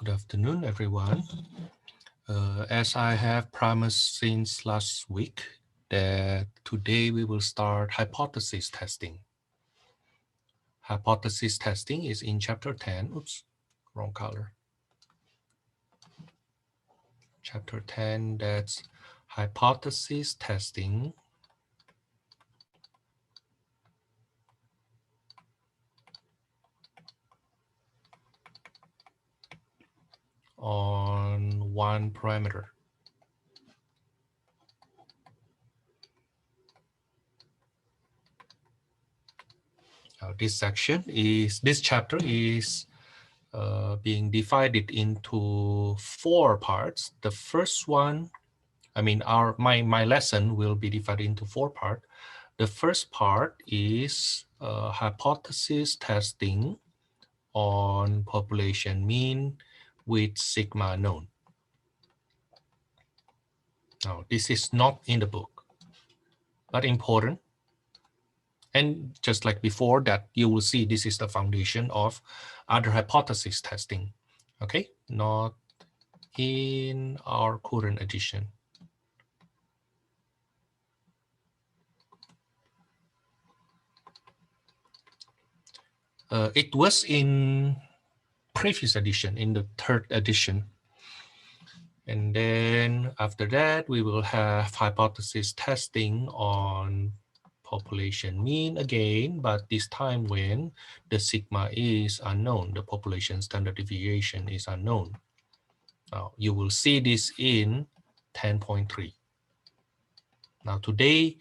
Good afternoon, everyone. As I have promised since last week, that today we will start hypothesis testing. Hypothesis testing is in chapter 10. Oops, wrong color. Chapter 10, that's hypothesis testing on one parameter. Now, this chapter is being divided into 4 parts. The first one, my lesson will be divided into 4 parts. The first part is hypothesis testing on population mean with sigma known. Now, this is not in the book, but important. And just like before that, you will see this is the foundation of other hypothesis testing. Okay, not in our current edition. It was in previous edition, in the 3rd edition. And then after that, we will have hypothesis testing on population mean again, but this time when the sigma is unknown, the population standard deviation is unknown. Now, you will see this in 10.3. Now, today,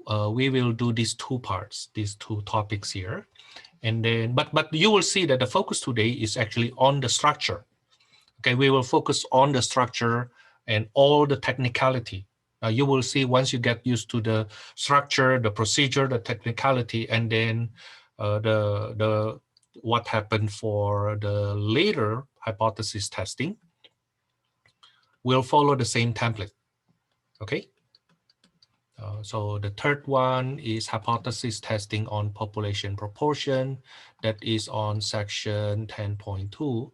we will do these 2 parts, these 2 topics here. And then, but you will see that the focus today is actually on the structure. Okay, we will focus on the structure and all the technicality. Now you will see once you get used to the structure, the procedure, the technicality, and then what happened for the later hypothesis testing, will follow the same template. Okay. So the 3rd one is hypothesis testing on population proportion. That is on section 10.2.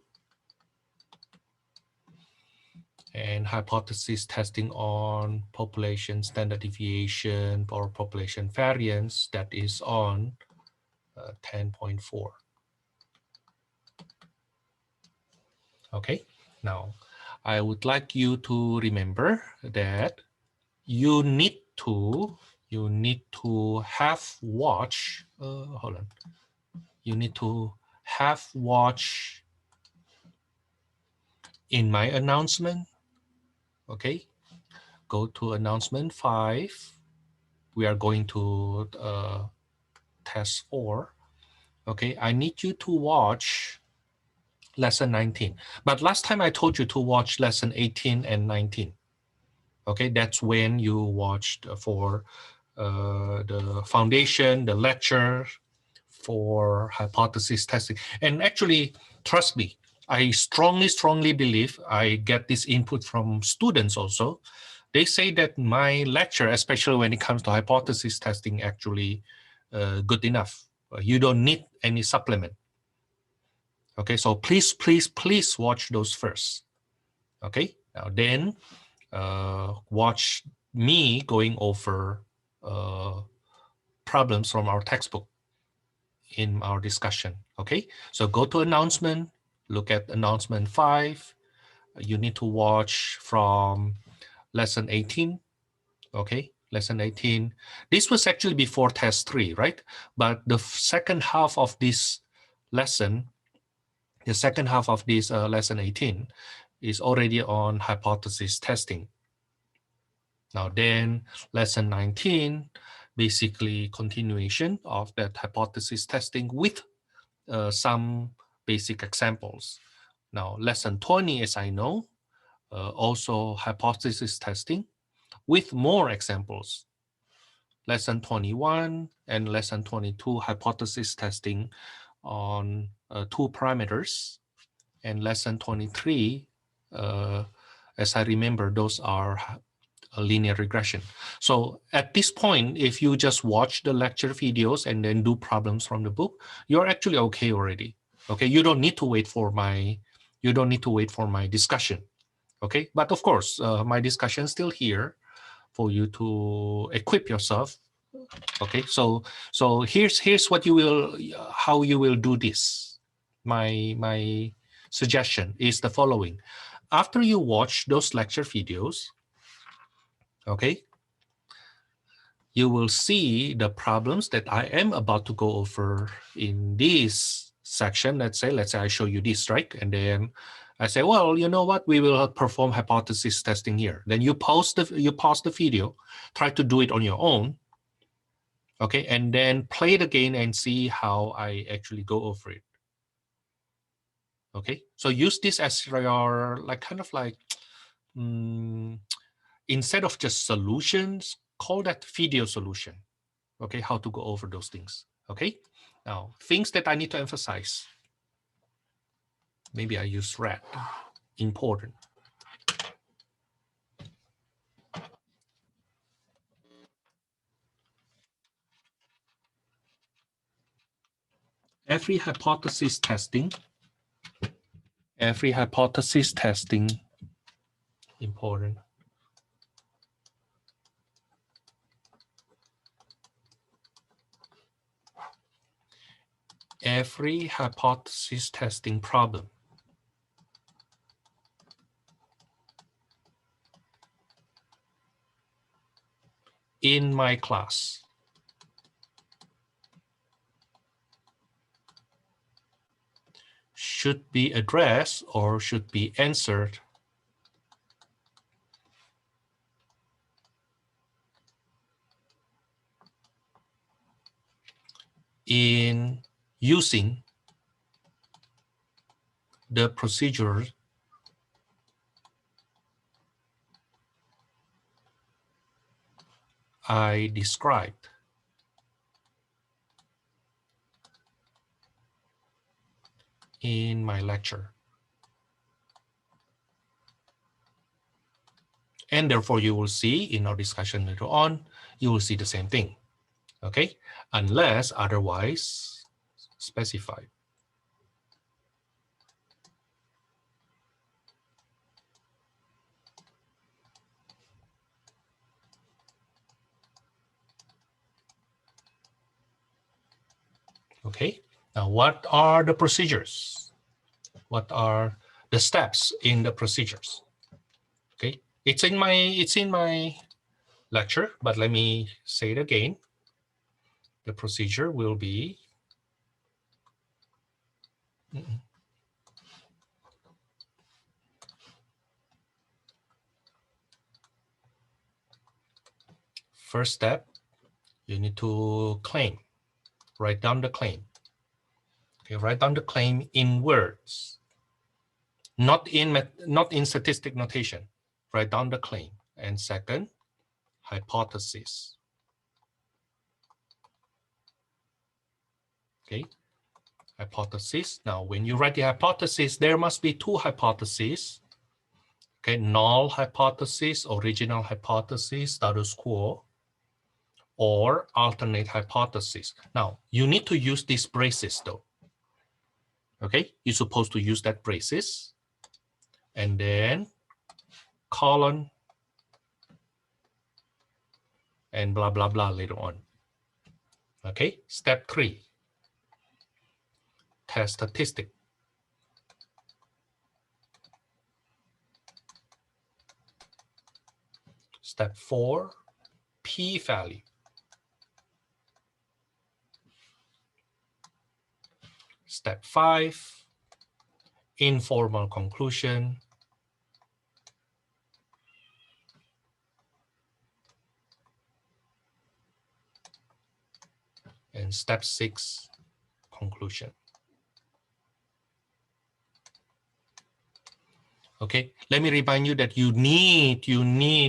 And hypothesis testing on population standard deviation or population variance, that is on 10.4. Okay, now I would like you to remember that you need to have watched, you need to have watched in my announcement. Okay, go to announcement 5. We are going to test 4. Okay, I need you to watch lesson 19. But last time I told you to watch lesson 18 and 19. Okay, that's when you watched for the foundation, the lecture for hypothesis testing. And actually, trust me, I strongly believe, I get this input from students also. They say that my lecture, especially when it comes to hypothesis testing, actually good enough. You don't need any supplement. Okay, so please watch those first. Okay, now then watch me going over problems from our textbook in our discussion. Okay, so go to announcement, look at announcement 5. You need to watch from lesson 18. Okay, lesson 18. This was actually before test 3, right? But the second half of this lesson, the second half of this lesson 18 is already on hypothesis testing. Now then, lesson 19, basically continuation of that hypothesis testing with some basic examples. Now, lesson 20, as I know, also hypothesis testing with more examples. Lesson 21 and lesson 22, hypothesis testing on 2 parameters. And lesson 23, as I remember, those are a linear regression. So at this point, if you just watch the lecture videos and then do problems from the book, you're actually okay already. Okay, you don't need to wait for my You don't need to wait for my discussion. Okay, but of course, my discussion is still here for you to equip yourself. Okay, so here's what you will, how you will do this. My suggestion is the following. After you watch those lecture videos, okay, you will see the problems that I am about to go over in this section. Let's say I show you this, right? And then I say, well, you know what? We will perform hypothesis testing here. Then you pause the video, try to do it on your own, okay, and then play it again and see how I actually go over it. Okay, so use this as your kind of like instead of just solutions, call that video solution. Okay, how to go over those things. Okay, now things that I need to emphasize. Maybe I use red. Important. Every hypothesis testing, important. Every hypothesis testing problem in my class should be addressed or should be answered in using the procedure I described in my lecture. And therefore, you will see in our discussion later on, you will see the same thing, okay? Unless otherwise specified. Okay, now what are the procedures? What are the steps in the procedures? Okay, it's in my lecture, but let me say it again. The procedure will be first step, you need to claim. Write down the claim. Okay, write down the claim in words, not in statistic notation. Write down the claim. And second, hypothesis. Okay, hypothesis. Now, when you write the hypothesis, there must be two hypotheses. Okay, null hypothesis, original hypothesis, status quo, or alternate hypothesis. Now, you need to use these braces though. Okay, you're supposed to use that braces and then colon and blah, blah, blah later on. Okay, step 3, test statistic. Step 4, p-value. Step 5, informal conclusion. And step 6, conclusion. Okay, let me remind you that you need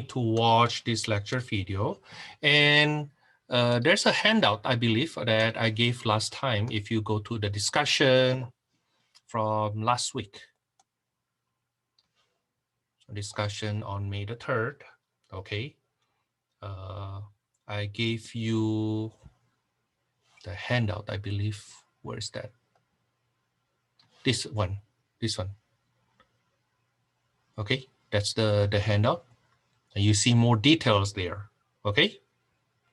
to watch this lecture video. And there's a handout, I believe, that I gave last time if you go to the discussion from last week. Discussion on May the 3rd, okay. I gave you the handout, I believe. Where is that? This one. Okay, that's the handout. And you see more details there. Okay.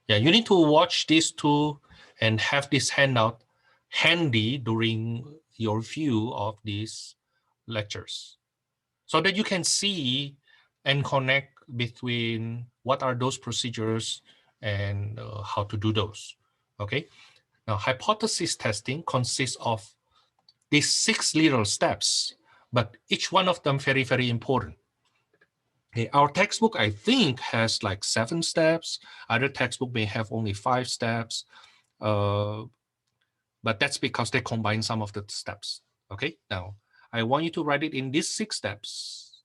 Yeah, you need to watch these two and have this handout handy during your view of these lectures so that you can see and connect between what are those procedures and how to do those. Okay. Now, hypothesis testing consists of these 6 little steps, but each one of them very, very important. Okay, our textbook, I think, has like 7 steps. Other textbook may have only 5 steps. But that's because they combine some of the steps. Okay, now I want you to write it in these 6 steps.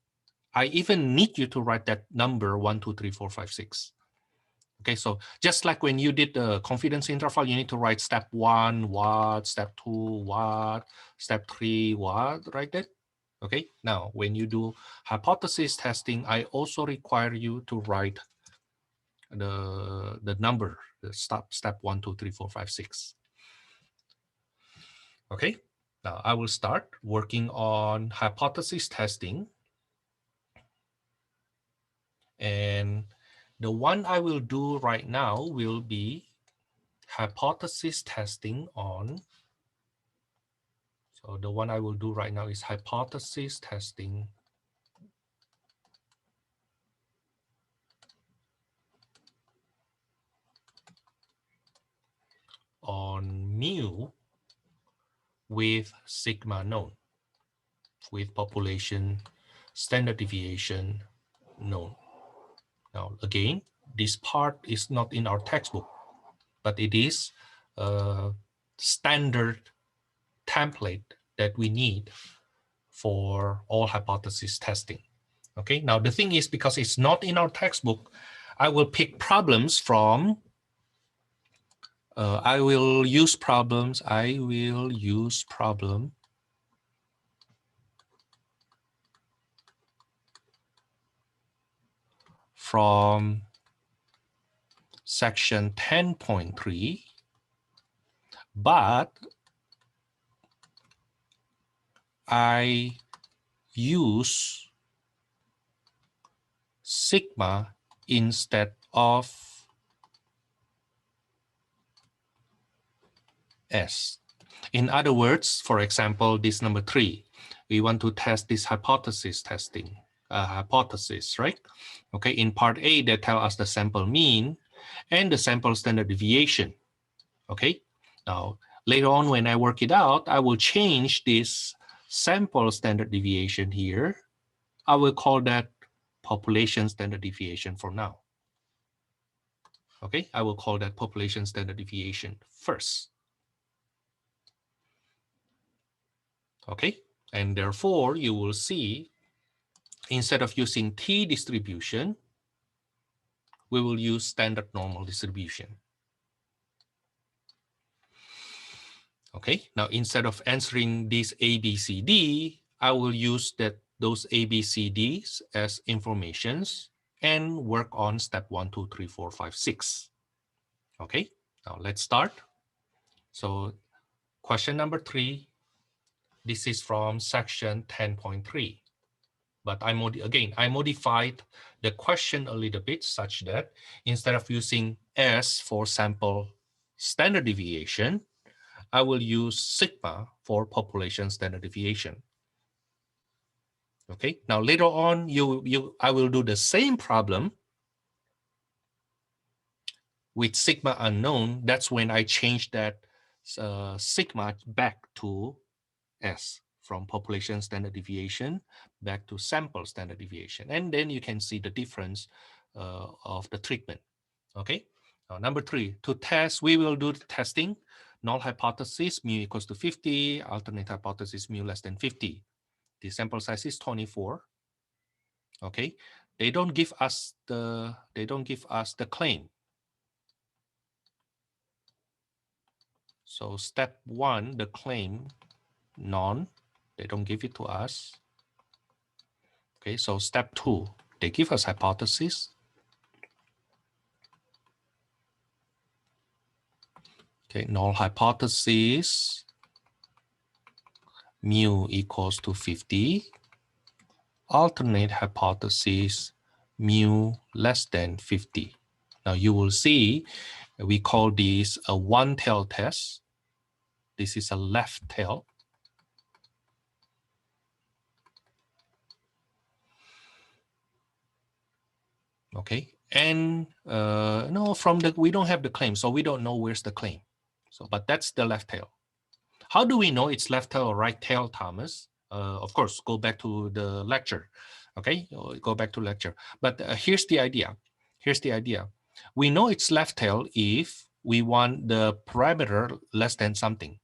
I even need you to write that number 1, 2, 3, 4, 5, 6. Okay, so just like when you did the confidence interval, you need to write step 1, what, step 2, what, step 3, what, right there. Okay, now when you do hypothesis testing, I also require you to write the number, the step 1, 2, 3, 4, 5, 6. Okay, now I will start working on hypothesis testing. And the one I will do right now will be hypothesis testing on. So the one I will do right now is hypothesis testing on mu with sigma known, with population standard deviation known. Now, again, this part is not in our textbook, but it is a standard template that we need for all hypothesis testing. Okay, now the thing is, because it's not in our textbook, I will pick problems from, I will use problem from section 10.3, but I use sigma instead of S. In other words, for example, this number 3, we want to test this hypothesis testing, hypothesis, right? Okay, in part A, they tell us the sample mean and the sample standard deviation. Okay, now later on when I work it out, I will change this sample standard deviation here. I will call that population standard deviation for now. Okay, I will call that population standard deviation first. Okay, and therefore you will see, instead of using t distribution, we will use standard normal distribution. Okay, now instead of answering these A, B, C, D, I will use those A, B, C, Ds as informations and work on step 1, 2, 3, 4, 5, 6. Okay, now let's start. So question number 3, this is from section 10.3. But I modified the question a little bit such that instead of using S for sample standard deviation, I will use sigma for population standard deviation. Okay, now later on, I will do the same problem with sigma unknown. That's when I change that sigma back to S, from population standard deviation back to sample standard deviation. And then you can see the difference of the treatment. Okay, now number 3, to test, we will do the testing. Null hypothesis, mu equals to 50, alternate hypothesis, mu less than 50. The sample size is 24. Okay, they don't give us the claim. So step 1, the claim, none, they don't give it to us. Okay, so step 2, they give us hypothesis. Okay, null hypothesis, mu equals to 50. alternate hypothesis mu less than 50. Now you will see we call this a one-tail test. This is a left tail. Okay, and no, from the we don't have the claim, so we don't know where's the claim. So, but that's the left tail. How do we know it's left tail or right tail, Thomas? Of course, go back to the lecture. Okay, go back to lecture. But here's the idea. Here's the idea. We know it's left tail if we want the parameter less than something.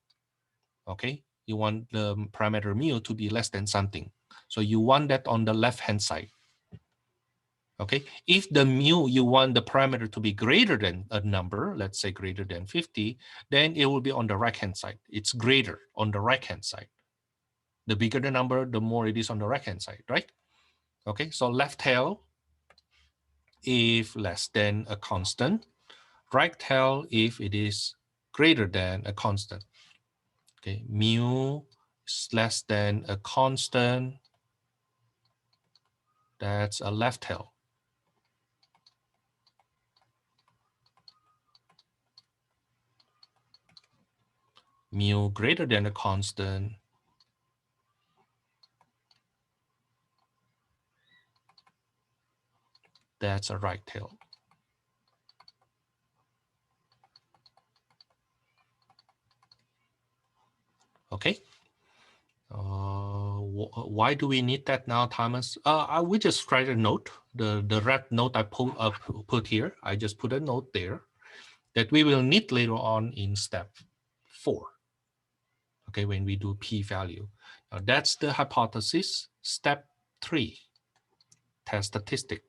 Okay, you want the parameter mu to be less than something. So you want that on the left-hand side. Okay, if the mu, you want the parameter to be greater than a number, let's say greater than 50, then it will be on the right-hand side. It's greater on the right-hand side. The bigger the number, the more it is on the right-hand side, right? Okay, so left tail if less than a constant, right tail if it is greater than a constant. Okay, mu is less than a constant, that's a left tail. Mu greater than a constant, that's a right tail. Okay. Why do we need that now, Thomas? I will just write a note. The red note I put here. I just put a note there that we will need later on in step 4. Okay, when we do p-value. Now that's the hypothesis. Step 3, test statistic.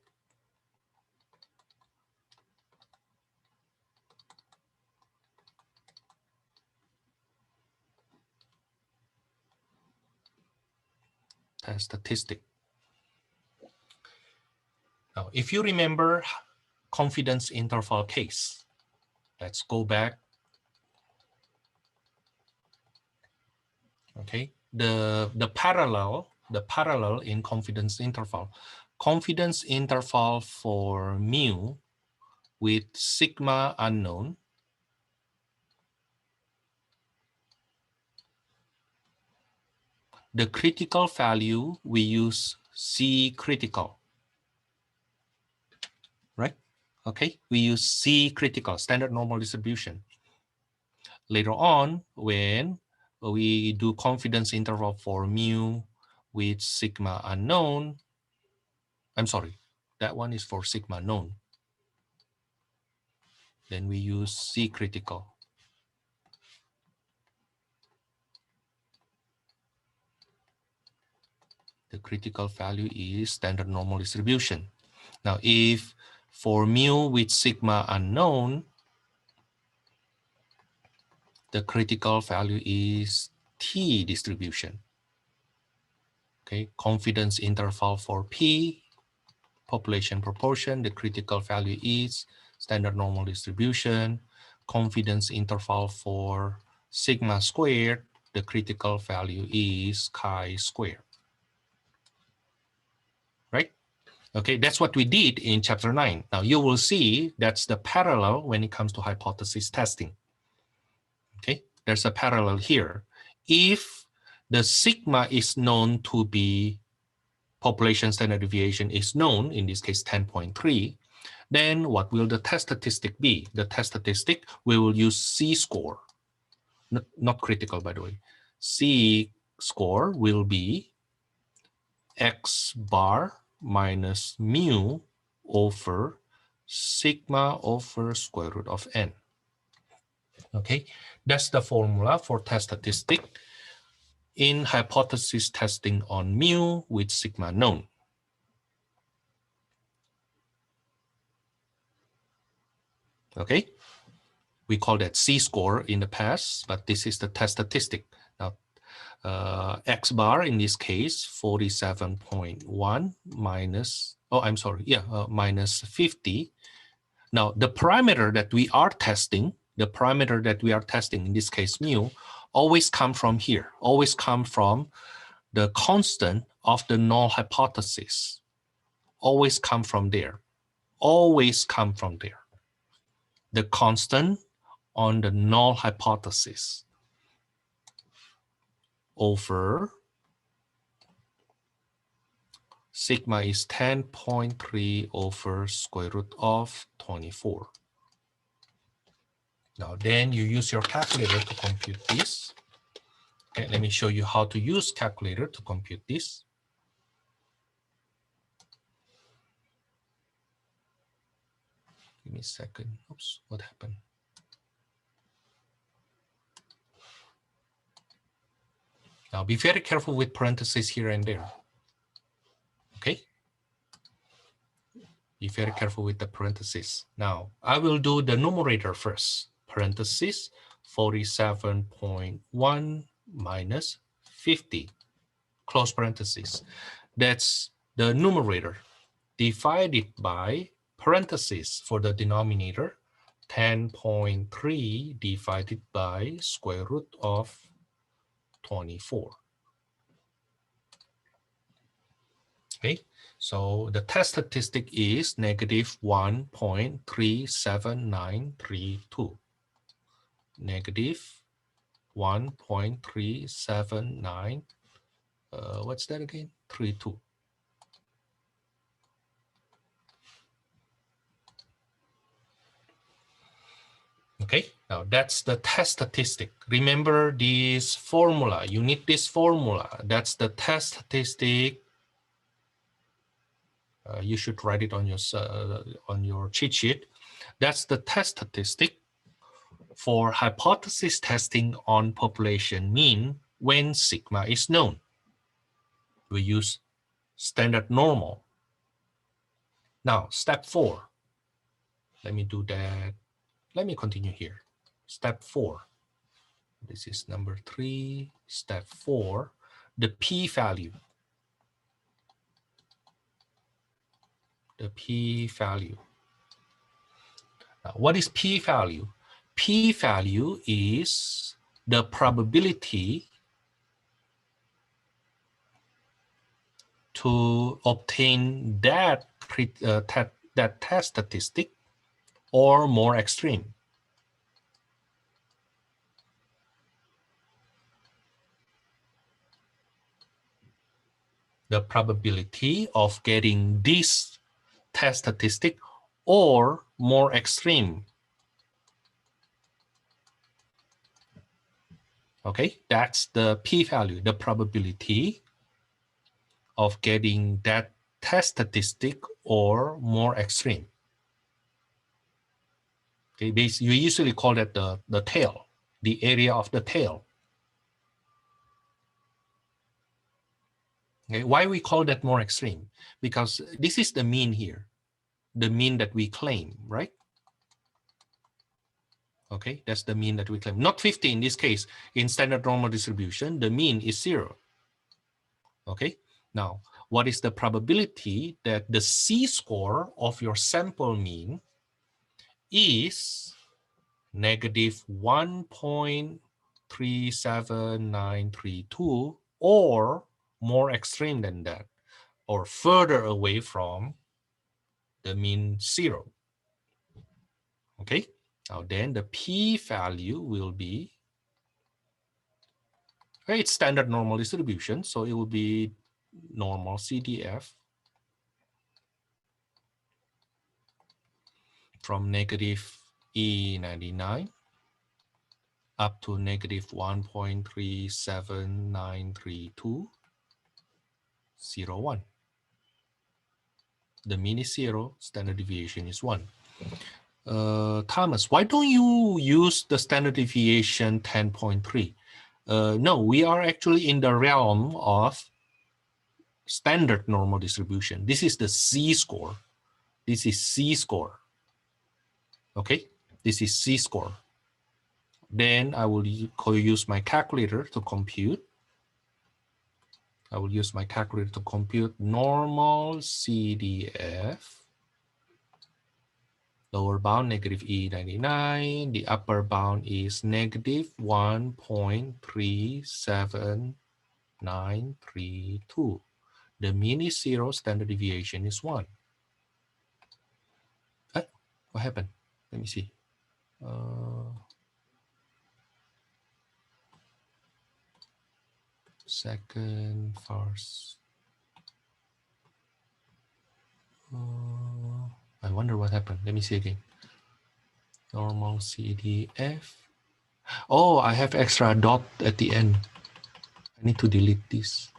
Test statistic. Now, if you remember confidence interval case, let's go back. Okay, the parallel in confidence interval for mu with sigma unknown. The critical value we use C critical, right? Okay, we use C critical, standard normal distribution. Later on, when we do confidence interval for mu with sigma unknown, I'm sorry, that one is for sigma known. Then we use C critical. The critical value is standard normal distribution. Now, if for mu with sigma unknown, the critical value is T distribution. Okay, confidence interval for P, population proportion, the critical value is standard normal distribution. Confidence interval for sigma squared, the critical value is chi squared. Right? Okay, that's what we did in chapter 9. Now you will see that's the parallel when it comes to hypothesis testing. Okay, there's a parallel here. If the sigma is known to be population standard deviation is known, in this case 10.3, then what will the test statistic be? The test statistic, we will use C score, not critical by the way. C score will be X bar minus mu over sigma over square root of n. Okay, that's the formula for test statistic in hypothesis testing on mu with sigma known. Okay, we call that C-score in the past, but this is the test statistic. Now, X bar in this case, 47.1 minus, minus 50. Now, the parameter that we are testing, in this case mu, always come from here, always come from the constant of the null hypothesis always come from there. Always come from there. The constant on the null hypothesis over sigma is 10.3 over square root of 24. Now then you use your calculator to compute this. Okay, let me show you how to use calculator to compute this. Give me a second. Oops, what happened? Now be very careful with parentheses here and there. Okay? Be very careful with the parentheses. Now I will do the numerator first. Parenthesis 47.1 minus 50. Close parenthesis. That's the numerator divided by parenthesis for the denominator 10.3 divided by square root of 24. Okay, so the test statistic is negative 1.37932. Negative 1.379, what's that again? 32. Okay, now that's the test statistic. Remember this formula. You need this formula. That's the test statistic. You should write it on your cheat sheet. That's the test statistic for hypothesis testing on population mean when sigma is known. We use standard normal. Now, step 4. Let me do that. Let me continue here. Step 4. This is number 3. Step 4, the p-value. The p-value. Now, what is p-value? P-value is the probability to obtain that test statistic or more extreme. The probability of getting this test statistic or more extreme. Okay, that's the p-value, the probability of getting that test statistic or more extreme. Okay, you usually call that the tail, the area of the tail. Okay, why we call that more extreme? Because this is the mean here, the mean that we claim, right? Okay, that's the mean that we claim. Not 50 in this case. In standard normal distribution, the mean is 0. Okay, now what is the probability that the C-score of your sample mean is negative 1.37932 or more extreme than that, or further away from the mean 0. Okay, now then the p-value will be, it's standard normal distribution, so it will be normal CDF from negative E99 up to negative 1.3793201. The mean is 0, standard deviation is 1. Thomas, why don't you use the standard deviation 10.3? No, we are actually in the realm of standard normal distribution. This is the C-score. This is C-score. Okay, this is C-score. Then I will use my calculator to compute. I will use my calculator to compute normal CDF. Lower bound negative E99. The upper bound is negative 1.37932. The mean is 0, standard deviation is 1. What happened? Let me see. Second, first. I wonder what happened. Let me see again. Normal CDF. Oh, I have extra dot at the end. I need to delete this.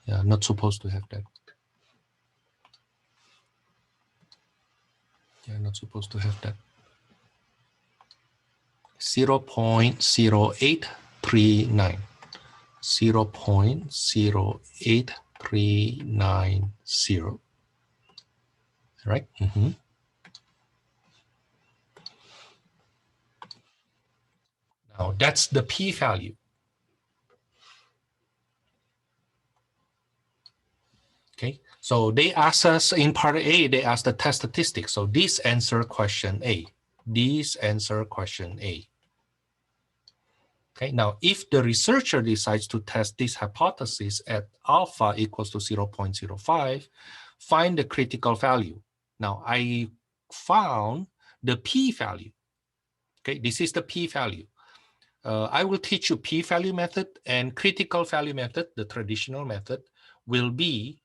Yeah, not supposed to have that. Yeah, not supposed to have that. 0.0839. 0.08390. Right? Now that's the p-value. Okay, so they asked us in part A, they asked the test statistics. So this answer question A. This answer question A. Okay, now if the researcher decides to test this hypothesis at alpha equals to 0.05, find the critical value. Now I found the p-value. Okay, this is the p-value. I will teach you p-value method, and critical value method, the traditional method, will be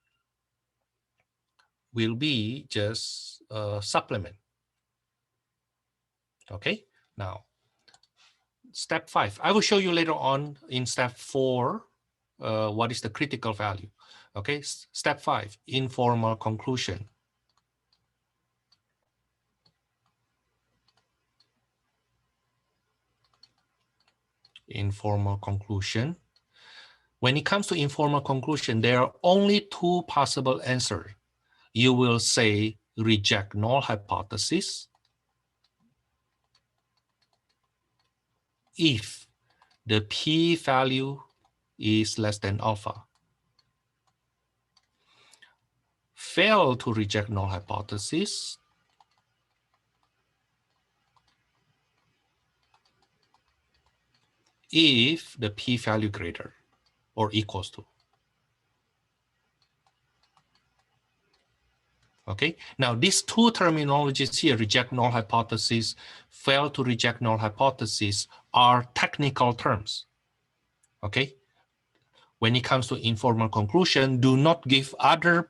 just supplement. Okay, now step 5. I will show you later on in step 4 what is the critical value. Okay, step 5, informal conclusion. Informal conclusion. When it comes to informal conclusion, there are only 2 possible answers. You will say reject null hypothesis if the p-value is less than alpha. Fail to reject null hypothesis if the p-value greater or equals to. Okay, now these 2 terminologies here, reject null hypothesis, fail to reject null hypothesis, are technical terms. Okay, when it comes to informal conclusion, do not give other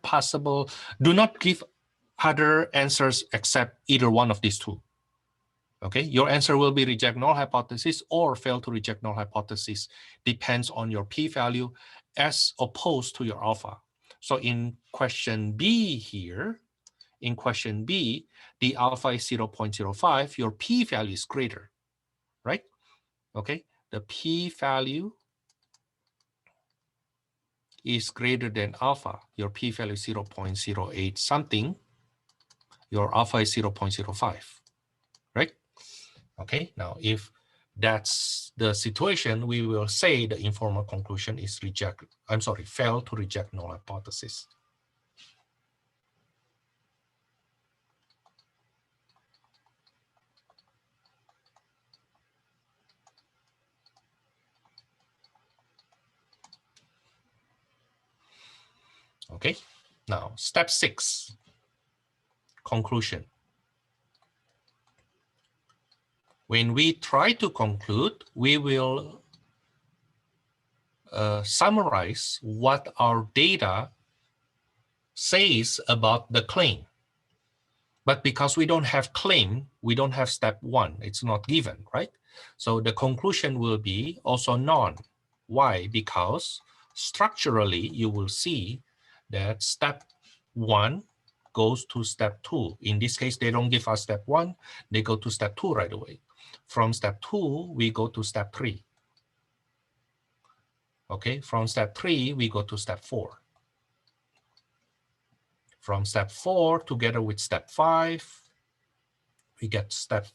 answers except either one of these 2. Okay, your answer will be reject null hypothesis or fail to reject null hypothesis. Depends on your p-value as opposed to your alpha. So in question B here, in question B, the alpha is 0.05, your p-value is greater, right? Okay, the p-value is greater than alpha. Your p-value is 0.08 something. Your alpha is 0.05, right? Okay, now if that's the situation, we will say the informal conclusion is fail to reject null hypothesis. Okay, now step 6, conclusion. When we try to conclude, we will summarize what our data says about the claim. But because we don't have claim, we don't have step 1. It's not given, right? So the conclusion will be also none. Why? Because structurally, you will see that step 1 goes to step 2. In this case, they don't give us step 1. They go to step 2 right away. From step 2, we go to step 3. Okay, from step 3, we go to step 4. From step 4, together with step 5, we get step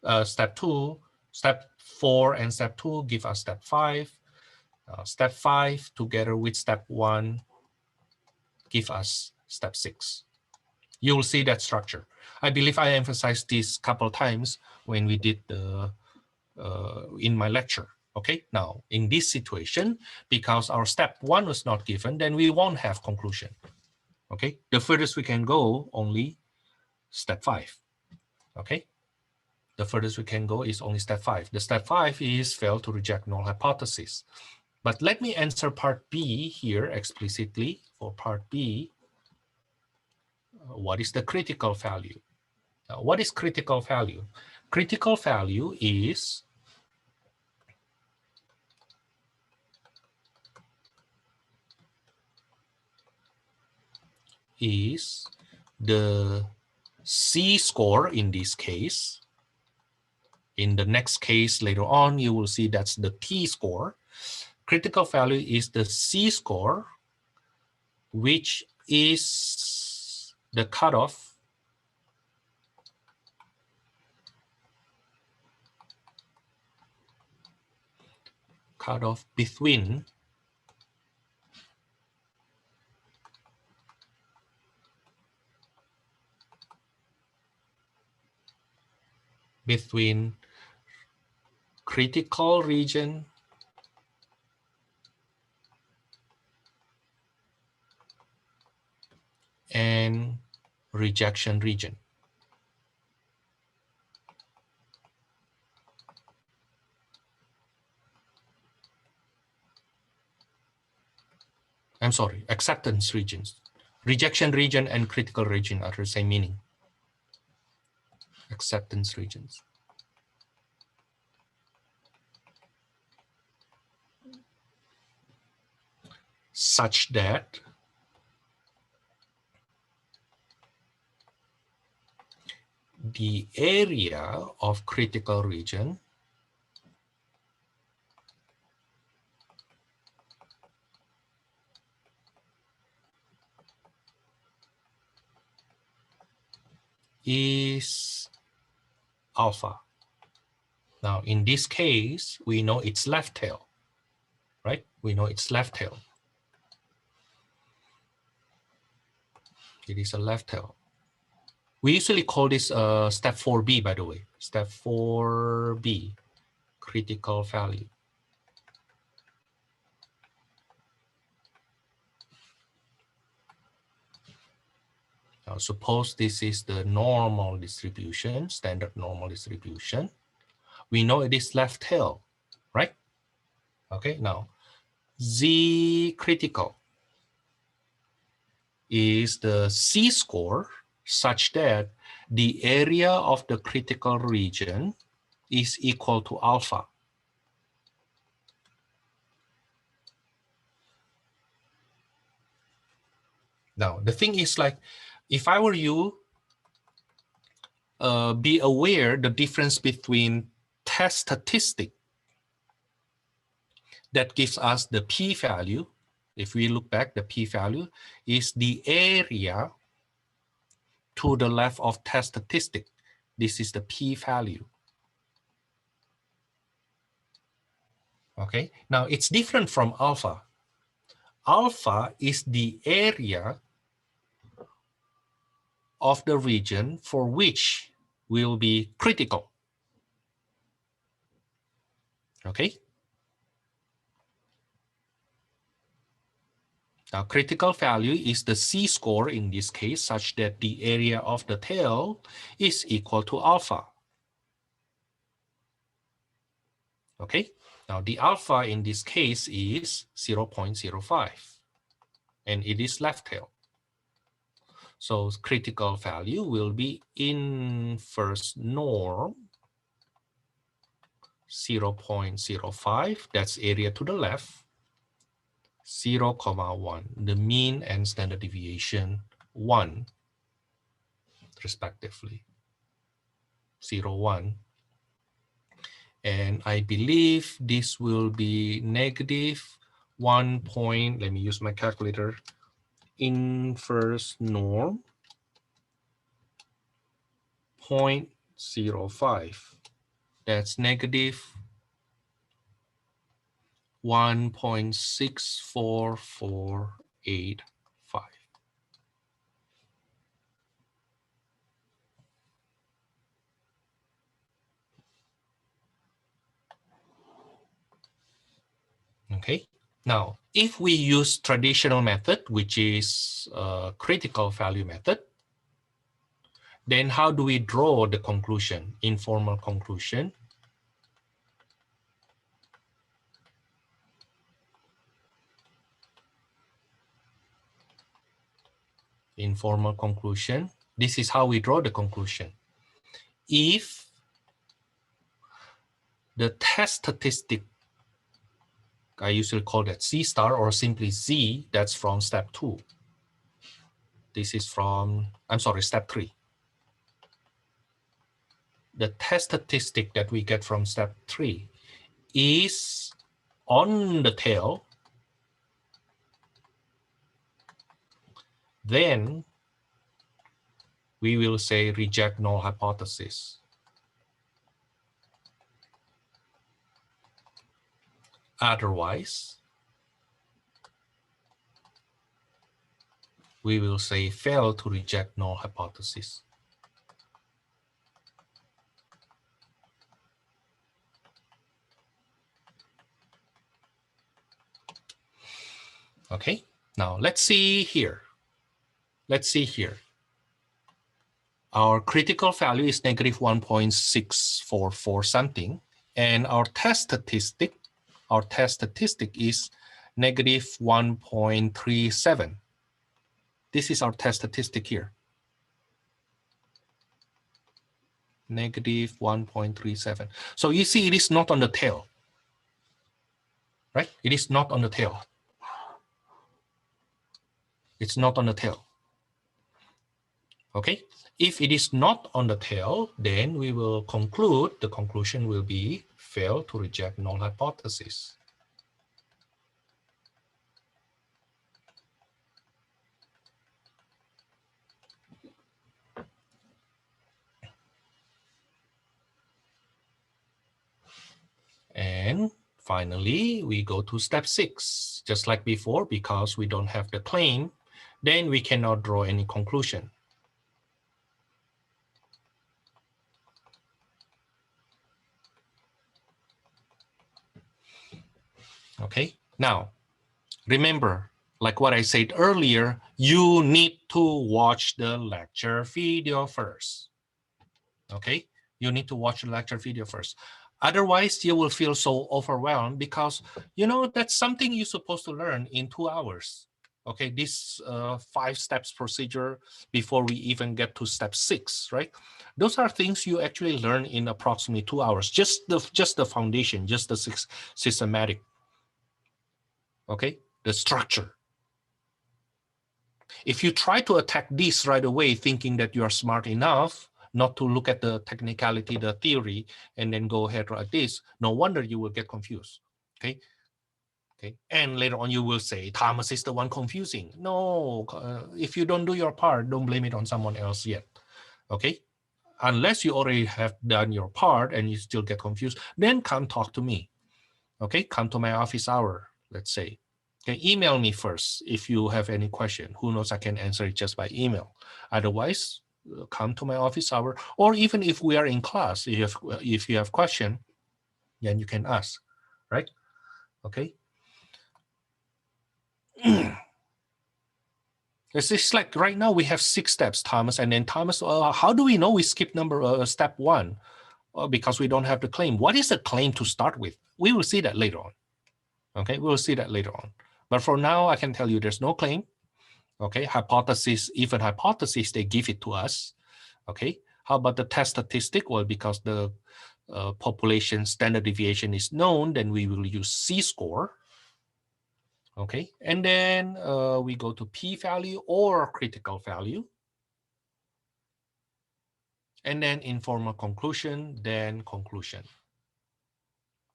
2. Step 4 and step 2 give us step 5. Step 5, together with step 1, give us step 6. You will see that structure. I believe I emphasized this a couple of times when we did the in my lecture. Okay, now in this situation, because our step 1 was not given, then we won't have conclusion. Okay, the furthest we can go only step 5. Okay, the furthest we can go is only step 5. The step 5 is fail to reject null hypothesis. But let me answer part B here explicitly. For part B, what is the critical value? What is critical value? Critical value is the C-score in this case. In the next case later on, you will see that's the T-score. Critical value is the C-score, which is the cutoff between critical region and rejection region. I'm sorry, acceptance regions. Rejection region and critical region are the same meaning. Acceptance regions. Such that the area of critical region is alpha. Now, in this case, we know it's left tail, right? We know it's left tail. It is a left tail. We usually call this step 4B, by the way. Step 4B, critical value. Now, suppose this is the normal distribution, standard normal distribution. We know it is left tail, right? Okay, now Z critical is the C-score such that the area of the critical region is equal to alpha. Now, the thing is, like, if I were you, be aware the difference between test statistic that gives us the p-value. If we look back, the p-value is the area to the left of test statistic. This is the p-value. Okay, now it's different from alpha. Alpha is the area of the region for which will be critical. Okay. Now, critical value is the C-score in this case, such that the area of the tail is equal to alpha. Okay. Now, the alpha in this case is 0.05, and it is left tail. So, critical value will be inverse norm 0.05, that's area to the left, 0.1, the mean and standard deviation 1, respectively, 0.1. And I believe this will be negative 1 point, let me use my calculator, inverse norm 0.05. That's negative 1.64485. Okay. Now, if we use traditional method, which is critical value method, then how do we draw the conclusion, informal conclusion? Informal conclusion. This is how we draw the conclusion. If the test statistic, I usually call that C star or simply Z, that's from step 2. This is from, I'm sorry, step 3. The test statistic that we get from step 3 is on the tail, then we will say reject null hypothesis. Otherwise, we will say fail to reject null hypothesis. Okay, now let's see here. Let's see here. Our critical value is negative 1.644 something, and our test statistic is negative 1.37. This is our test statistic here. Negative 1.37. So you see it is not on the tail, right? It is not on the tail. It's not on the tail. Okay, if it is not on the tail, then we will conclude, the conclusion will be fail to reject null hypothesis. And finally, we go to step 6. Just like before, because we don't have the claim, then we cannot draw any conclusion. Okay, now remember, like what I said earlier, you need to watch the lecture video first. Okay, you need to watch the lecture video first. Otherwise, you will feel so overwhelmed because, you know, that's something you're supposed to learn in 2 hours. Okay, this 5 steps procedure before we even get to step 6, right? Those are things you actually learn in approximately 2 hours. Just the foundation, just the systematic. Okay, the structure. If you try to attack this right away, thinking that you are smart enough not to look at the technicality, the theory, and then go ahead like this, no wonder you will get confused. Okay. Okay. And later on, you will say, Thomas is the one confusing. No, if you don't do your part, don't blame it on someone else yet. Okay. Unless you already have done your part and you still get confused, then come talk to me. Okay. Come to my office hour, let's say. Okay, email me first if you have any question. Who knows, I can answer it just by email. Otherwise, come to my office hour, or even if we are in class, if you have question, then you can ask, right? Okay. It's just like right now we have 6 steps, Thomas, and then Thomas, how do we know we skip step 1? Because we don't have the claim. What is the claim to start with? We will see that later on. Okay, we'll see that later on. But for now, I can tell you there's no claim. Okay, hypothesis, even hypothesis, they give it to us. Okay, how about the test statistic? Well, because the population standard deviation is known, then we will use C-score. Okay, and then we go to p-value or critical value. And then informal conclusion, then conclusion.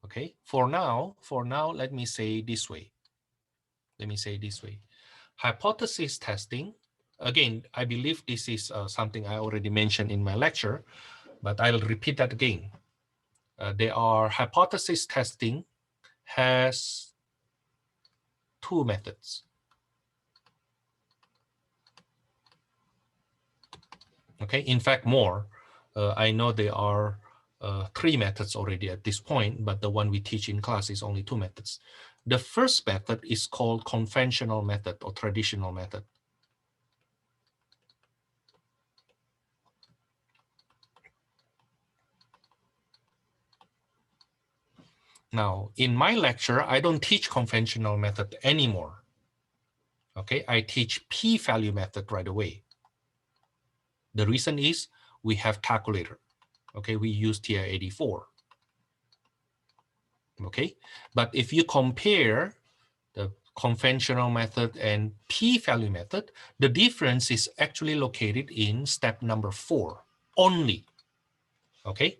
Okay, for now, let me say this way. Hypothesis testing, again, I believe this is something I already mentioned in my lecture, but I'll repeat that again. There are hypothesis testing has 2 methods. Okay, in fact, more. I know there are 3 methods already at this point, but the one we teach in class is only 2 methods. The first method is called conventional method or traditional method. Now, in my lecture, I don't teach conventional method anymore. Okay, I teach p-value method right away. The reason is we have calculator. Okay, we use TI-84. Okay, but if you compare the conventional method and p-value method, the difference is actually located in step number 4 only. Okay,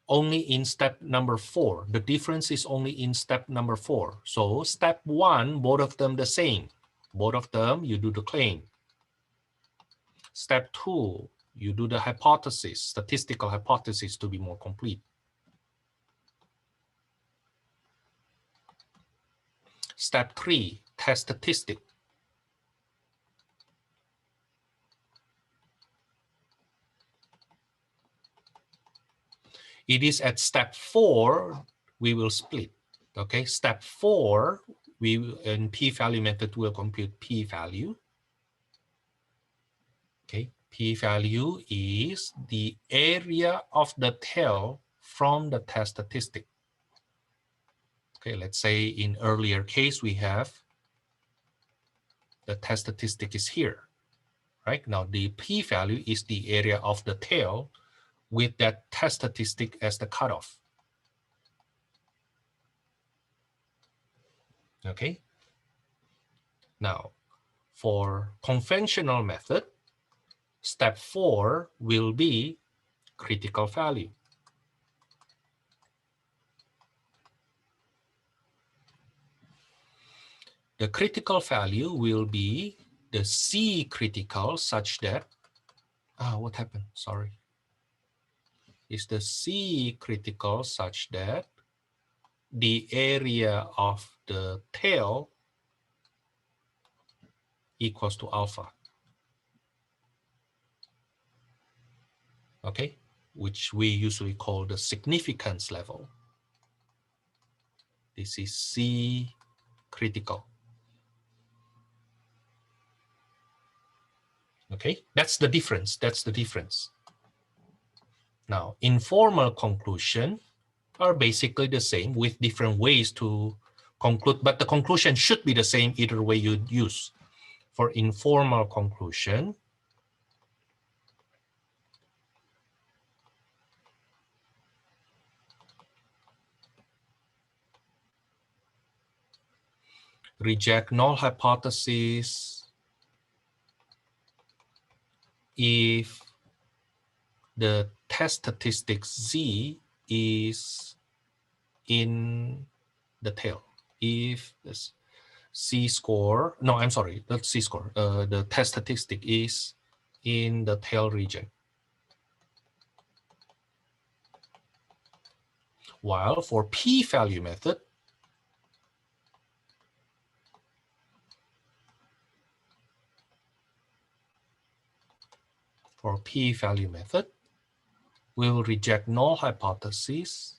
only in step number 4. The difference is only in step number 4. So step 1, both of them the same. Both of them, you do the claim. Step 2, you do the hypothesis, statistical hypothesis to be more complete. Step 3, test statistic. It is at step 4 we will split. Okay, step 4 we will, in p-value method will compute p-value. Okay, p-value is the area of the tail from the test statistic. Okay, let's say in earlier case we have the test statistic is here. Right now the p-value is the area of the tail with that test statistic as the cutoff. Okay. Now, for conventional method, step 4 will be critical value. The critical value will be the C critical such that, what happened? Sorry. Is the C critical such that the area of the tail equals to alpha. Okay, which we usually call the significance level. This is C critical. Okay, that's the difference. That's the difference. Now, informal conclusion are basically the same with different ways to conclude, but the conclusion should be the same either way you use. For informal conclusion, reject null hypothesis if the test statistic Z is in the tail. If this C score, no, I'm sorry, not C score, the test statistic is in the tail region. While for p-value method, we will reject null hypothesis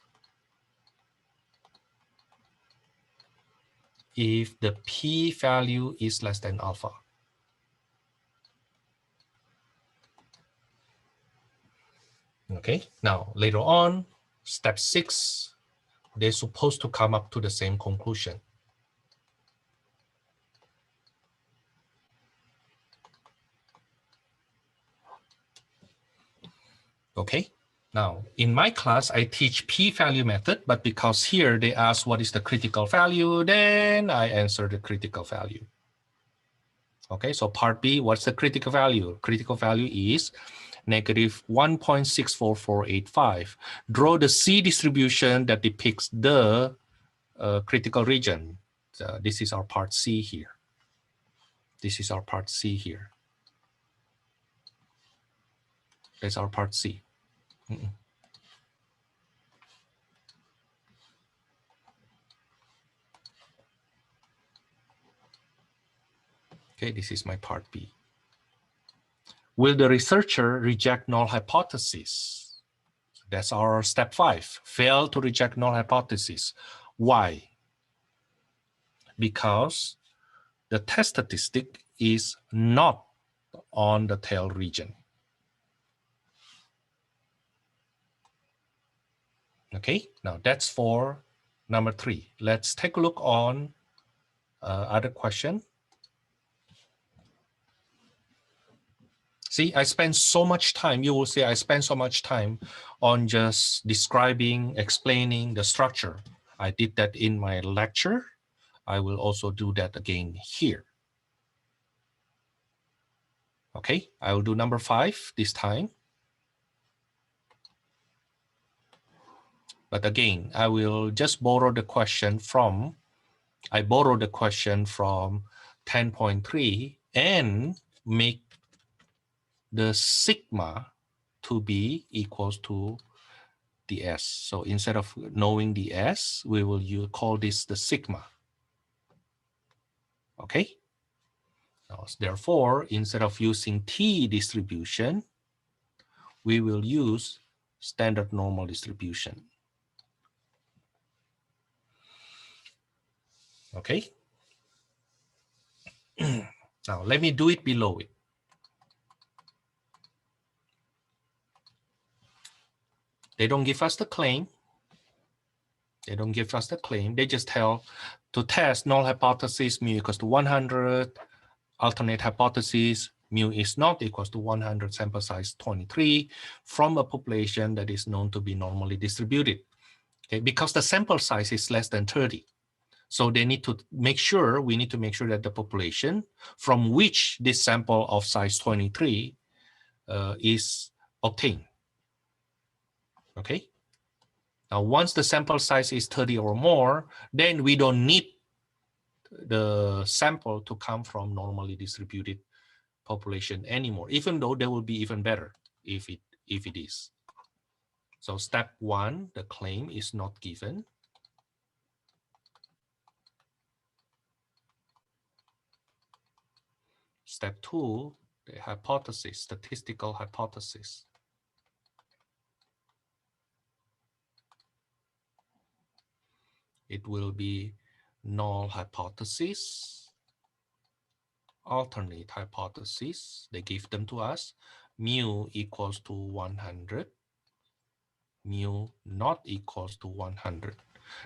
if the p-value is less than alpha. Okay, now later on, step 6, they're supposed to come up to the same conclusion. Okay, now in my class, I teach p-value method, but because here they ask what is the critical value, then I answer the critical value. Okay, so part B, what's the critical value? Critical value is negative 1.64485. Draw the C distribution that depicts the critical region. This is our part C here. This is our part C here. That's our part C. Okay, this is my part B. Will the researcher reject null hypothesis? That's our step 5. Fail to reject null hypothesis. Why? Because the test statistic is not on the tail region. Okay, now that's for number 3. Let's take a look on other question. See, I spend so much time, you will see I spend so much time on just describing, explaining the structure. I did that in my lecture. I will also do that again here. Okay, I will do number 5 this time. But again, I will just borrow the question from, I borrow the question from 10.3 and make the sigma to be equals to the S. So instead of knowing the S, we will call this the sigma. Okay. Now, therefore, instead of using T distribution, we will use standard normal distribution. Okay. Now, let me do it below it. They don't give us the claim. They don't give us the claim. They just tell to test null hypothesis mu equals to 100, alternate hypothesis mu is not equals to 100, sample size 23 from a population that is known to be normally distributed. Okay, because the sample size is less than 30. So they need to make sure, we need to make sure that the population from which this sample of size 23 is obtained. Okay. Now, once the sample size is 30 or more, then we don't need the sample to come from normally distributed population anymore, even though they will be even better if it is. So step 1, the claim is not given. Step 2, the hypothesis, statistical hypothesis. It will be null hypothesis, alternate hypothesis. They give them to us. Mu equals to 100. Mu not equals to 100.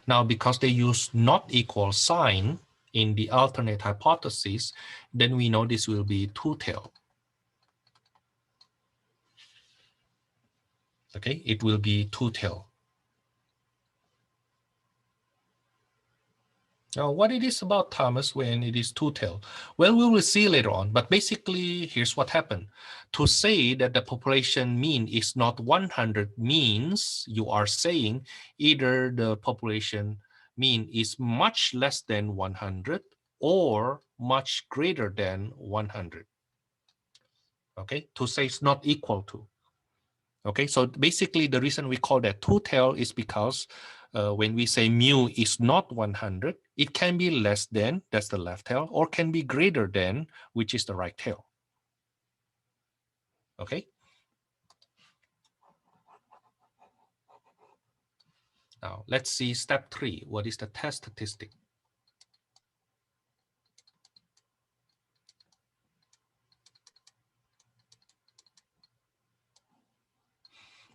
Now, because they use not equal sign in the alternate hypothesis, then we know this will be two-tailed. Okay, it will be two-tailed. Now, what it is about, Thomas, when it is two-tailed? Well, we will see later on, but basically, here's what happened. To say that the population mean is not 100 means you are saying either the population mean is much less than 100 or much greater than 100. Okay, to say it's not equal to. Okay, so basically the reason we call that two-tailed is because when we say mu is not 100, it can be less than, that's the left tail, or can be greater than, which is the right tail. Okay. Now let's see step 3. What is the test statistic?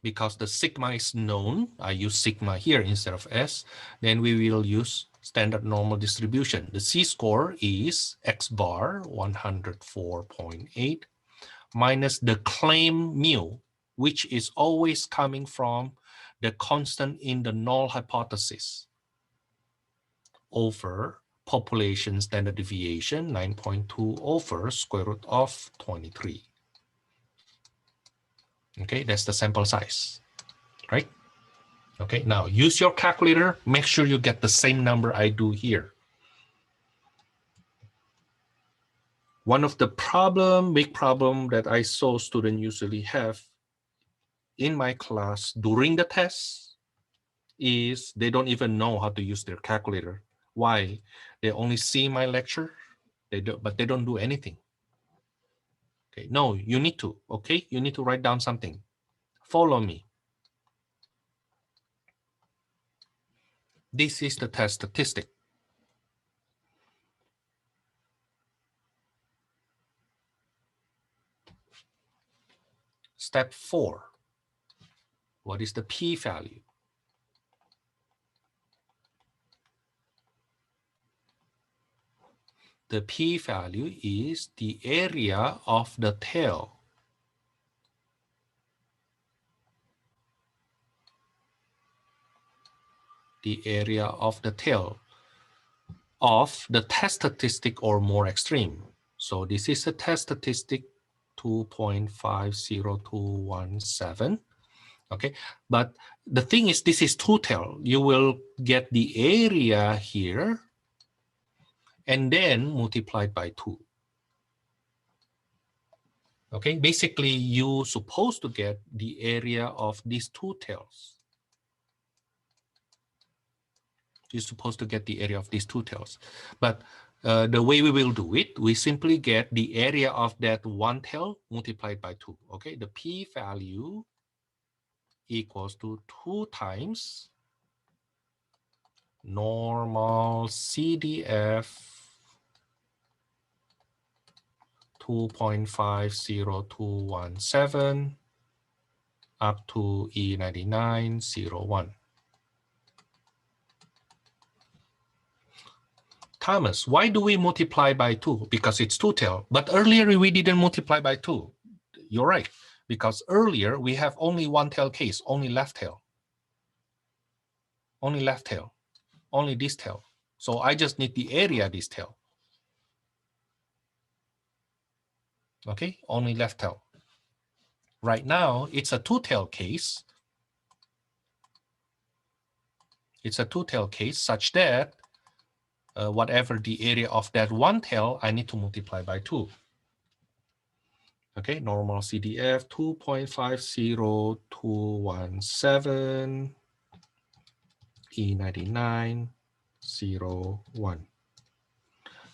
Because the sigma is known, I use sigma here instead of S, then we will use standard normal distribution. The C-score is X bar 104.8 minus the claim mu, which is always coming from the constant in the null hypothesis, over population standard deviation 9.2 over square root of 23. Okay, that's the sample size, right? Okay, now use your calculator. Make sure you get the same number I do here. One of the big problem that I saw students usually have in my class during the test is they don't even know how to use their calculator. Why? They only see my lecture, but they don't do anything. Okay, no, you need to, okay? You need to write down something. Follow me. This is the test statistic. Step 4. What is the p-value? The p-value is the area of the tail. The area of the tail of the test statistic or more extreme. So this is a test statistic 2.50217. Okay, but the thing is, this is two-tail. You will get the area here and then multiplied by 2. Okay, basically you're supposed to get the area of these two tails. You're supposed to get the area of these two tails. But the way we will do it, we simply get the area of that one tail multiplied by 2. Okay, the p-value equals to 2 times normal CDF 2.50217 up to E9901. Thomas, why do we multiply by 2? Because it's two-tail. But earlier we didn't multiply by 2. You're right. Because earlier we have only one tail case, only left tail. Only left tail. Only this tail. So I just need the area of this tail. Okay, only left tail. Right now, it's a two-tail case. It's a two-tail case such that whatever the area of that one tail, I need to multiply by 2. Okay, normal CDF 2.50217 E9901.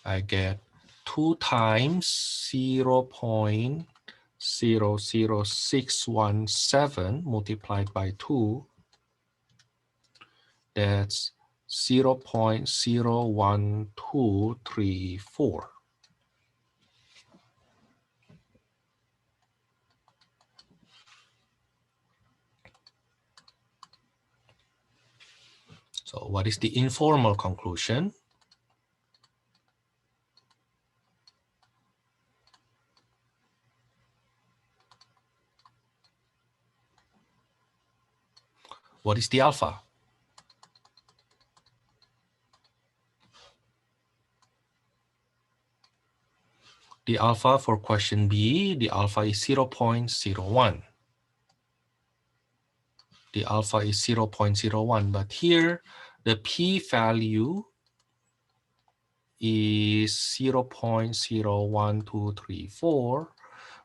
I get 2 times 0.00617 multiplied by 2. That's 0.01234. So what is the informal conclusion? What is the alpha? The alpha for question B, the alpha is 0.01. The alpha is 0.01, but here the p-value is 0.01234,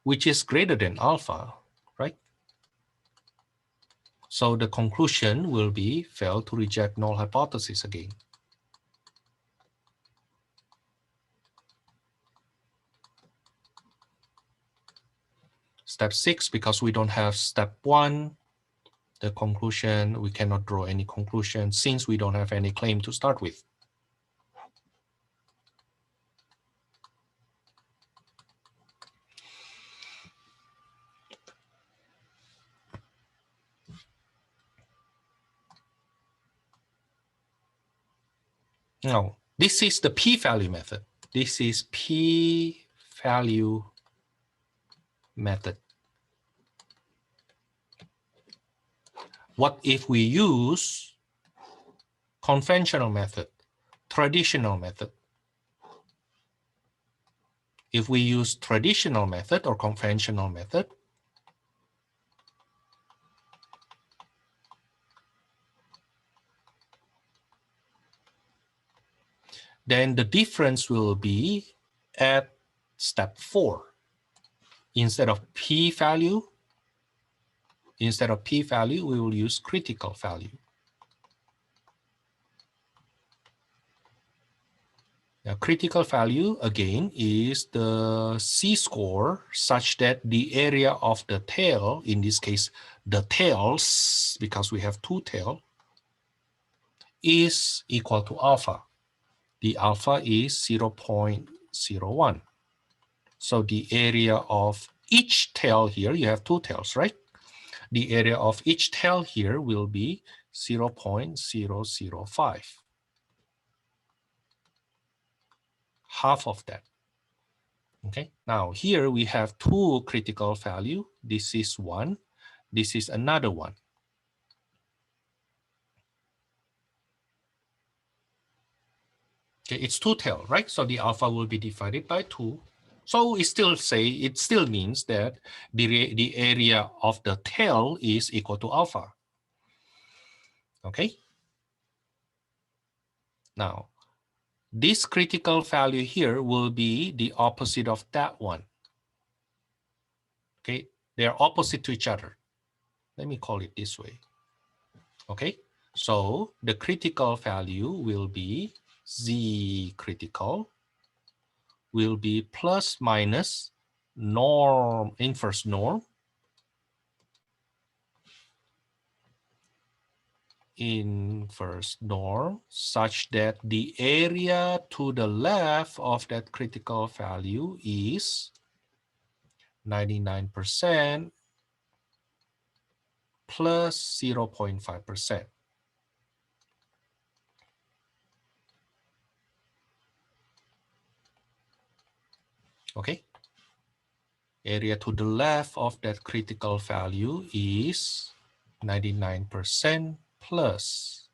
which is greater than alpha, right? So the conclusion will be fail to reject null hypothesis again. Step 6, because we don't have step 1, the conclusion, we cannot draw any conclusion since we don't have any claim to start with. Now, this is the p-value method. This is p-value method. What if we use conventional method, traditional method? If we use traditional method or conventional method, then the difference will be at step 4. Instead of p-value, we will use critical value. Now, critical value, again, is the C-score such that the area of the tail, in this case, the tails, because we have two tails, is equal to alpha. The alpha is 0.01. So the area of each tail here, you have two tails, right? The area of each tail here will be 0.005. Half of that. Okay, now here we have two critical value. This is one, this is another one. Okay, it's two tail, right? So the alpha will be divided by 2. So it still means that the area of the tail is equal to alpha. Okay. Now, this critical value here will be the opposite of that one. Okay, they are opposite to each other. Let me call it this way. Okay, so the critical value will be Z critical will be plus minus norm, inverse norm, such that the area to the left of that critical value is 99% plus 0.5%. Okay. Area to the left of that critical value is 99% plus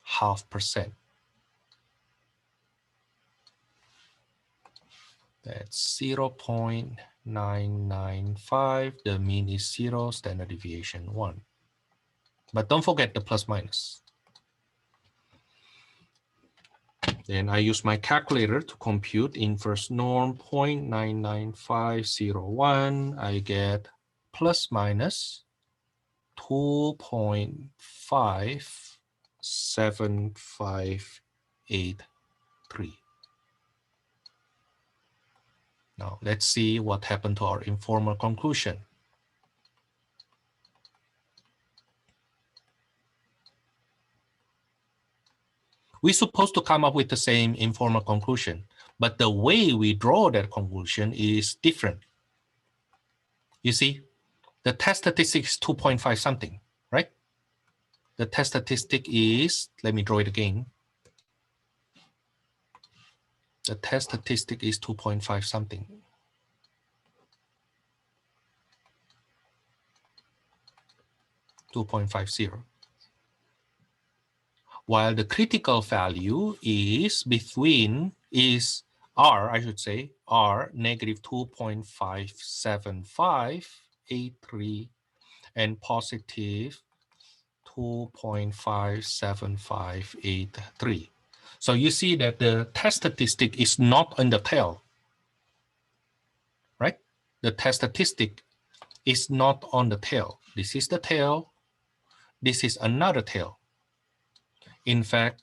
0.5%. That's 0.995. The mean is 0, standard deviation 1. But don't forget the plus minus. Then I use my calculator to compute inverse norm 0.99501. I get plus minus 2.57583. Now let's see what happened to our informal conclusion. We're supposed to come up with the same informal conclusion, but the way we draw that conclusion is different. You see, the test statistic is 2.5 something, right? The test statistic is, let me draw it again. The test statistic is 2.5 something. .50. While the critical value is R, I should say, R negative 2.57583 and positive 2.57583. So you see that the test statistic is not on the tail, right? The test statistic is not on the tail. This is the tail. This is another tail. In fact,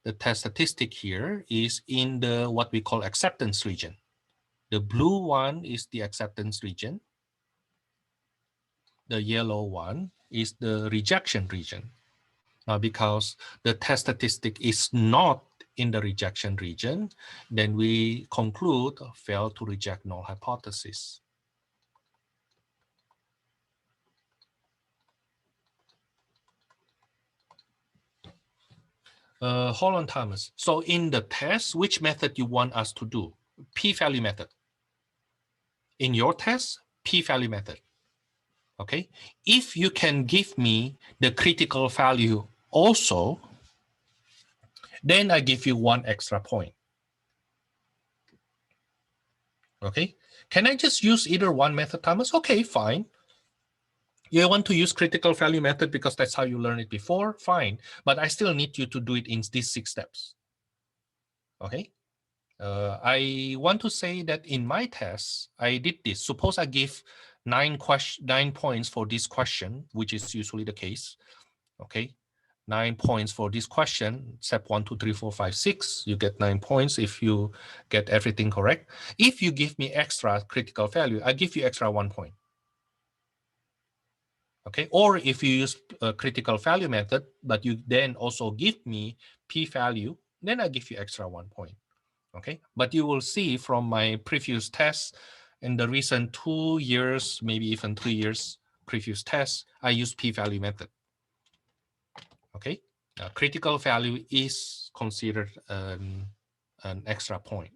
the test statistic here is in the what we call acceptance region. The blue one is the acceptance region. The yellow one is the rejection region. Now, because the test statistic is not in the rejection region, then we conclude fail to reject null hypothesis. Hold on, Thomas. So in the test, which method you want us to do? P-value method. In your test, P-value method. Okay. If you can give me the critical value also, then I give you 1 extra point. Okay. Can I just use either one method, Thomas? Okay, fine. You want to use critical value method because that's how you learned it before? Fine. But I still need you to do it in these 6 steps. Okay. I want to say that in my test, I did this. Suppose I give 9 points for this question, which is usually the case. Okay. 9 points for this question, step 1, 2, 3, 4, 5, 6. You get 9 points if you get everything correct. If you give me extra critical value, I give you extra 1 point. Okay, or if you use a critical value method, but you then also give me p-value, then I give you extra 1 point. Okay, but you will see from my previous tests in the recent 2 years, maybe even 3 years previous tests, I use p-value method. Okay, critical value is considered an extra point.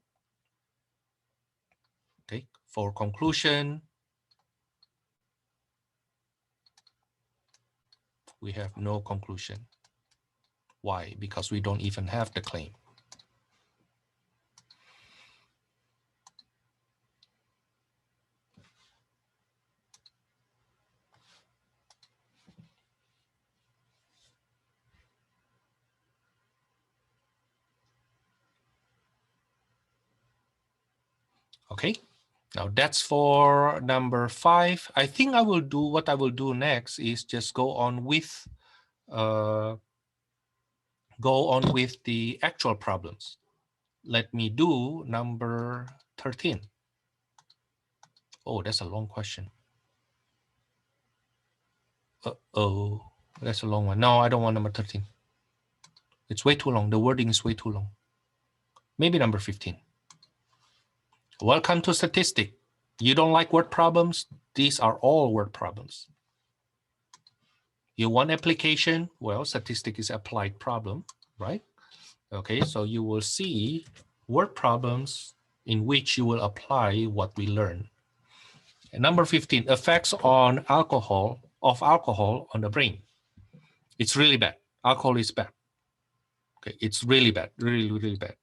Okay, for conclusion, we have no conclusion. Why? Because we don't even have the claim. Okay, now that's for number 5. I think I will do what I will do next is just go on with the actual problems. Let me do number 13. Oh, that's a long question. Uh-oh, that's a long one. No, I don't want number 13. It's way too long. The wording is way too long. Maybe number 15. Welcome to statistic. You don't like word problems? These are all word problems. You want application? Well, statistic is applied problem, right? Okay, so you will see word problems in which you will apply what we learn. And number 15, effects on alcohol on the brain. It's really bad. Alcohol is bad. Okay, it's really bad, really, really bad.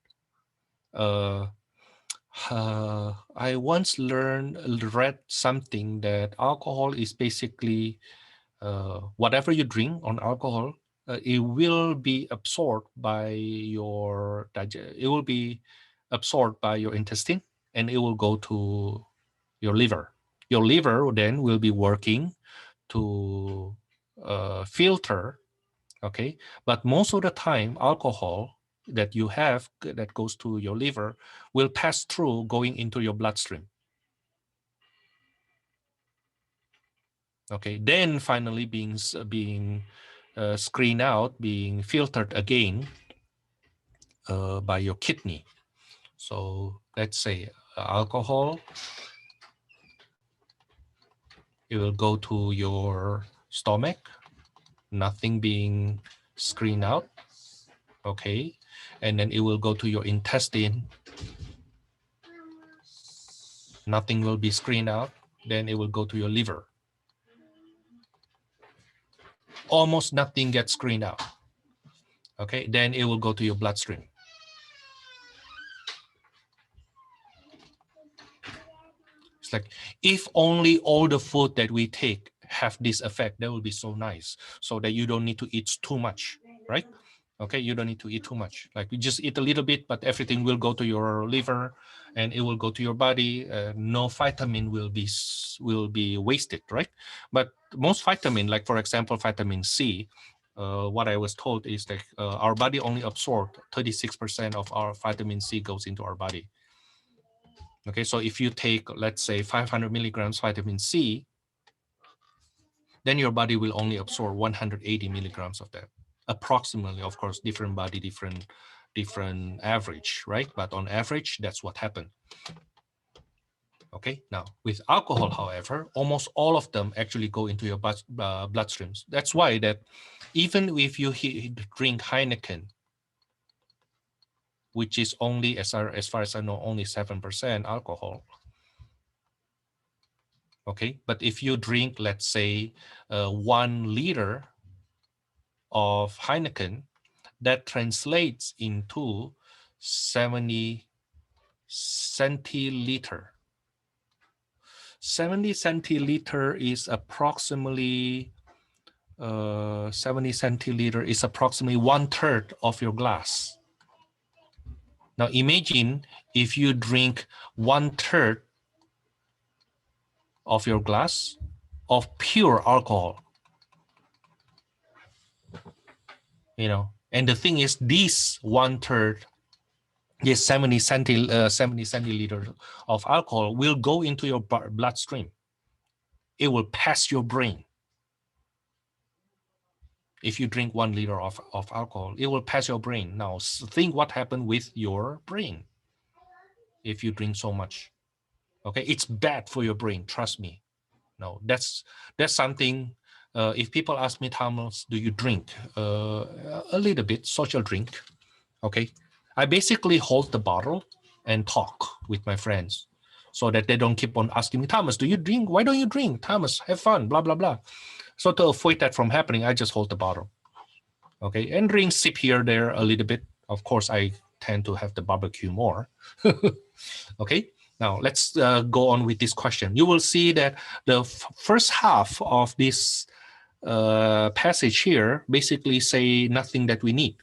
I once read something that alcohol is basically whatever you drink on alcohol, it will be absorbed by your it will be absorbed by your intestine, and it will go to your liver. Your liver then will be working to filter. Okay, but most of the time, alcohol that you have that goes to your liver will pass through going into your bloodstream. Okay, then finally being screened out, being filtered again by your kidney. So let's say alcohol, it will go to your stomach, nothing being screened out. Okay, and then it will go to your intestine, nothing will be screened out. Then it will go to your liver. Almost nothing gets screened out. Okay, then it will go to your bloodstream. It's like, if only all the food that we take have this effect, that would be so nice, so that you don't need to eat too much, right? Okay, you don't need to eat too much. Like, you just eat a little bit, but everything will go to your liver and it will go to your body. No vitamin will be wasted, right? But most vitamin, like for example, vitamin C, what I was told is that our body only absorbs 36% of our vitamin C goes into our body. Okay, so if you take, let's say, 500 milligrams vitamin C, then your body will only absorb 180 milligrams of that. Approximately, of course, different body, different average, right? But on average, that's what happened. Okay, now with alcohol, however, almost all of them actually go into your bloodstreams. That's why that even if you drink Heineken, which is only, as far as I know, only 7% alcohol. Okay, but if you drink, let's say, 1 liter of Heineken, that translates into 70 centiliter. 70 centiliter is approximately 70 centiliter is approximately 1/3 of your glass. Now imagine if you drink 1/3 of your glass of pure alcohol. You know, and the thing is, this 1/3, this 70 centiliters of alcohol will go into your bloodstream. It will pass your brain. If you drink 1 liter of alcohol, it will pass your brain. Now think what happened with your brain if you drink so much. Okay, it's bad for your brain, trust me. No, that's something. If people ask me, Thomas, do you drink? A little bit, social drink. Okay, I basically hold the bottle and talk with my friends so that they don't keep on asking me, Thomas, do you drink? Why don't you drink? Thomas, have fun, blah, blah, blah. So to avoid that from happening, I just hold the bottle. Okay, and drink, sip here, there a little bit. Of course, I tend to have the barbecue more. Okay, now let's go on with this question. You will see that the first half of this passage here basically say nothing that we need.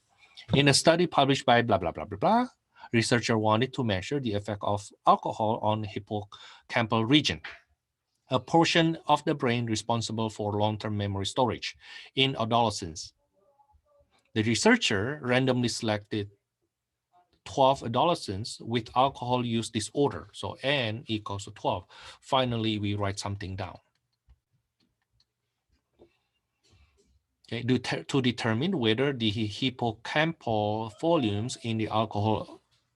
In a study published by blah, blah, blah, blah, blah, researcher wanted to measure the effect of alcohol on hippocampal region, a portion of the brain responsible for long-term memory storage in adolescents. The researcher randomly selected 12 adolescents with alcohol use disorder. So N equals to 12. Finally, we write something down. Okay, to determine whether the hippocampal volumes in the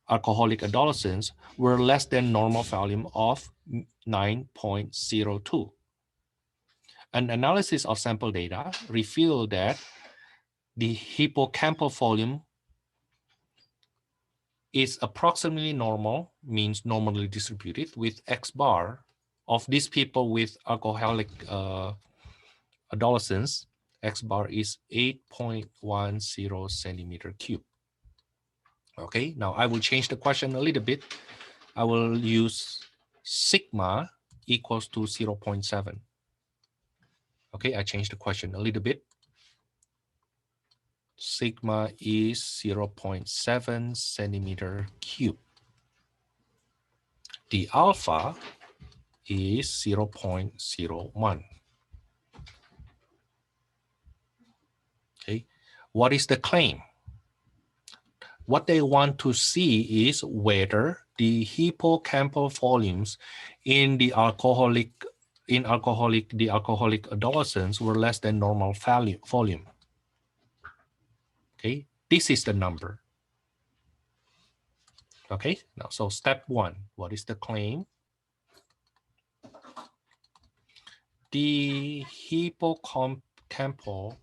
alcoholic adolescents were less than normal volume of 9.02. An analysis of sample data revealed that the hippocampal volume is approximately normal, means normally distributed, with X bar of these people with alcoholic adolescents. X bar is 8.10 centimeter cube. Okay, now I will change the question a little bit. I will use sigma equals to 0.7. Okay, I changed the question a little bit. Sigma is 0.7 centimeter cube. The alpha is 0.01. Okay, what is the claim? What they want to see is whether the hippocampal volumes in the alcoholic adolescents were less than normal volume. Okay, this is the number. Okay, now so step 1, what is the claim? The hippocampal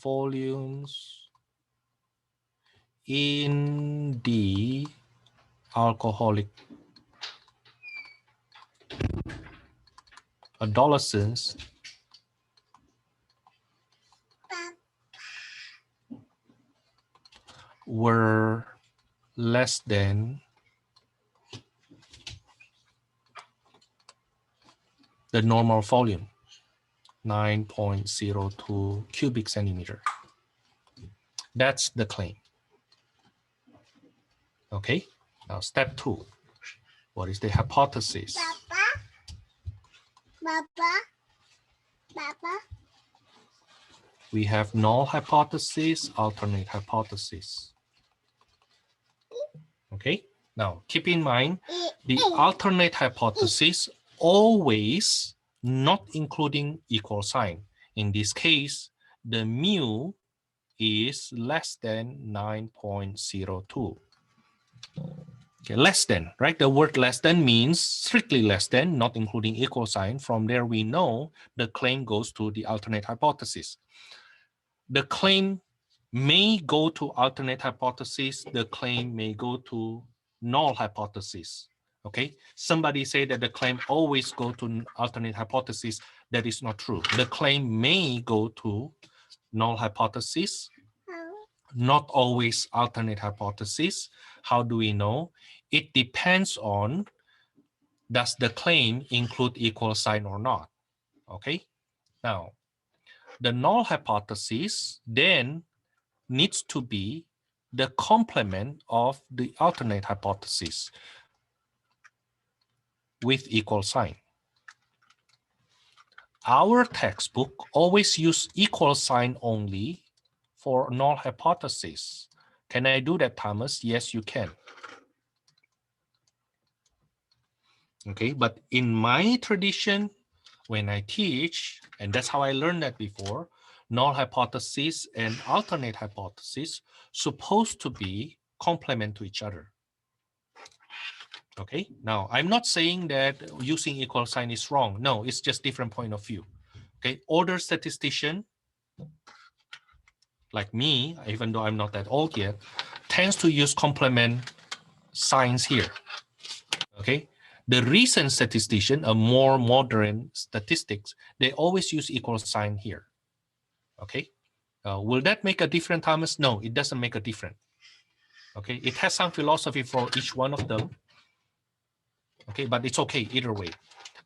volumes in the alcoholic adolescents were less than the normal volume, 9.02 cubic centimeter. That's the claim. Okay, now step 2. What is the hypothesis? We have null hypothesis, alternate hypothesis. Okay, now keep in mind the alternate hypothesis always not including equal sign. In this case, the mu is less than 9.02. Okay, less than, right? The word less than means strictly less than, not including equal sign. From there, we know the claim goes to the alternate hypothesis. The claim may go to alternate hypothesis. The claim may go to null hypothesis. Okay, somebody say that the claim always go to alternate hypothesis. That is not true. The claim may go to null hypothesis, not always alternate hypothesis. How do we know? It depends on, does the claim include equal sign or not? Okay, now the null hypothesis then needs to be the complement of the alternate hypothesis with equal sign. Our textbook always use equal sign only for null hypothesis. Can I do that, Thomas? Yes, you can. Okay, but in my tradition, when I teach, and that's how I learned that before, null hypothesis and alternate hypothesis supposed to be complement to each other. Okay, now I'm not saying that using equal sign is wrong. No, it's just different point of view. Okay, older statistician like me, even though I'm not that old yet, tends to use complement signs here. Okay, the recent statistician, a more modern statistics, they always use equal sign here. Okay, will that make a difference, Thomas? No, it doesn't make a difference. Okay, it has some philosophy for each one of them. Okay, but it's okay either way.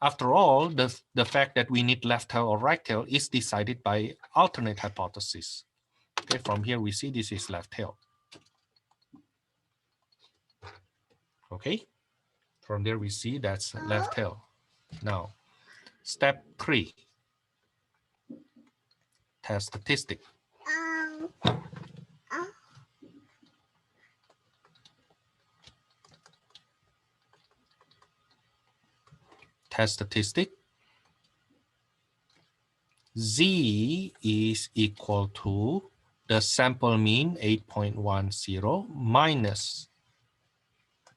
After all, the fact that we need left tail or right tail is decided by alternate hypothesis. Okay, from here we see this is left tail. Okay, from there we see that's left tail. Now, step 3, test statistic. Test statistic. Z is equal to the sample mean 8.10 minus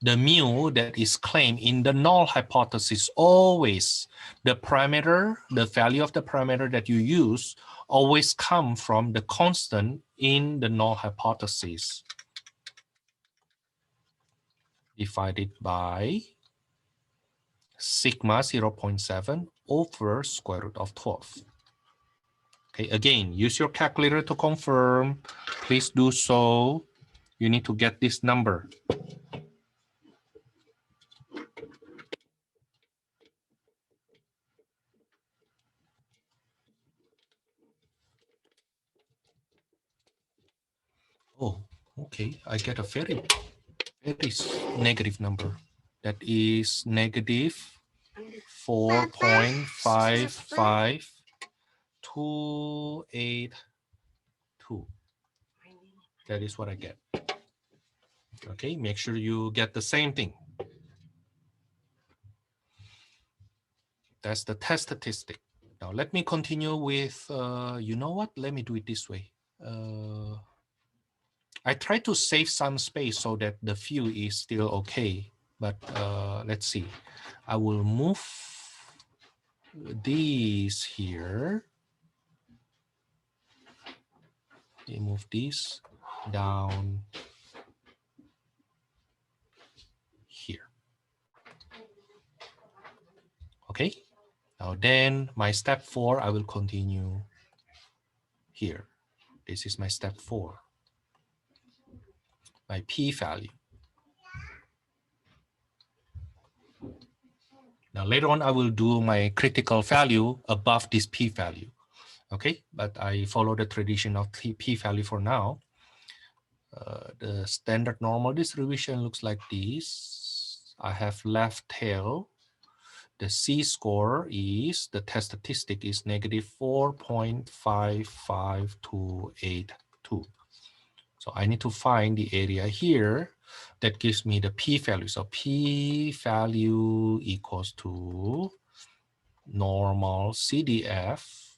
the mu that is claimed in the null hypothesis. Always the parameter, the value of the parameter that you use always come from the constant in the null hypothesis divided by sigma 0.7 over square root of 12. Okay, again, use your calculator to confirm. Please do so. You need to get this number. Oh, okay. I get a very negative number. That is negative 4.55282. That is what I get. Okay, make sure you get the same thing. That's the test statistic. Now let me continue with, you know what? Let me do it this way. I try to save some space so that the view is still okay. But let's see. I will move these here. Move this down here. Okay. Now then my step 4, I will continue here. This is my step 4. My p-value. Now later on, I will do my critical value above this p-value. Okay, but I follow the tradition of p-value for now. The standard normal distribution looks like this. I have left tail. The C-score is, the test statistic is negative 4.55282. So I need to find the area here that gives me the p-value. So p-value equals to normal CDF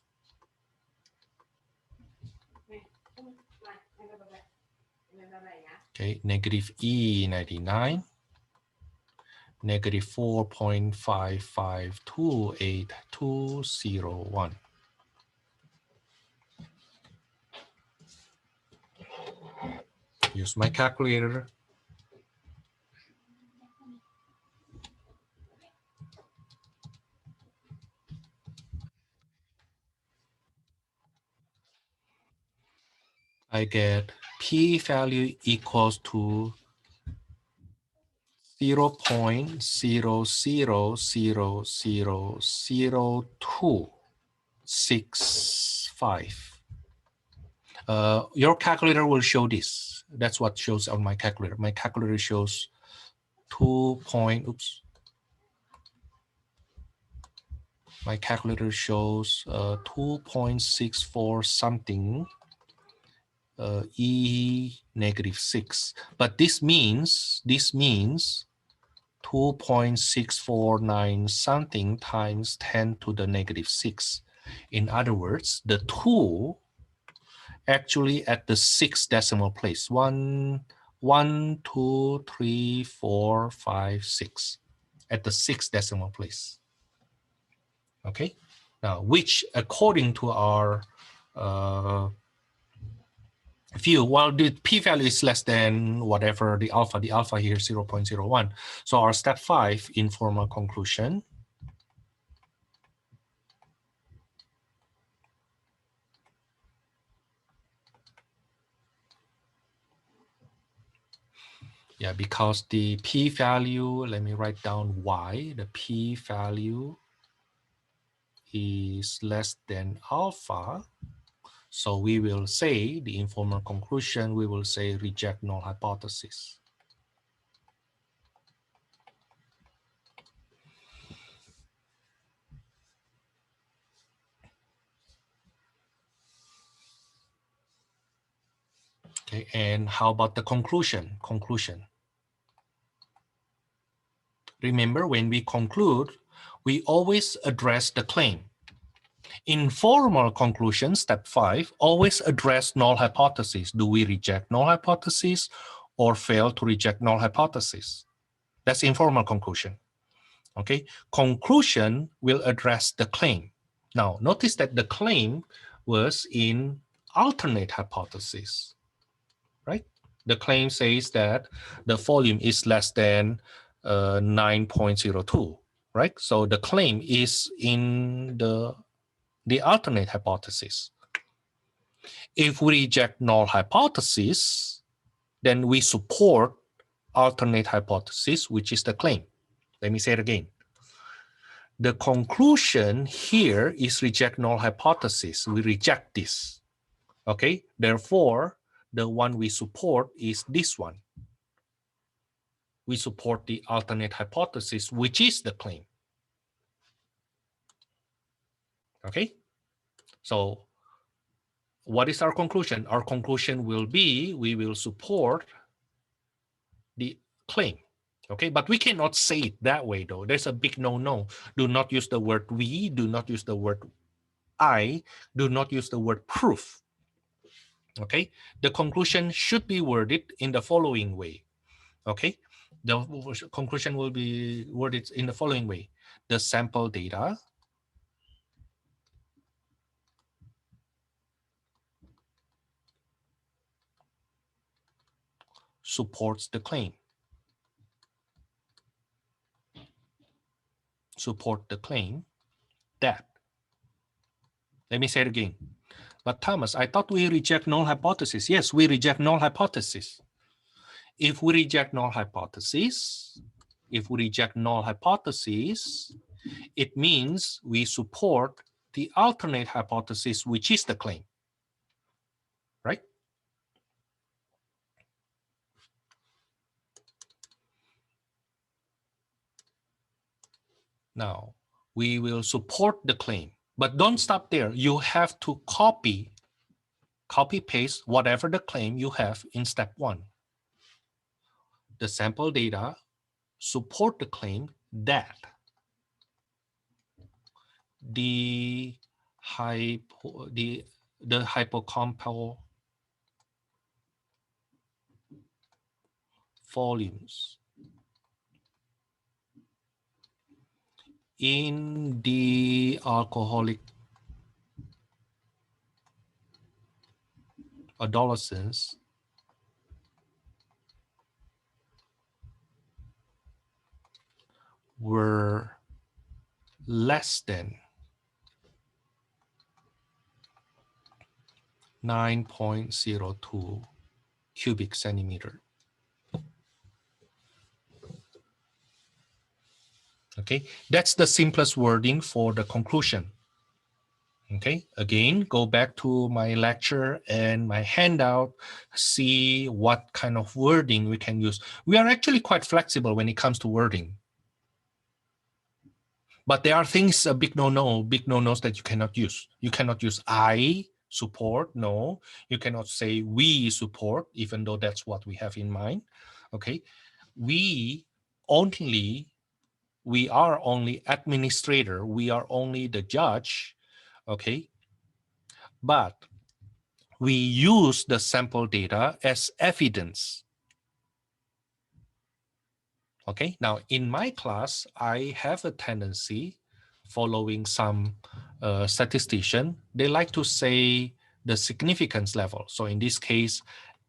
okay, negative E99, negative 4.5528201. Use my calculator. I get p-value equals to 0.00000265. Your calculator will show this. That's what shows on my calculator. My calculator shows 2. My calculator shows 2.64 something E negative 6. But this means 2.649 something times 10 to the negative 6. In other words, the 2 actually at the 6th decimal place. 1, 2, 3, 4, 5, 6. At the 6th decimal place. Okay. Now, which according to our view, well, the p-value is less than whatever the alpha here 0.01. So our step 5, informal conclusion. Yeah, because the p-value, let me write down why. The p-value is less than alpha. So we will say the informal conclusion, we will say reject null hypothesis. Okay, and how about the conclusion? Remember, when we conclude, we always address the claim. Informal conclusion, step 5, always address null hypothesis. Do we reject null hypothesis or fail to reject null hypothesis? That's informal conclusion. Okay, conclusion will address the claim. Now, notice that the claim was in alternate hypothesis, right? The claim says that the volume is less than 9.02, right? So the claim is in the alternate hypothesis. If we reject null hypothesis, then we support alternate hypothesis, which is the claim. Let me say it again. The conclusion here is reject null hypothesis. We reject this. Okay, therefore, the one we support is this one. We support the alternate hypothesis, which is the claim. Okay, so what is our conclusion? Our conclusion will be we will support the claim. Okay, but we cannot say it that way though. There's a big no-no. Do not use the word we, do not use the word I, do not use the word proof. Okay, the conclusion should be worded in the following way. Okay, the conclusion will be worded in the following way. The sample data supports the claim. Support the claim that. Let me say it again. But Thomas, I thought we reject null hypothesis. Yes, we reject null hypothesis. If we reject null hypothesis, it means we support the alternate hypothesis, which is the claim, right? Now, we will support the claim, but don't stop there. You have to copy paste whatever the claim you have in step 1. The sample data support the claim that the hypocompal volumes in the alcoholic adolescents were less than 9.02 cubic centimeter. Okay, that's the simplest wording for the conclusion. Okay, again, go back to my lecture and my handout, see what kind of wording we can use. We are actually quite flexible when it comes to wording. But there are things, big no-nos that you cannot use. You cannot use I support, no. You cannot say we support, even though that's what we have in mind. Okay, we we are only administrator, we are only the judge, okay? But we use the sample data as evidence. Okay, now in my class, I have a tendency following some statistician, they like to say the significance level. So in this case,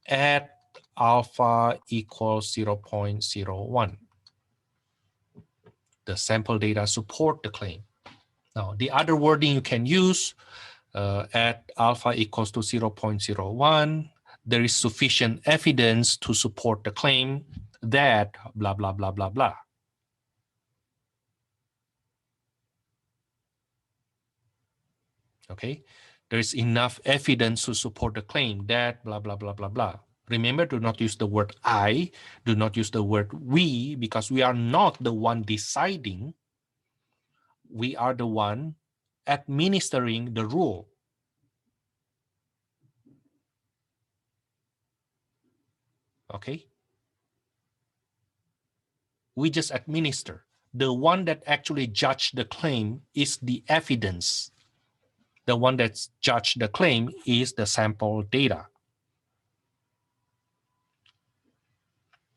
at alpha equals 0.01, the sample data support the claim. Now, the other wording you can use, at alpha equals to 0.01, there is sufficient evidence to support the claim that blah, blah, blah, blah, blah. Okay, there is enough evidence to support the claim that blah, blah, blah, blah, blah. Remember, do not use the word I, do not use the word we, because we are not the one deciding. We are the one administering the rule. Okay, we just administer. The one that actually judged the claim is the evidence. The one that's judged the claim is the sample data.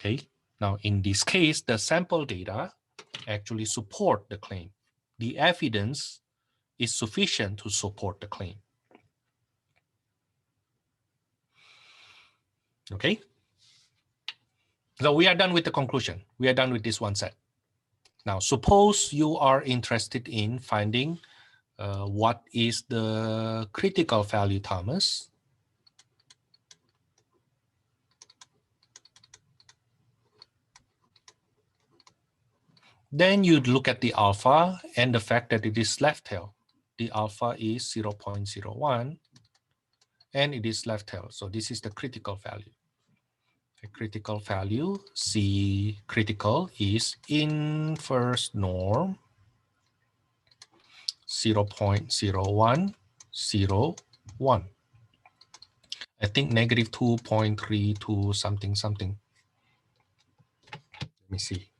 Okay, now in this case, the sample data actually support the claim. The evidence is sufficient to support the claim. Okay, so we are done with the conclusion. We are done with this one set. Now, suppose you are interested in finding what is the critical value, Thomas. Then you'd look at the alpha and the fact that it is left tail. The alpha is 0.01 and it is left tail. So this is the critical value. The critical value, C critical, is inverse norm 0.0101. I think negative 2.32 something something. Let me see.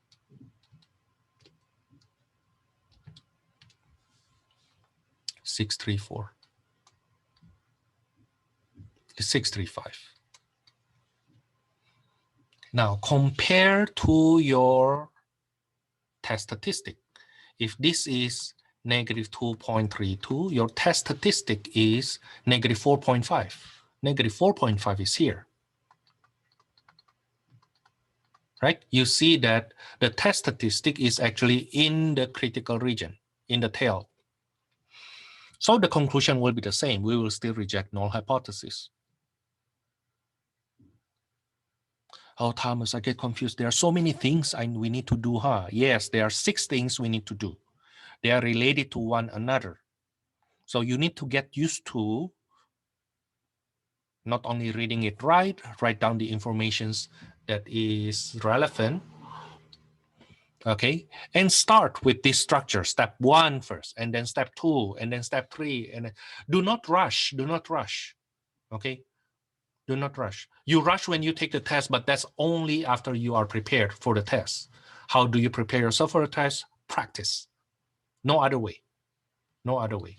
.634. It's 635. Now compare to your test statistic. If this is negative 2.32, your test statistic is negative 4.5. Negative 4.5 is here. Right? You see that the test statistic is actually in the critical region, in the tail. So the conclusion will be the same. We will still reject null hypothesis. Oh, Thomas, I get confused. There are so many things we need to do, huh? Yes, there are 6 things we need to do. They are related to one another. So you need to get used to not only reading it right, write down the informations that is relevant, okay, and start with this structure, step 1 first, and then step 2, and then step 3, and then, do not rush, okay? Do not rush. You rush when you take the test, but that's only after you are prepared for the test. How do you prepare yourself for a test? Practice. No other way. No other way.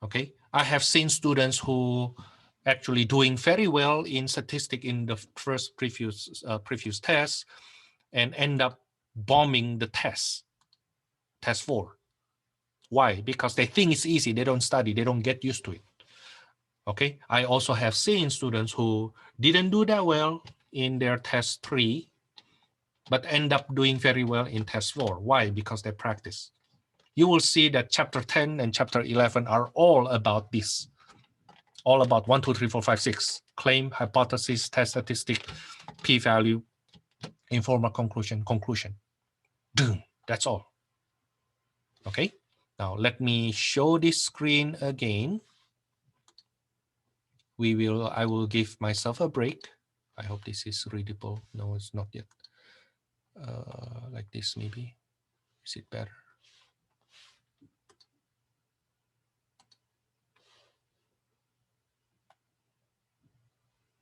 Okay? I have seen students who actually doing very well in statistics in the first previous test and end up bombing the test 4. Why? Because they think it's easy. They don't study. They don't get used to it. Okay. I also have seen students who didn't do that well in their test 3, but end up doing very well in test 4. Why? Because they practice. You will see that chapter 10 and chapter 11 are all about this. All about 1, 2, 3, 4, 5, 6. Claim, hypothesis, test statistic, p-value, informal conclusion, conclusion. Boom. That's all. Okay. Now let me show this screen again. I will give myself a break. I hope this is readable. No, it's not yet. Like this maybe. Is it better?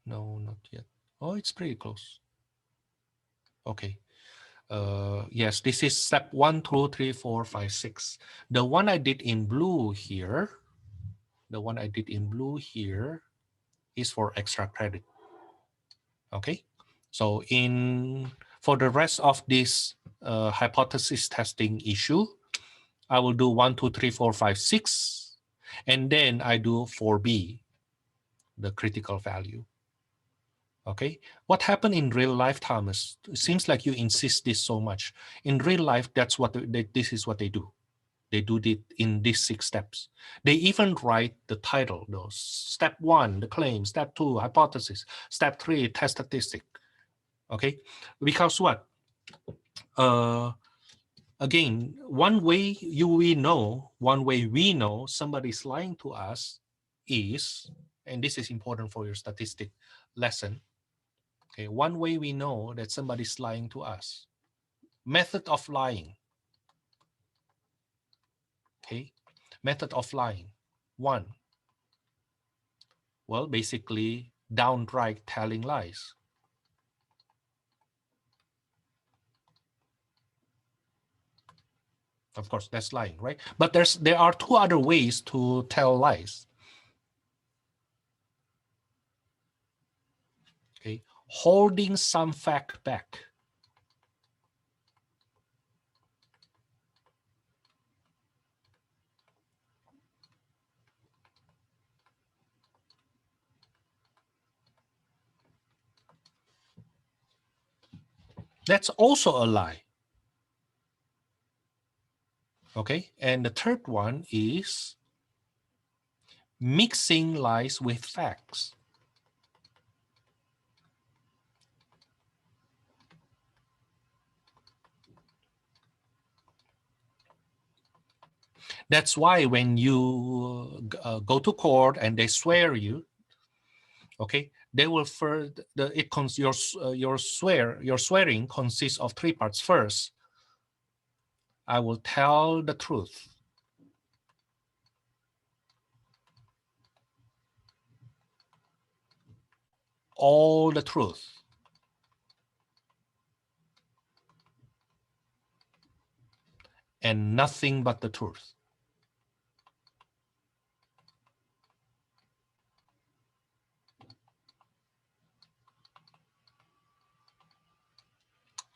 No, not yet. Oh, it's pretty close. Okay. Yes, this is step 1, 2, 3, 4, 5, 6. The one I did in blue here, is for extra credit. Okay, so for the rest of this hypothesis testing issue, I will do 1, 2, 3, 4, 5, 6, and then I do 4B, the critical value. Okay, what happened in real life, Thomas? It seems like you insist this so much. In real life, that's what this is what they do. They do it in these 6 steps. They even write the title, those. Step 1, the claim. Step 2, hypothesis. Step 3, test statistic. Okay, because what? Again, one way we know somebody's lying to us is, and this is important for your statistic lesson. Okay, one way we know that somebody's lying to us. Method of lying. Okay, method of lying. 1. Well, basically, downright telling lies. Of course, that's lying, right? But there are 2 other ways to tell lies. Okay, holding some fact back. That's also a lie. Okay, and the third one is mixing lies with facts. That's why when you go to court and they swear you, okay, they will your swearing consists of 3 parts. First, I will tell the truth. All the truth. And nothing but the truth.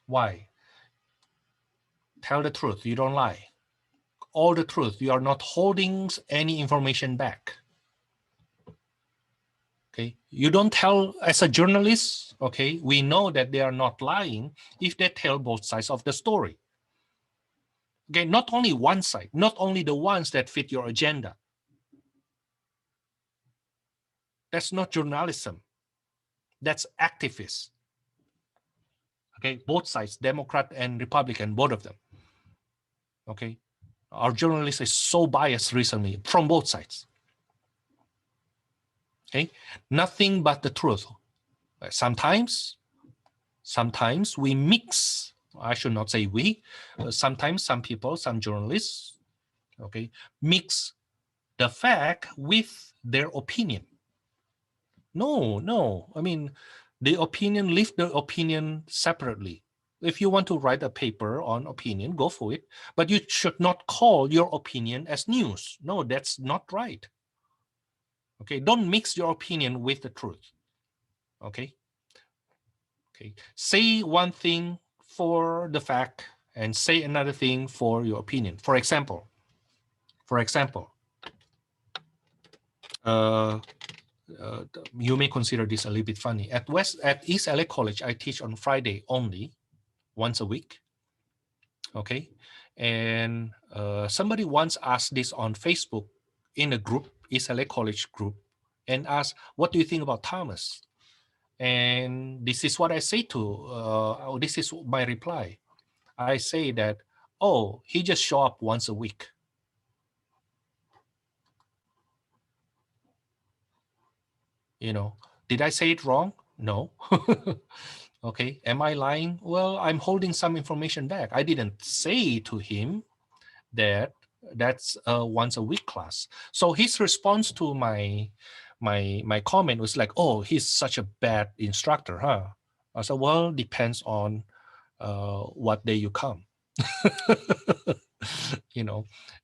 Why? Tell the truth, you don't lie. All the truth, you are not holding any information back. Okay, you don't tell, as a journalist, okay, we know that they are not lying if they tell both sides of the story. Okay, not only one side, not only the ones that fit your agenda. That's not journalism. That's activists. Okay, both sides, Democrat and Republican, both of them. Okay, our journalist is so biased recently from both sides. Okay, nothing but the truth. Sometimes we mix. I should not say we. Sometimes some people, some journalists, okay, mix the fact with their opinion. No. I mean, the opinion, leave the opinion separately. If you want to write a paper on opinion, go for it. But you should not call your opinion as news. No, that's not right. Okay, don't mix your opinion with the truth. Okay. Okay. Say one thing for the fact and say another thing for your opinion. For example, you may consider this a little bit funny. At East LA College, I teach on Friday only, once a week. Okay, and somebody once asked this on Facebook in a group, East LA College group, and asked, "What do you think about Thomas?" And this is what I say to. This is my reply. I say that, "Oh, he just show up once a week." You know, did I say it wrong? No. Okay, am I lying? Well, I'm holding some information back. I didn't say to him that that's a once a week class. So his response to my comment was like, "Oh, he's such a bad instructor, huh?" I said, "Well, depends on what day you come.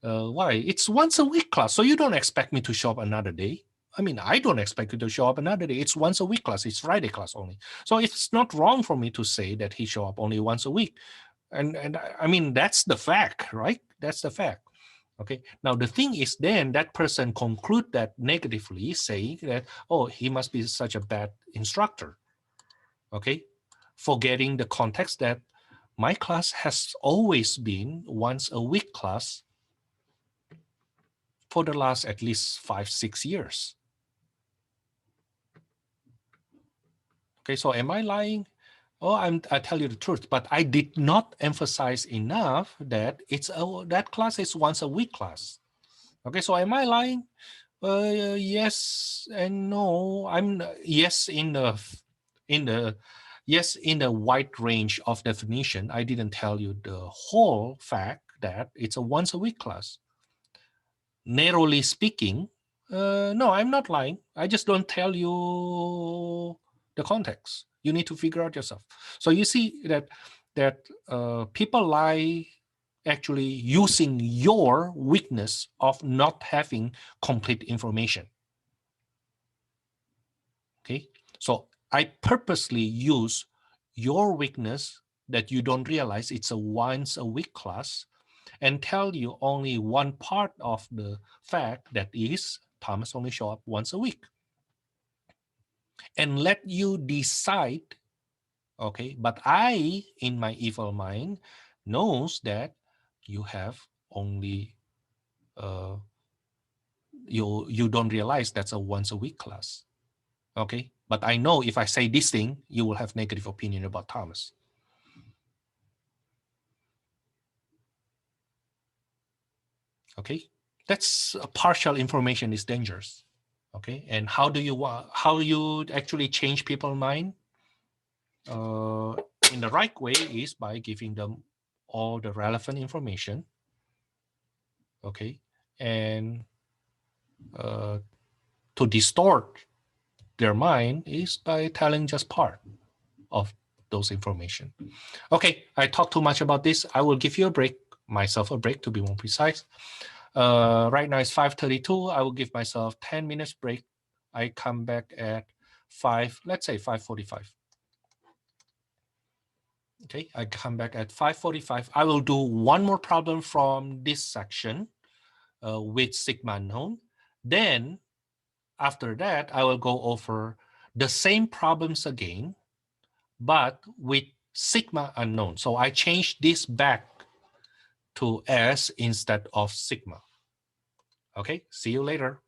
Why? It's once a week class, so you don't expect me to show up another day. I mean, I don't expect you to show up another day. It's once a week class. It's Friday class only. So it's not wrong for me to say that he show up only once a week. And I mean, that's the fact, right? That's the fact. Okay. Now the thing is, then that person conclude that negatively, saying that, oh, he must be such a bad instructor. Okay. Forgetting the context that my class has always been once a week class for the last at least 5-6 years. Okay, so am I lying? Oh, I tell you the truth, but I did not emphasize enough that that class is once a week class. Okay, so am I lying? Yes and no. I'm yes in the wide range of definition. I didn't tell you the whole fact that it's a once a week class. Narrowly speaking, no, I'm not lying. I just don't tell you the context. You need to figure out yourself. So you see that people lie actually using your weakness of not having complete information. Okay, so I purposely use your weakness that you don't realize it's a once a week class and tell you only one part of the fact that is Thomas only show up once a week and let you decide. Okay, but I in my evil mind knows that you have only you don't realize that's a once a week class. Okay, but I know if I say this thing, you will have negative opinion about Thomas. Okay, that's partial information is dangerous. Okay, and how you actually change people's mind in the right way is by giving them all the relevant information. Okay, and to distort their mind is by telling just part of those information. Okay, I talked too much about this. I will give you a break, myself a break to be more precise. Right now it's 5:32. I will give myself 10 minutes break. I come back at 5, let's say 5:45. Okay, I come back at 5:45. I will do one more problem from this section with sigma unknown. Then after that, I will go over the same problems again, but with sigma unknown. So I change this back to S instead of sigma. Okay, see you later.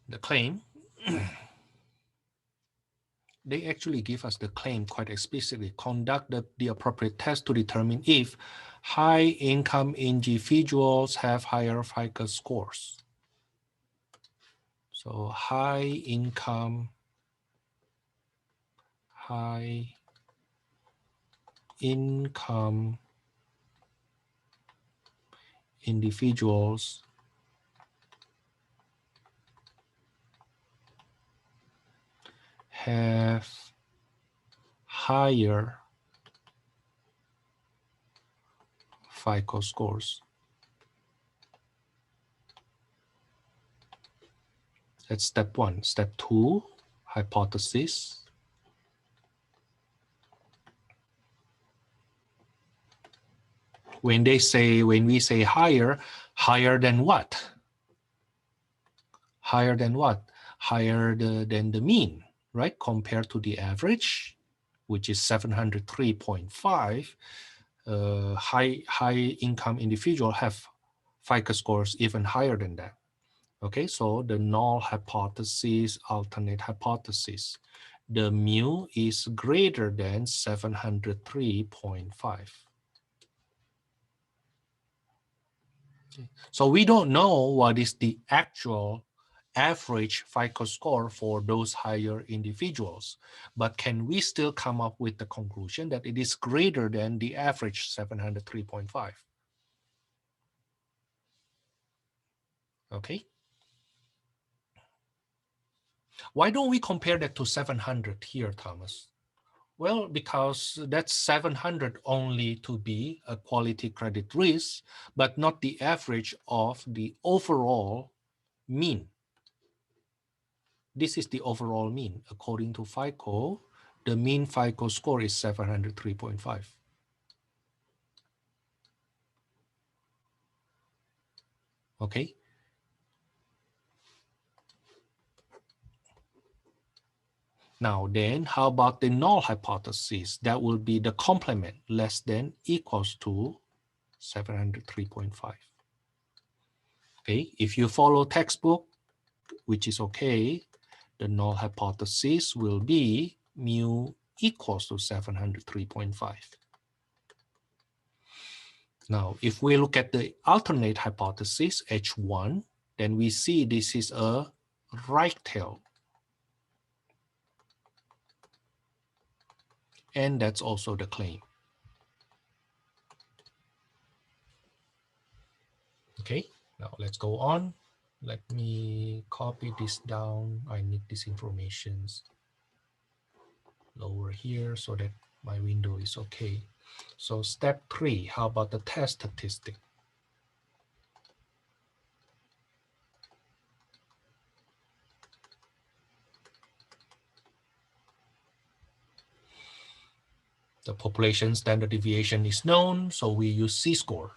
the claim, they actually give us the claim quite explicitly. Conduct the appropriate test to determine if high-income individuals have higher FICO scores. So high-income individuals have higher FICO scores. That's step one. Step two, hypothesis. When we say higher, higher than what? Higher than what? Higher than the mean, right? Compared to the average, which is 703.5. High income individual have FICO scores even higher than that. Okay, so the null hypothesis, alternate hypothesis, the mu is greater than 703.5. Okay. So we don't know what is the actual average FICO score for those higher individuals, but can we still come up with the conclusion that it is greater than the average 703.5? Okay. Why don't we compare that to 700 here, Thomas? Well, because that's 700 only to be a quality credit risk, but not the average of the overall mean. This is the overall mean. According to FICO, the mean FICO score is 703.5. Okay. Now then, how about the null hypothesis? That will be the complement less than equals to 703.5. Okay, if you follow textbook, which is okay, the null hypothesis will be mu equals to 703.5. Now, if we look at the alternate hypothesis, H1, then we see this is a right tail. And that's also the claim. Okay, now let's go on. Let me copy this down. I need this information lower here so that my window is okay. So step 3, how about the test statistic? The population standard deviation is known, so we use C-score.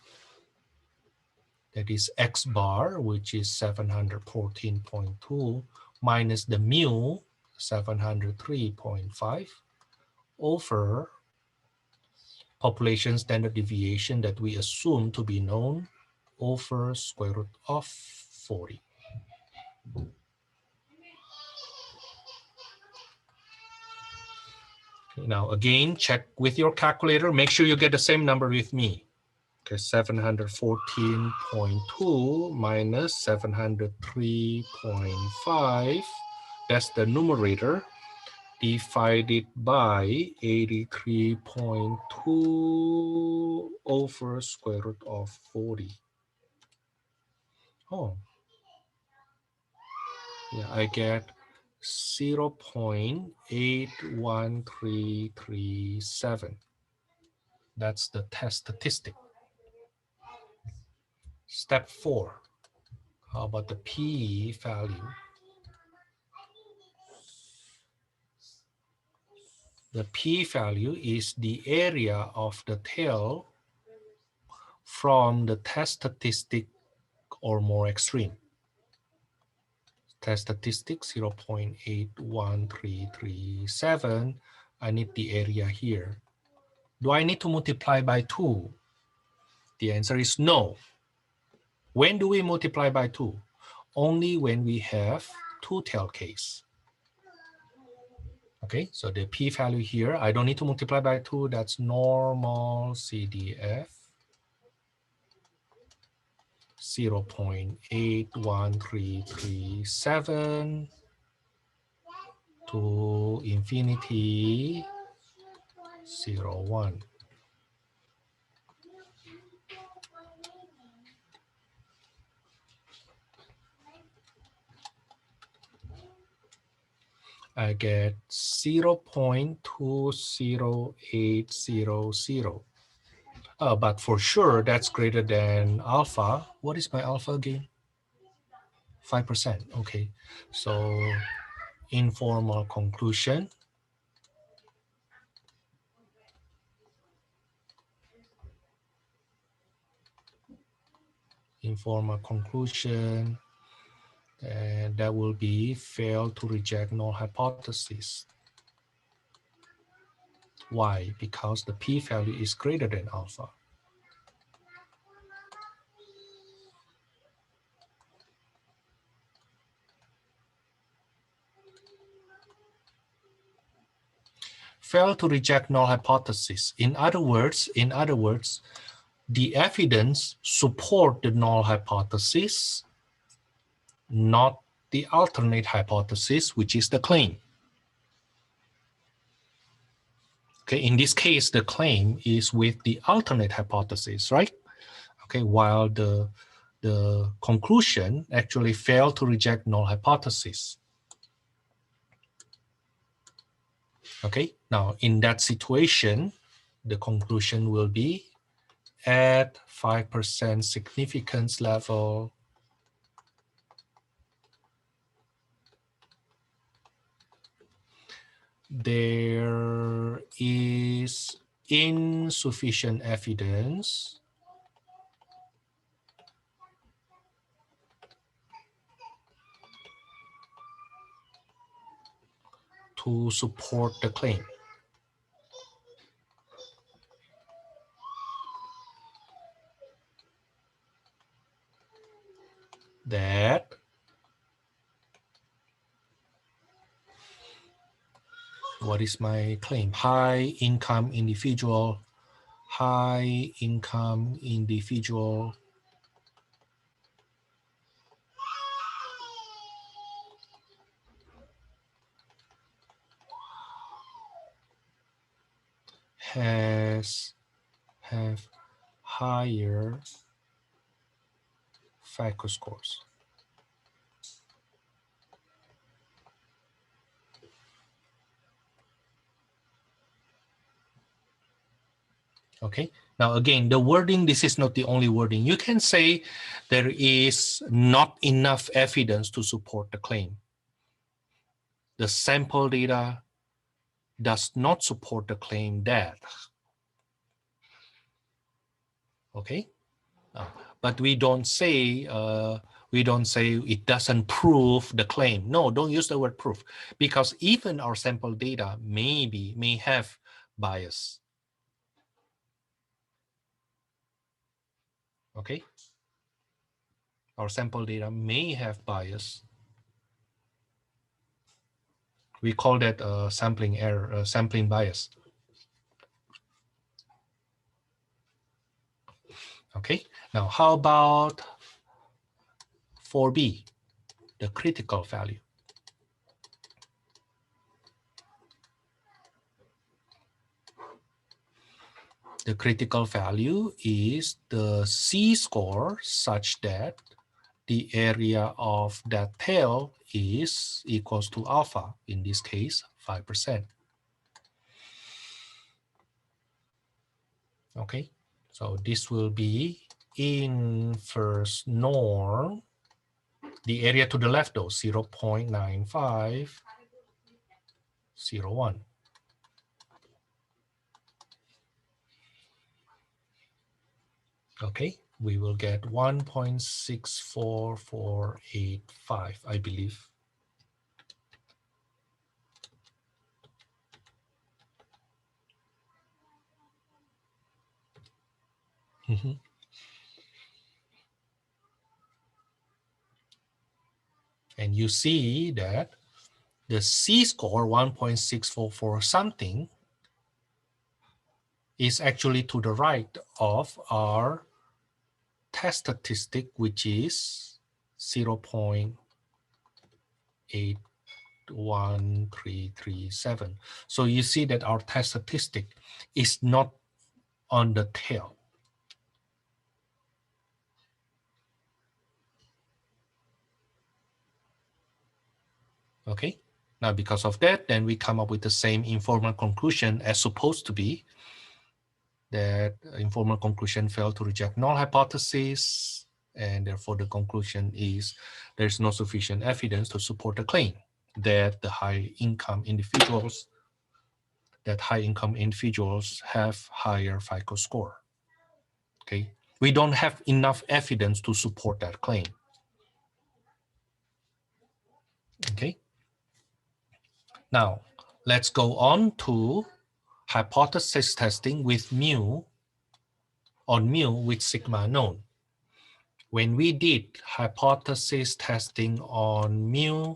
That is X bar, which is 714.2, minus the mu, 703.5, over population standard deviation that we assume to be known, over square root of 40. Okay, now again, check with your calculator. Make sure you get the same number with me. Okay, 714.2 minus 703.5. That's the numerator, divided by 83.2 over square root of 40. Oh, yeah, I get 0.81337. That's the test statistic. Step 4, how about the p value? The p-value is the area of the tail from the test statistic or more extreme. Test statistic 0.81337. I need the area here. Do I need to multiply by 2? The answer is no. When do we multiply by 2? Only when we have two-tailed case. Okay, so the p-value here, I don't need to multiply by 2. That's normal CDF 0.81337 to infinity 0.1. I get 0.20800. But for sure, that's greater than alpha. What is my alpha again? 5%. Okay, so informal conclusion. Informal conclusion, and that will be fail to reject null hypothesis. Why? Because the p-value is greater than alpha. Fail to reject null hypothesis. In other words, the evidence support the null hypothesis, not the alternate hypothesis, which is the claim. Okay, in this case, the claim is with the alternate hypothesis, right? Okay, while the conclusion actually failed to reject null hypothesis. Okay, now in that situation, the conclusion will be at 5% significance level, there is insufficient evidence to support the claim. That what is my claim? High income individual have higher FICO scores. Okay, now again, the wording, this is not the only wording. You can say there is not enough evidence to support the claim. The sample data does not support the claim that. Okay, but we don't say it doesn't prove the claim. No, don't use the word proof, because even our sample data may have bias. Okay, our sample data may have bias. We call that sampling error, sampling bias. Okay, now how about 4B, the critical value? The critical value is the C-score such that the area of that tail is equals to alpha, in this case, 5%. Okay, so this will be inverse norm. The area to the left though, 0.9501. Okay, we will get 1.64485, I believe. And you see that the C-score 1.644 something is actually to the right of our test statistic, which is 0.81337. So you see that our test statistic is not on the tail. Okay, now because of that, then we come up with the same informal conclusion as supposed to be, that informal conclusion failed to reject null hypothesis, and therefore the conclusion is there's no sufficient evidence to support the claim that the high-income individuals have higher FICO score. Okay, we don't have enough evidence to support that claim. Okay, now let's go on to hypothesis testing with mu with sigma known. When we did hypothesis testing on mu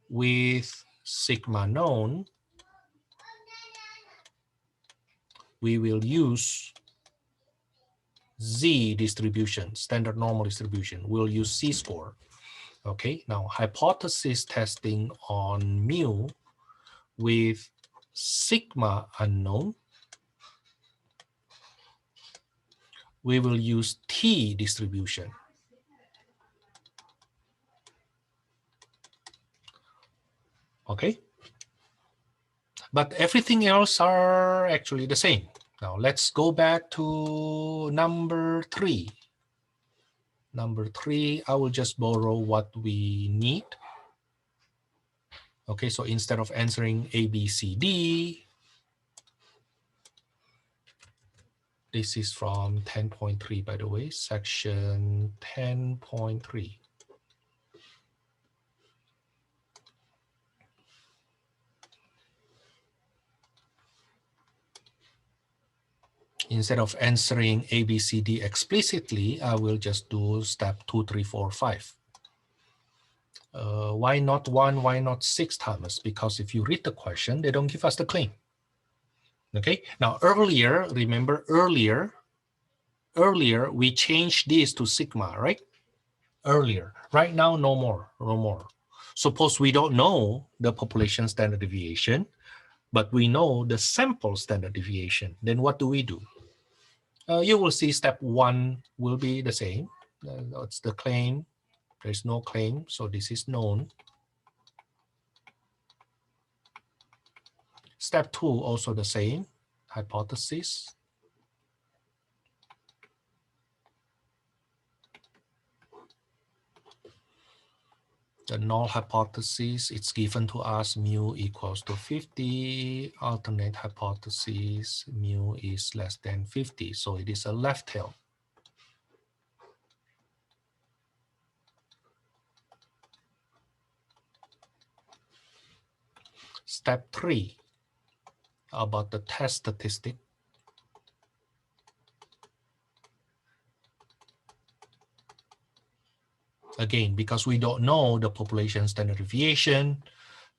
with sigma known, we will use Z distribution, standard normal distribution. We'll use C-score. Okay, now hypothesis testing on mu with sigma unknown, we will use T distribution. Okay, but everything else are actually the same. Now let's go back to number 3. Number 3, I will just borrow what we need. Okay, so instead of answering A, B, C, D, this is from 10.3, by the way, section 10.3. Instead of answering A, B, C, D explicitly, I will just do step 2, 3, 4, 5. Why not 1? Why not 6, Thomas? Because if you read the question, they don't give us the claim. Okay, now earlier, remember earlier we changed this to sigma, right? Earlier. Right now, no more. Suppose we don't know the population standard deviation, but we know the sample standard deviation. Then what do? You will see step 1 will be the same. That's the claim. There's no claim, so this is known. Step 2 also the same, hypothesis. The null hypothesis, it's given to us mu equals to 50. Alternate hypothesis, mu is less than 50. So it is a left tail. Step 3, about the test statistic. Again, because we don't know the population standard deviation,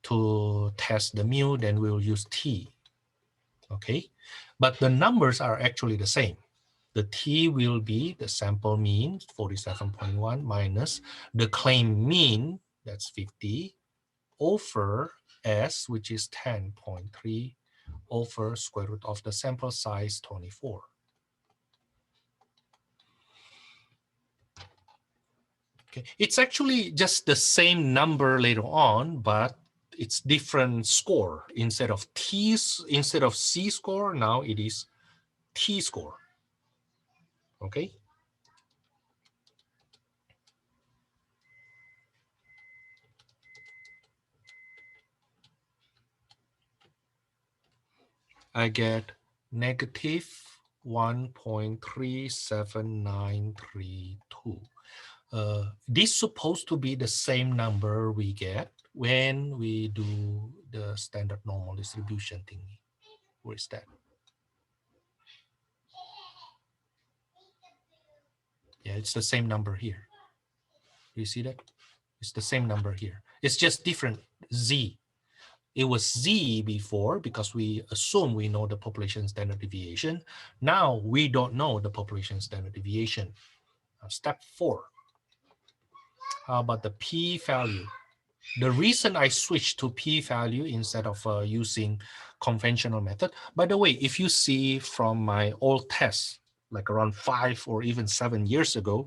to test the mu, then we will use T. Okay, but the numbers are actually the same. The T will be the sample mean, 47.1, minus the claim mean, that's 50, over S, which is 10.3, over square root of the sample size, 24. Okay, it's actually just the same number later on, but it's different score. Instead of C score, now it is T score. Okay. I get negative 1.37932. This is supposed to be the same number we get when we do the standard normal distribution thingy. Where is that? Yeah, it's the same number here. You see that? It's the same number here. It's just different Z. It was Z before because we assume we know the population standard deviation. Now we don't know the population standard deviation. Step 4. How about the p-value? The reason I switched to p-value instead of using conventional method, by the way, if you see from my old tests, like around 5 or even 7 years ago,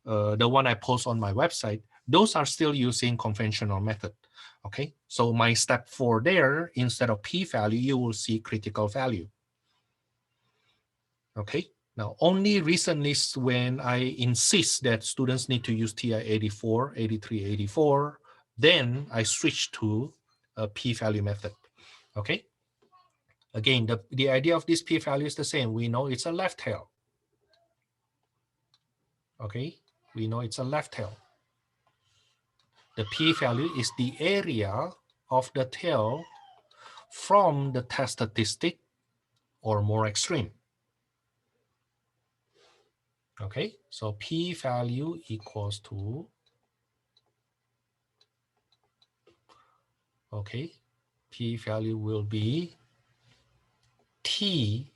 the one I post on my website, those are still using conventional method. Okay, so my step 4 there, instead of p-value, you will see critical value. Okay, now only recently when I insist that students need to use TI 84, 83, 84, then I switch to a p-value method. Okay, again, the idea of this p-value is the same. We know it's a left tail. Okay, we know it's a left tail. The p-value is the area of the tail from the test statistic or more extreme. Okay, so p-value equals to, okay, p-value will be TCDF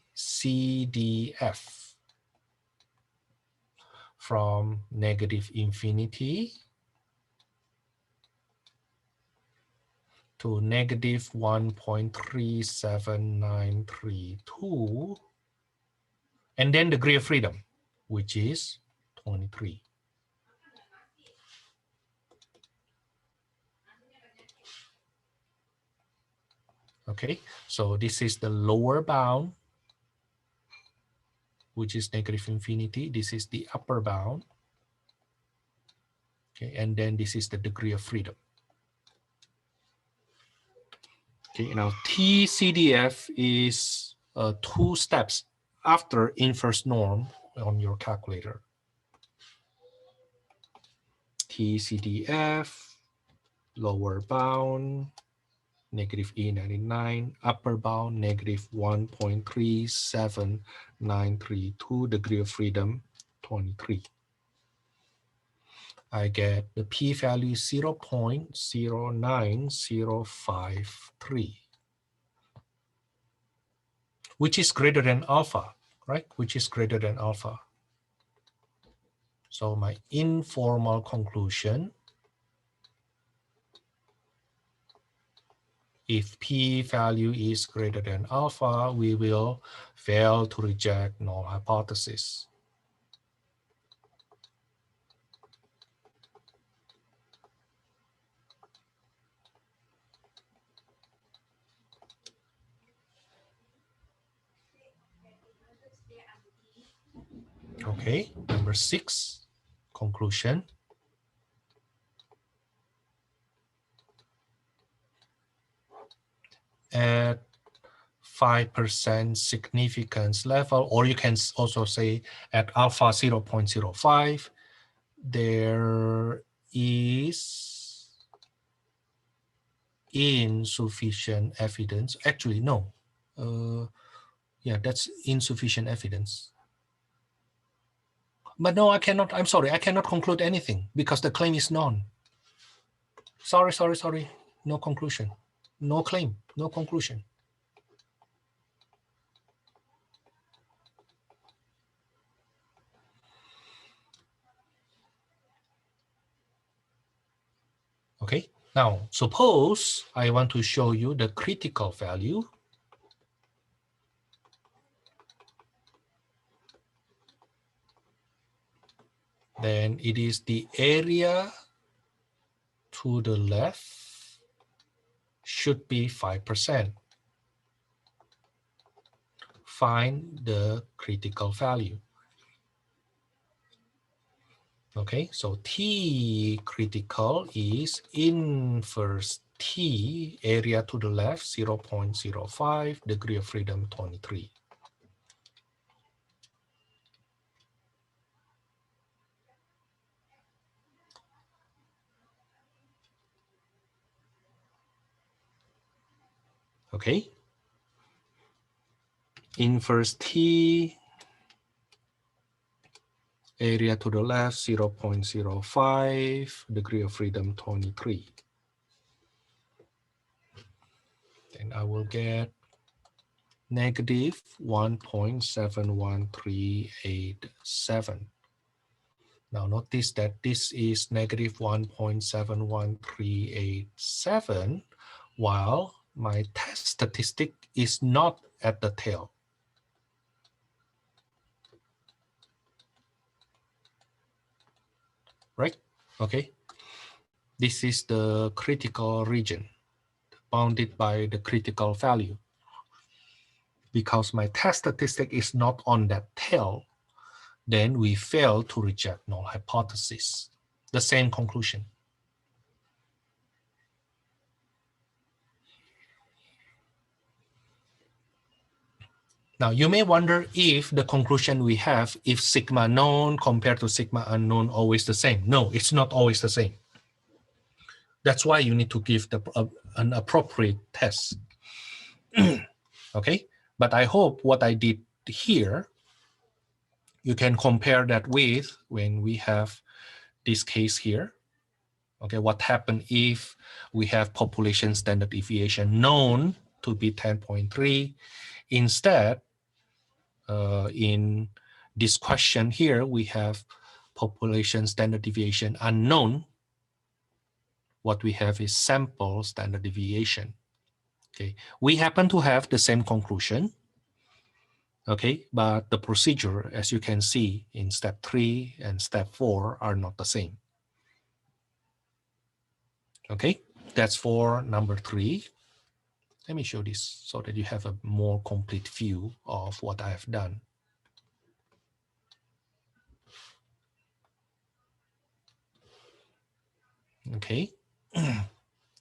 from negative infinity to negative 1.37932, and then degree of freedom, which is 23. Okay, so this is the lower bound, which is negative infinity. This is the upper bound. Okay, and then this is the degree of freedom. Okay, now TCDF is 2 steps after inverse norm on your calculator. TCDF, lower bound, negative E99, upper bound, negative 1.37932, degree of freedom, 23. I get the p-value 0.09053, which is greater than alpha, right? Which is greater than alpha. So my informal conclusion, if p-value is greater than alpha, we will fail to reject null hypothesis. Okay, number 6, conclusion. At 5% significance level, or you can also say at alpha 0.05, there is insufficient evidence. Actually, no. Yeah, that's insufficient evidence. But no, I cannot, I'm sorry, I cannot conclude anything because the claim is none. Sorry. No conclusion. No claim, no conclusion. Okay, now suppose I want to show you the critical value. Then it is the area to the left should be 5%. Find the critical value. Okay, so T critical is inverse T, area to the left, 0.05, degree of freedom, 23. Okay, inverse T area to the left 0.05, degree of freedom 23. Then I will get negative 1.71387. Now notice that this is negative 1.71387, while my test statistic is not at the tail. Right? Okay. This is the critical region, bounded by the critical value. Because my test statistic is not on that tail, then we fail to reject null hypothesis. The same conclusion. Now, you may wonder if the conclusion we have, if sigma known compared to sigma unknown, always the same. No, it's not always the same. That's why you need to give an appropriate test. Okay, but I hope what I did here, you can compare that with when we have this case here. Okay, what happened if we have population standard deviation known to be 10.3? Instead, in this question here, we have population standard deviation unknown. What we have is sample standard deviation. Okay, we happen to have the same conclusion. Okay, but the procedure, as you can see in step 3 and step 4, are not the same. Okay, that's for number 3. Let me show this so that you have a more complete view of what I have done. Okay,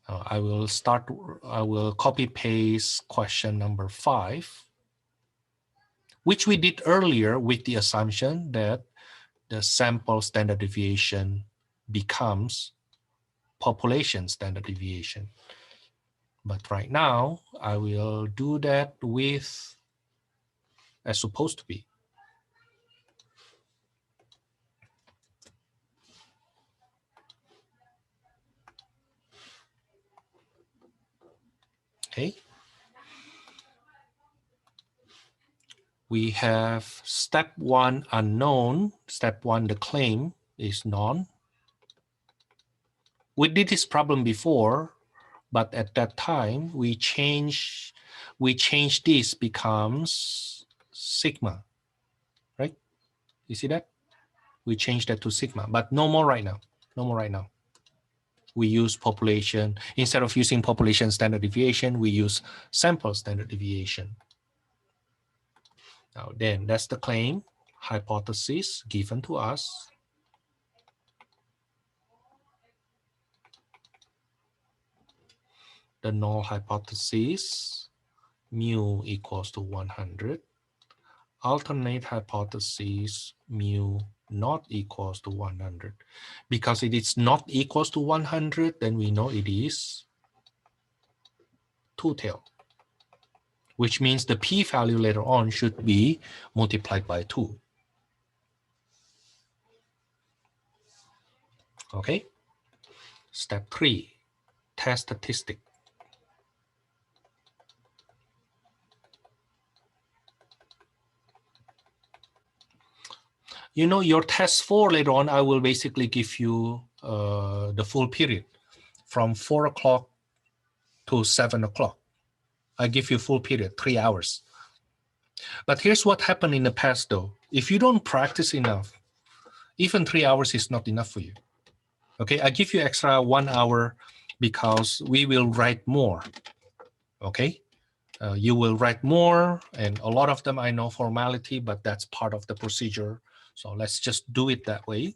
I will copy paste question number 5, which we did earlier with the assumption that the sample standard deviation becomes population standard deviation. But right now, I will do that with as supposed to be. Okay. We have step 1 unknown. Step 1, the claim is none. We did this problem before, but at that time we change this becomes sigma, right? You see that? We changed that to sigma, but no more right now. No more right now. We use population. Instead of using population standard deviation, we use sample standard deviation. Now then, that's the claim hypothesis given to us. The null hypothesis, mu equals to 100. Alternate hypothesis, mu not equals to 100. Because it is not equals to 100, then we know it is two-tailed, which means the p-value later on should be multiplied by 2. Okay. Step 3, test statistic. You know, your test 4 later on, I will basically give you the full period from 4 o'clock to 7 o'clock. I give you full period, 3 hours. But here's what happened in the past though. If you don't practice enough, even 3 hours is not enough for you. Okay, I give you extra 1 hour because we will write more. Okay, you will write more, and a lot of them I know formality, but that's part of the procedure. So let's just do it that way.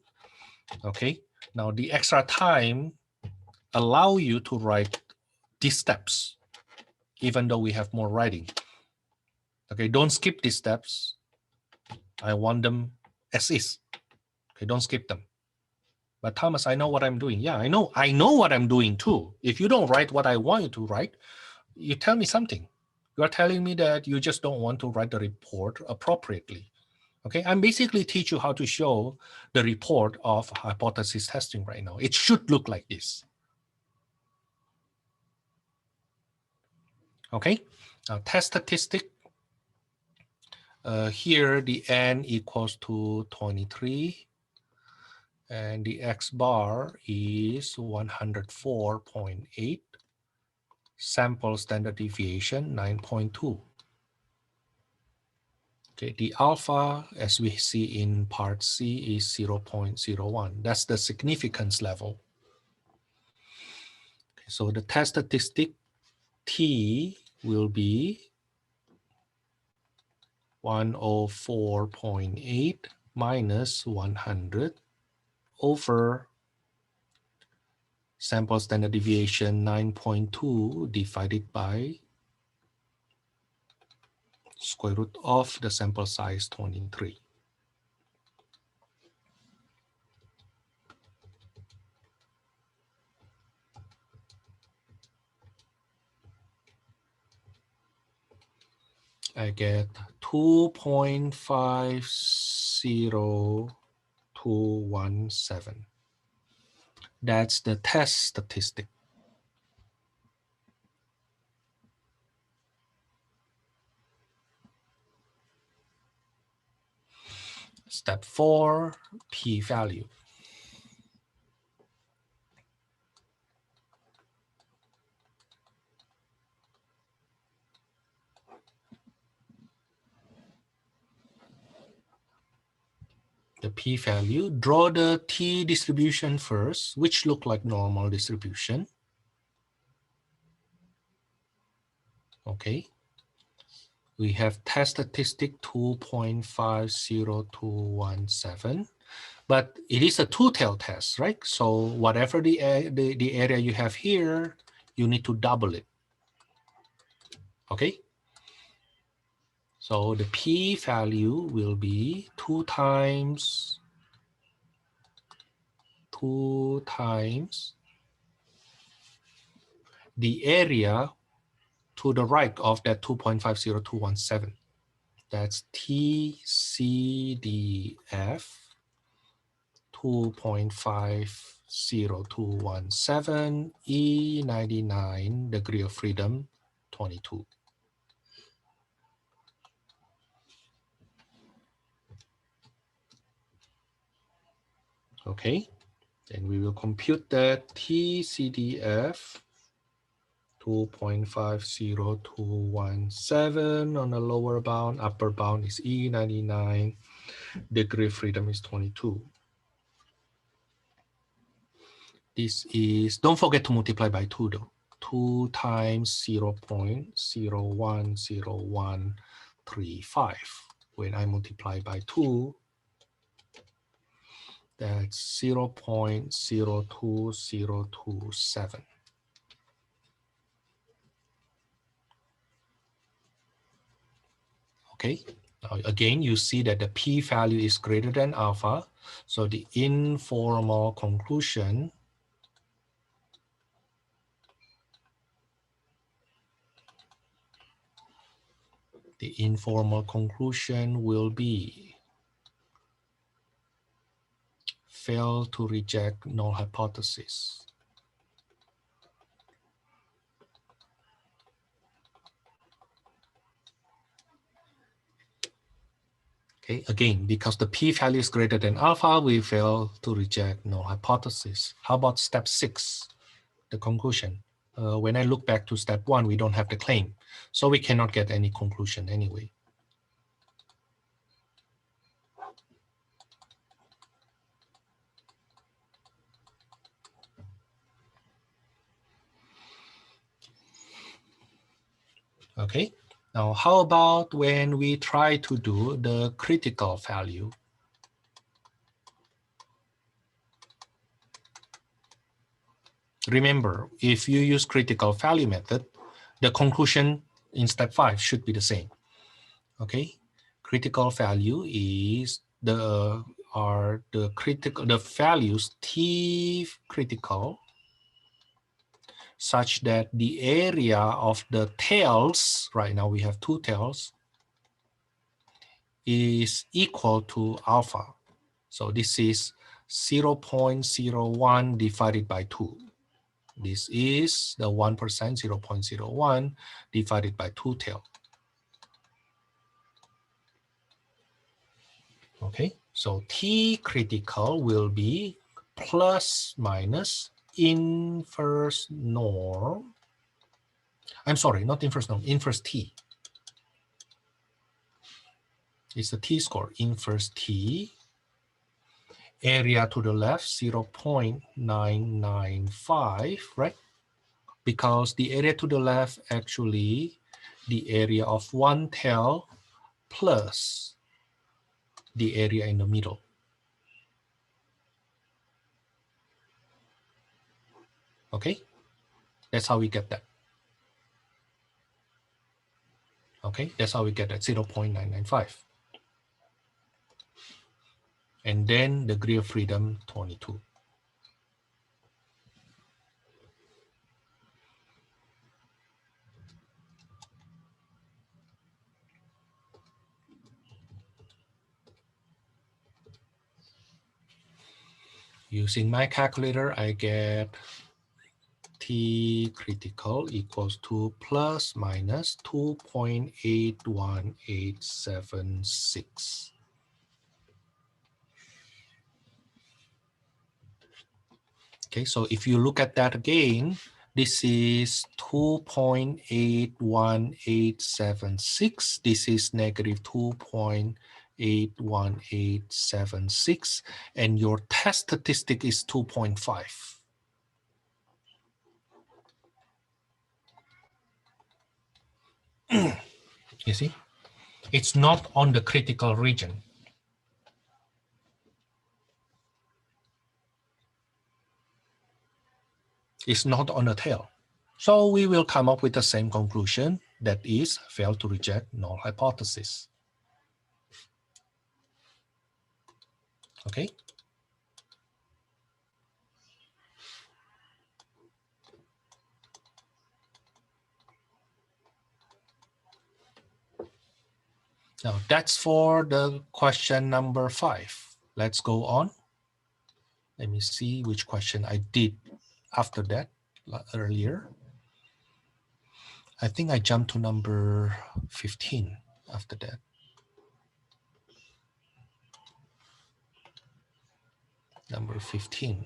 Okay, now the extra time allow you to write these steps, even though we have more writing. Okay, don't skip these steps. I want them as is. Okay, don't skip them. But Thomas, I know what I'm doing. Yeah, I know what I'm doing too. If you don't write what I want you to write, you tell me something. You're telling me that you just don't want to write the report appropriately. Okay, I'm basically teach you how to show the report of hypothesis testing right now. It should look like this. Okay, now test statistic. Here the n equals to 23 and the x bar is 104.8, sample standard deviation 9.2. Okay, the alpha, as we see in part C, is 0.01. That's the significance level. Okay, so the test statistic T will be 104.8 minus 100 over sample standard deviation 9.2 divided by square root of the sample size 23. I get 2.50217. That's the test statistic. Step 4, p-value. The p-value, draw the t distribution first, which look like normal distribution. Okay. We have test statistic 2.50217, but it is a two-tailed test, right? So whatever the area you have here, you need to double it. Okay. So the p-value will be 2 times the area to the right of that 2.50217. That's TCDF 2.50217 E99 degree of freedom 22. Okay, then we will compute that TCDF 2.50217 on the lower bound, upper bound is E99, degree of freedom is 22. This is, don't forget to multiply by 2 though. 2 times 0.010135. When I multiply by 2, that's 0.02027. Okay, now again, you see that the p-value is greater than alpha. So the informal conclusion will be fail to reject null hypothesis. Okay, again, because the p-value is greater than alpha, we fail to reject null hypothesis. How about step 6, the conclusion? When I look back to step 1, we don't have the claim, so we cannot get any conclusion anyway. Okay, now how about when we try to do the critical value? Remember, if you use critical value method, the conclusion in step 5 should be the same. Okay, critical value is the values T critical such that the area of the tails, right now we have 2 tails, is equal to alpha. So this is 0.01 divided by 2. This is the 1%, 0.01 divided by 2 tail. Okay, so T critical will be plus minus inverse norm. I'm sorry, not inverse norm, inverse T. It's the T score, inverse T. Area to the left, 0.995, right? Because the area to the left actually the area of one tail plus the area in the middle. Okay, that's how we get that. Okay, that's how we get that 0.995. And then the degree of freedom 22. Using my calculator, I get T critical equals to plus minus 2.81876. Okay, so if you look at that again, this is 2.81876. This is negative 2.81876. And your test statistic is 2.5. You see, it's not on the critical region. It's not on the tail. So we will come up with the same conclusion, that is, fail to reject null hypothesis. Okay. Now that's for the question number 5. Let's go on. Let me see which question I did after that earlier. I think I jumped to number 15 after that. Number 15.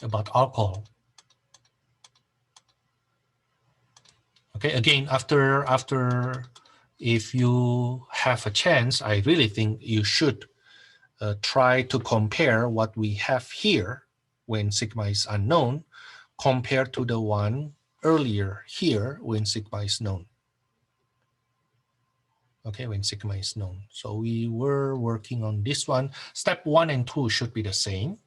About alcohol. Okay, again, after if you have a chance, I really think you should try to compare what we have here when sigma is unknown compared to the one earlier here when sigma is known. Okay, when sigma is known. So we were working on this one. Step 1 and 2 should be the same.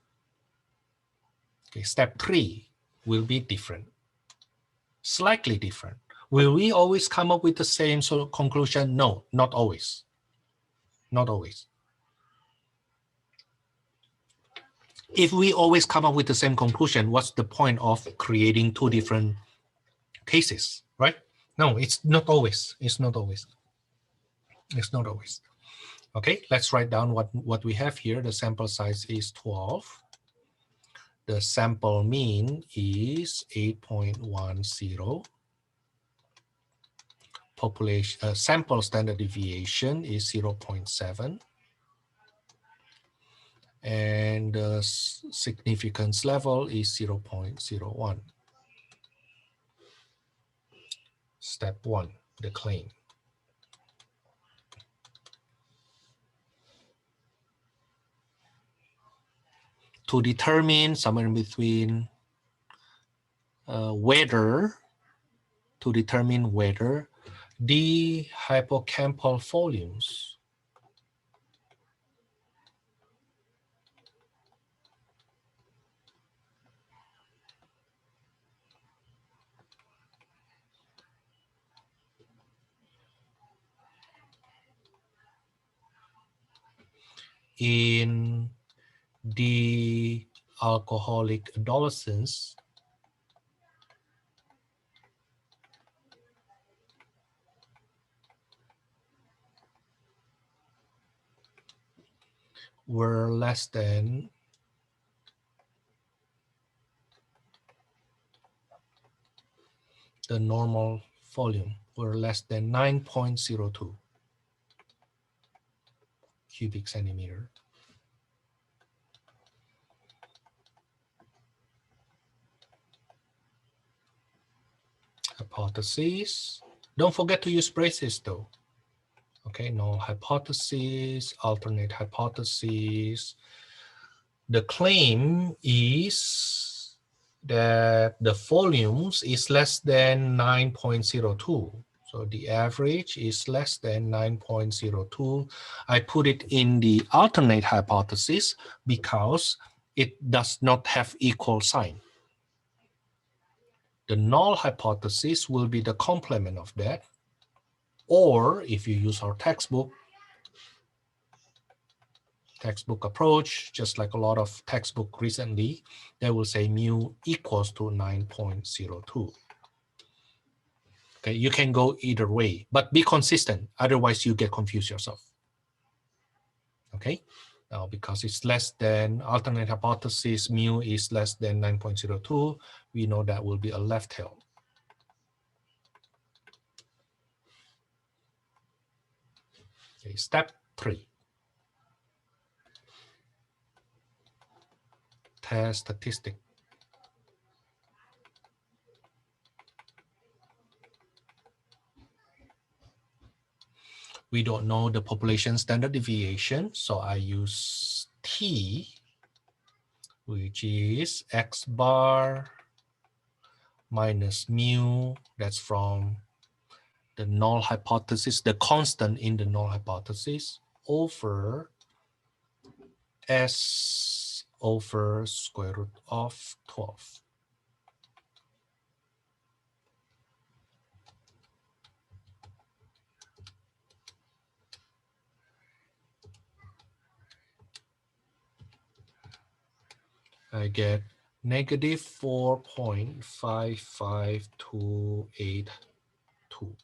Okay, step 3 will be different, slightly different. Will we always come up with the same sort of conclusion? No, not always. Not always. If we always come up with the same conclusion, what's the point of creating 2 different cases, right? No, it's not always. It's not always. It's not always. Okay, let's write down what we have here. The sample size is 12. The sample mean is 8.10. Population sample standard deviation is 0.7. And the significance level is 0.01. Step 1, the claim. To determine somewhere in between whether the hippocampal volumes in the alcoholic adolescents were less than the normal volume, were less than 9.02 cubic centimeter. Hypothesis. Don't forget to use braces though. Okay, null hypothesis, alternate hypothesis. The claim is that the volumes is less than 9.02. So the average is less than 9.02. I put it in the alternate hypothesis because it does not have equal sign. The null hypothesis will be the complement of that. Or if you use our textbook approach, just like a lot of textbook recently, they will say mu equals to 9.02. Okay, you can go either way, but be consistent. Otherwise, you get confused yourself. Okay, now because it's less than alternate hypothesis, mu is less than 9.02, we know that will be a left tail. Okay, step 3. Test statistic. We don't know the population standard deviation, so I use T, which is X bar minus mu, that's from the null hypothesis, the constant in the null hypothesis, over S over square root of 12. I get negative 4.55282.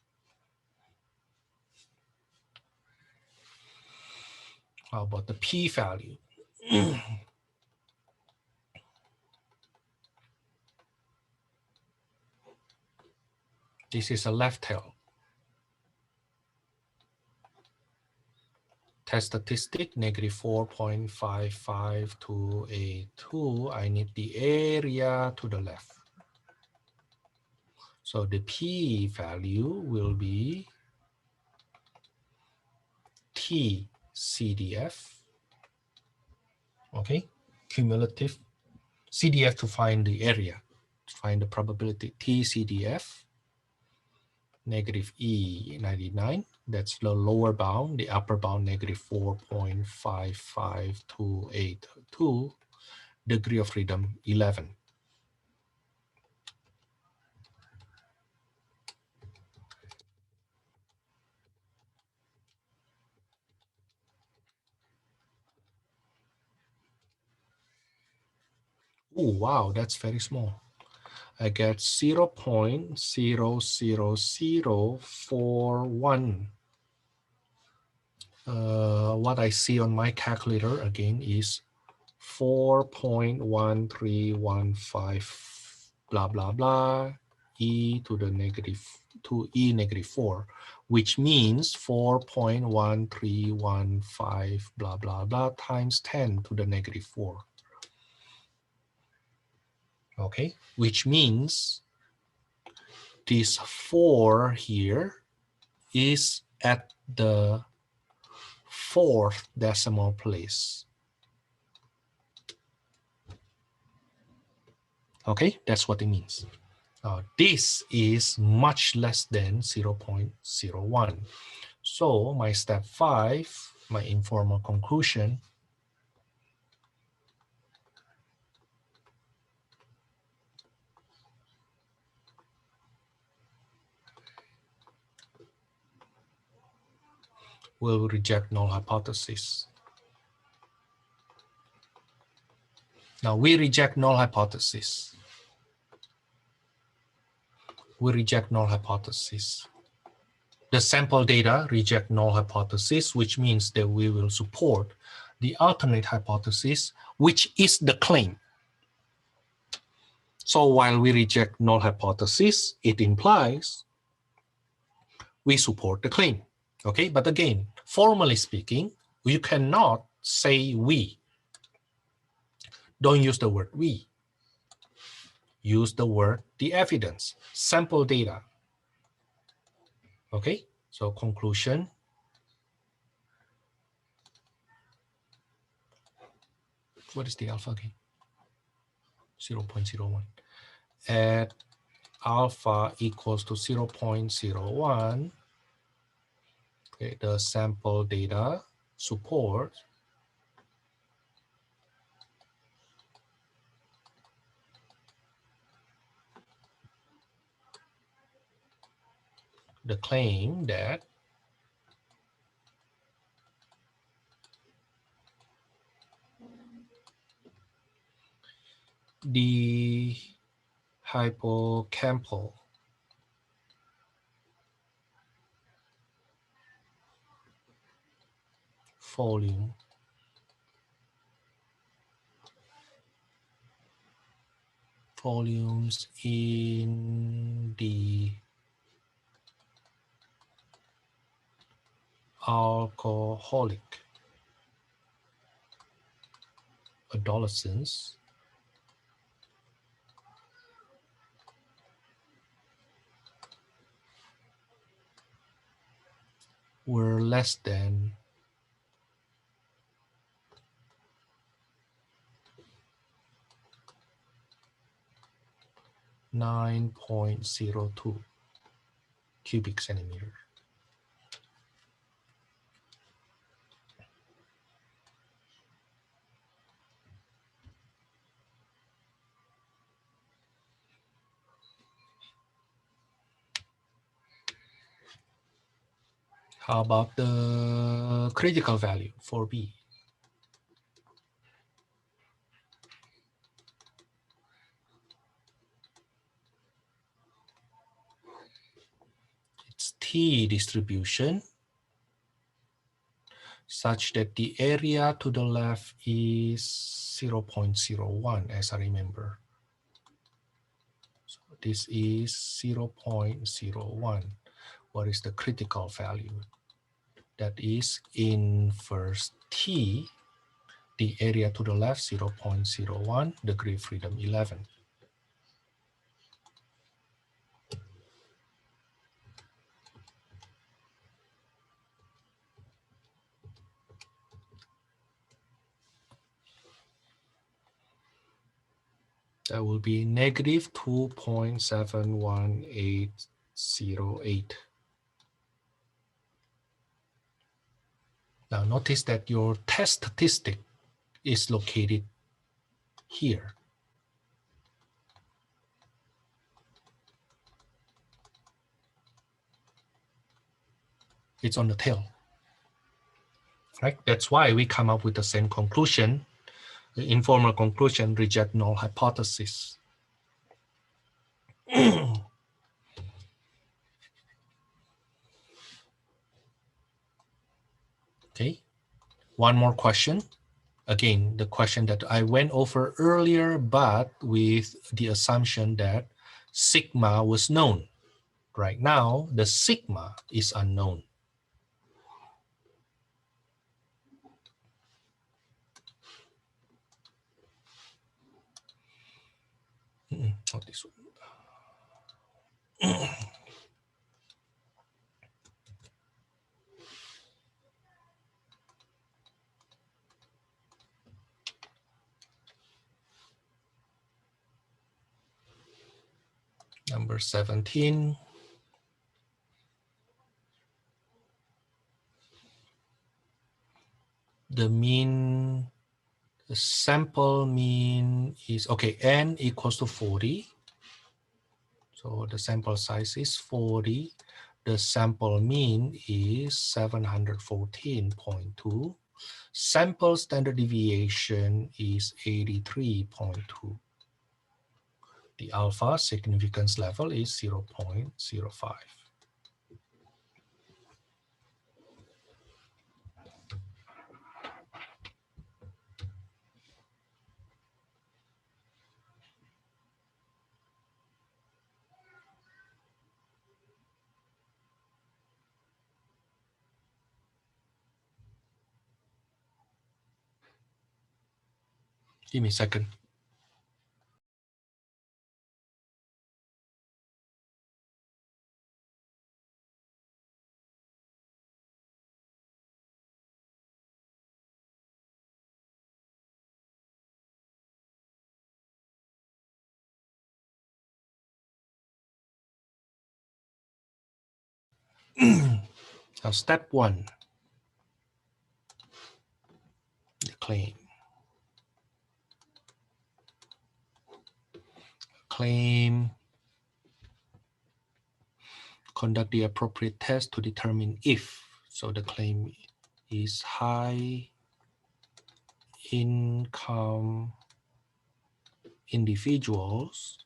How about the p-value? This is a left tail. Test statistic, negative 4.55282. I need the area to the left. So the p-value will be T-CDF. Okay, cumulative CDF to find the area, to find the probability. T-CDF, negative E99. That's the lower bound. The upper bound, negative 4.55282. Degree of freedom, 11. Oh, wow, that's very small. I get 0.00041. What I see on my calculator again is 4.1315 blah blah blah e to the negative 2e negative 4, which means 4.1315 blah blah blah times 10 to the negative 4. Okay, which means this 4 here is at the 4th decimal place. Okay, that's what it means. This is much less than 0.01. So my step 5, my informal conclusion, will reject null hypothesis. Now we reject null hypothesis. We reject null hypothesis. The sample data reject null hypothesis, which means that we will support the alternate hypothesis, which is the claim. So while we reject null hypothesis, it implies we support the claim. Okay, but again, formally speaking, you cannot say we. Don't use the word we. Use the word the evidence, sample data. Okay, so conclusion. What is the alpha again? 0.01. At alpha equals to 0.01, okay, the sample data support the claim that the hippocampal volumes in the alcoholic adolescents were less than 9.02 cubic centimeter. How about the critical value for B? It's T distribution such that the area to the left is 0.01, as I remember. So this is 0.01. What is the critical value? That is inverse T, the area to the left 0.01, degree of freedom 11. That will be negative 2.71808. Now notice that your test statistic is located here. It's on the tail, right? That's why we come up with the same conclusion. The informal conclusion reject null hypothesis. Okay, one more question. Again, the question that I went over earlier, but with the assumption that sigma was known. Right now, the sigma is unknown. Not this one. Number 17. The mean, the sample mean is, okay, n equals to 40. So the sample size is 40. The sample mean is 714.2. Sample standard deviation is 83.2. The alpha significance level is 0.05. Give me a second. Now, step 1, the claim. Claim, conduct the appropriate test to determine if. So the claim is high income individuals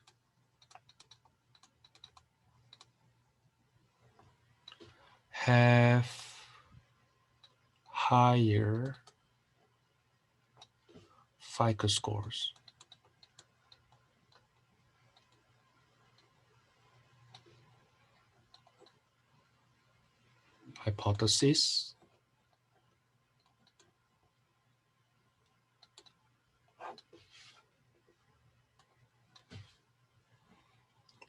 have higher FICO scores. Hypothesis.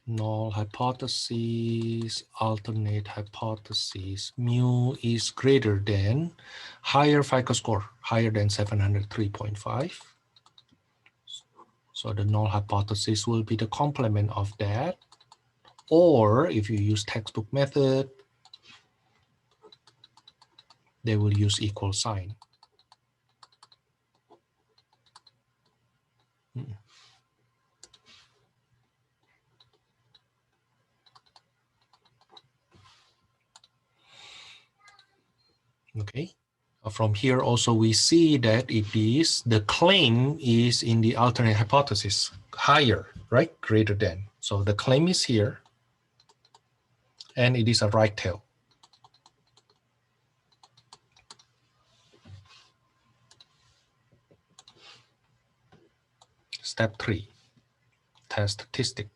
Null hypothesis, alternate hypothesis. Mu is greater than higher FICO score, higher than 703.5. So the null hypothesis will be the complement of that. Or if you use textbook method, they will use equal sign. Okay. From here also we see that it is, the claim is in the alternate hypothesis, higher, right? Greater than. So the claim is here, and it is a right tail. Step 3, test statistic.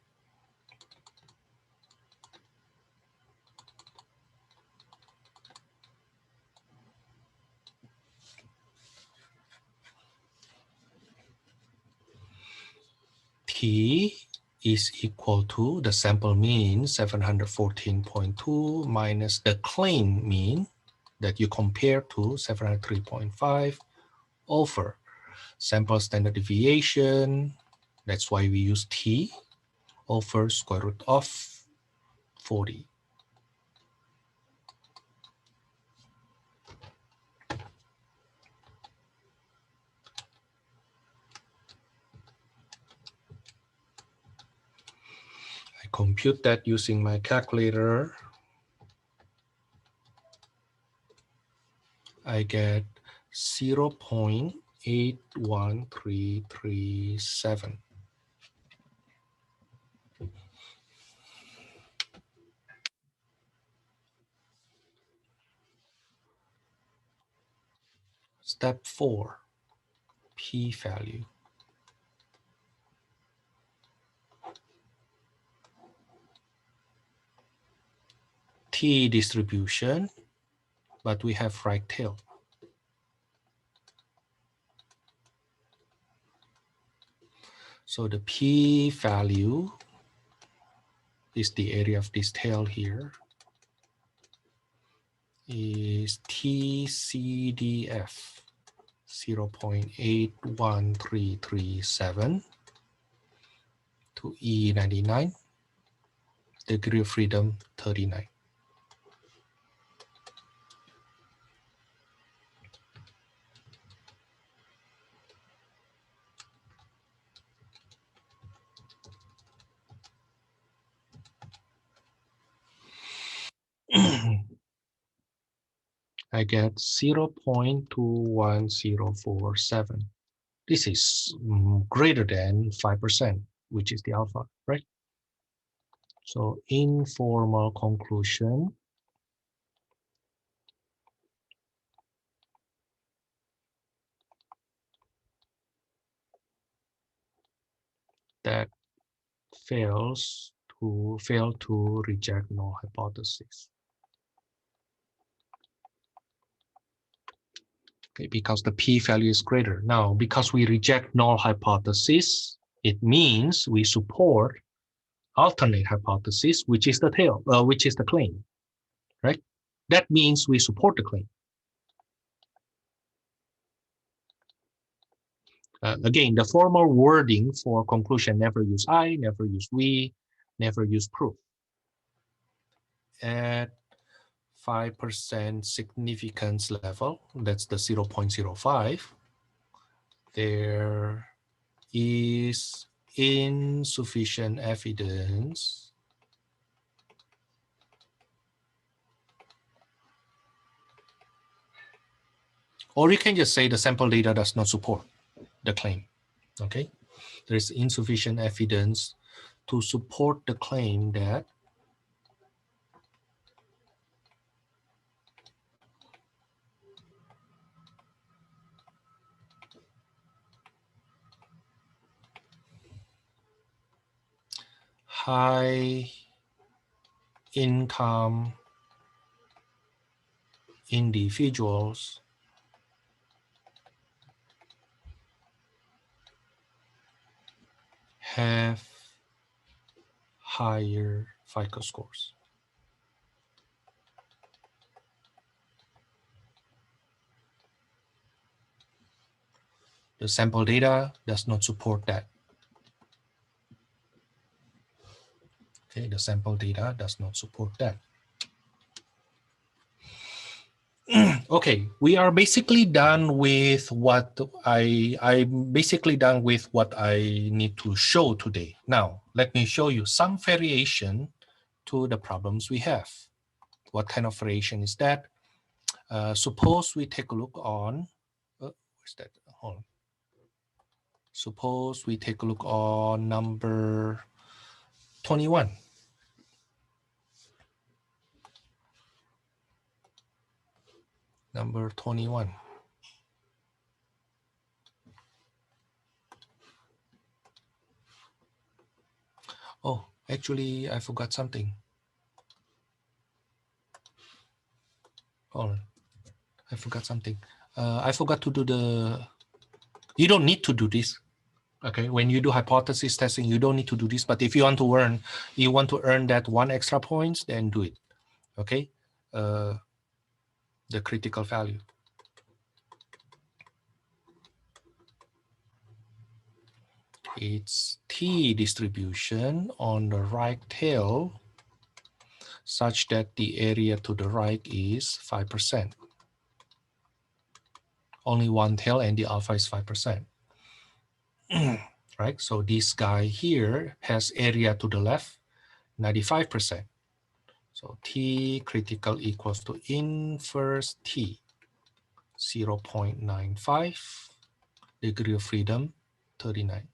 T is equal to the sample mean 714.2 minus the claim mean that you compare to 703.5 over sample standard deviation. That's why we use T over square root of 40. I compute that using my calculator. I get 0.81337. Step 4, p-value. T distribution, but we have right tail. So the p-value is the area of this tail here, is TCDF 0.81337 to E99, degree of freedom 39. I get 0.21047. This is greater than 5%, which is the alpha, right? So informal conclusion that fail to reject null hypothesis. Okay, because the p-value is greater. Now, because we reject null hypothesis, it means we support alternate hypothesis, which is the claim, right? That means we support the claim. Again, the formal wording for conclusion: never use I, never use we, never use proof. At 5% significance level, that's the 0.05, there is insufficient evidence or you can just say the sample data does not support the claim. Okay, there is insufficient evidence to support the claim that high income individuals have higher FICO scores. The sample data does not support that. Okay, the sample data does not support that. Okay, we are basically done with what I'm basically done with what I need to show today. Now, let me show you some variation to the problems we have. What kind of variation is that? Suppose we take a look on, where's that? Hold on. Suppose we take a look on number 21. Number 21. Oh, actually, I forgot something. Hold on. I forgot something. I forgot to do you don't need to do this. Okay, when you do hypothesis testing, you don't need to do this. But if you want to earn that 1 extra points, then do it. Okay, the critical value. It's t distribution on the right tail such that the area to the right is 5%. Only one tail and the alpha is 5%. Right, so this guy here has area to the left 95%. So t critical equals to inverse t 0.95, degree of freedom 39.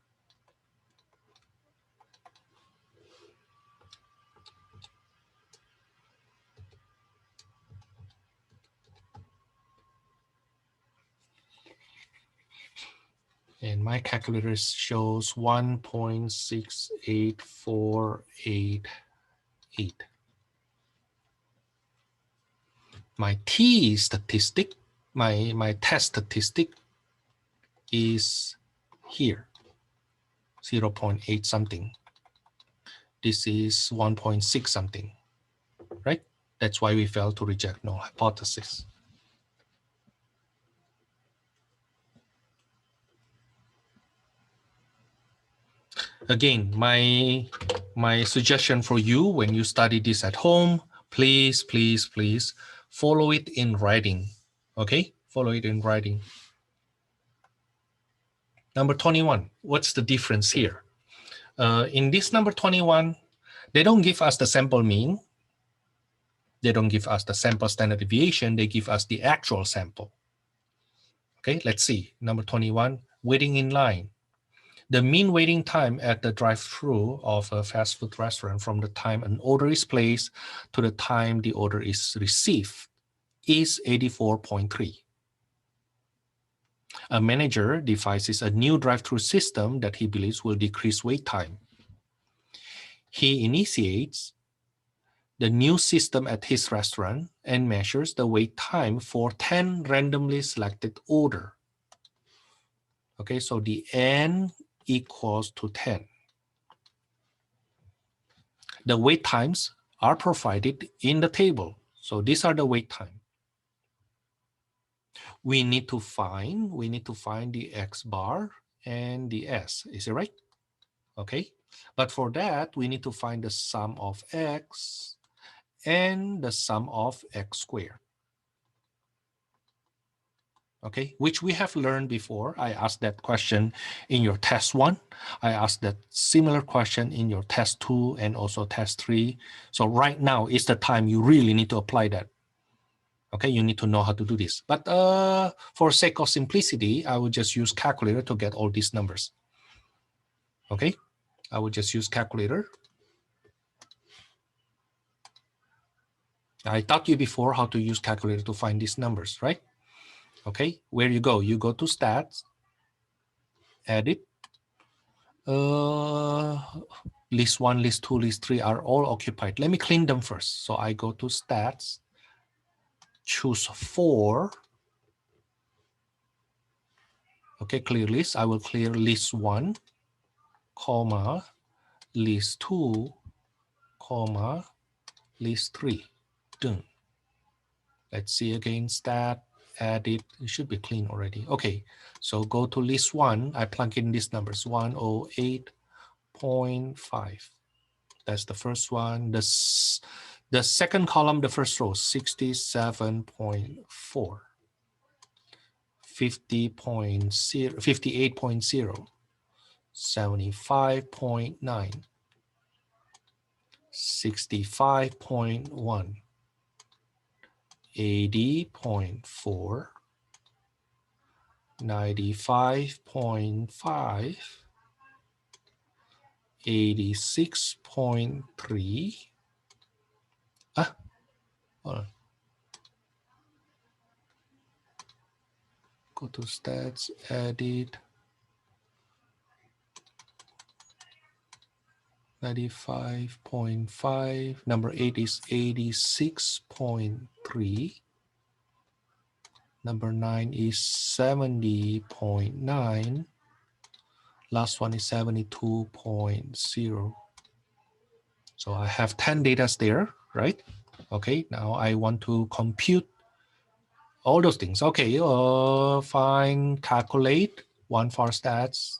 And my calculator shows 1.68488. My t statistic, my test statistic is here, 0.8 something. This is 1.6 something, right? That's why we failed to reject null hypothesis. Again, my suggestion for you when you study this at home, please, please, please follow it in writing. Okay, follow it in writing. Number 21, what's the difference here? In this number 21, they don't give us the sample mean. They don't give us the sample standard deviation, they give us the actual sample. Okay, let's see. Number 21, waiting in line. The mean waiting time at the drive-thru of a fast food restaurant from the time an order is placed to the time the order is received is 84.3. A manager devises a new drive-thru system that he believes will decrease wait time. He initiates the new system at his restaurant and measures the wait time for 10 randomly selected orders. Okay, so the n equals to 10. The wait times are provided in the table. So these are the wait time. We need to find the x bar and the s. Is it right? Okay. But for that, we need to find the sum of x and the sum of x squared. Okay, which we have learned before. I asked that question in your test 1. I asked that similar question in your test 2 and also test 3. So right now is the time you really need to apply that. Okay, you need to know how to do this. But for sake of simplicity, I will just use calculator to get all these numbers. Okay, I will just use calculator. I taught you before how to use calculator to find these numbers, right? Okay, where you go? You go to stats, edit. List 1, list 2, list 3 are all occupied. Let me clean them first. So I go to stats, choose 4. Okay, clear list. I will clear list 1, comma, list 2, comma, list 3. Done. Let's see again, stat, edit. It should be clean already. Okay, so go to list 1. I plug in these numbers, 108.5. That's the first one. The second column, the first row, 67.4. 50.0, 58.0, 75.9, 65.1, 80.4, 95.5, 86.3. Hold on. Go to stats, edit. 95.5. Number 8 is 86.3. Number 9 is 70.9. Last one is 72.0. So I have 10 data there, right? Okay, now I want to compute all those things. Okay, find, calculate, one for stats.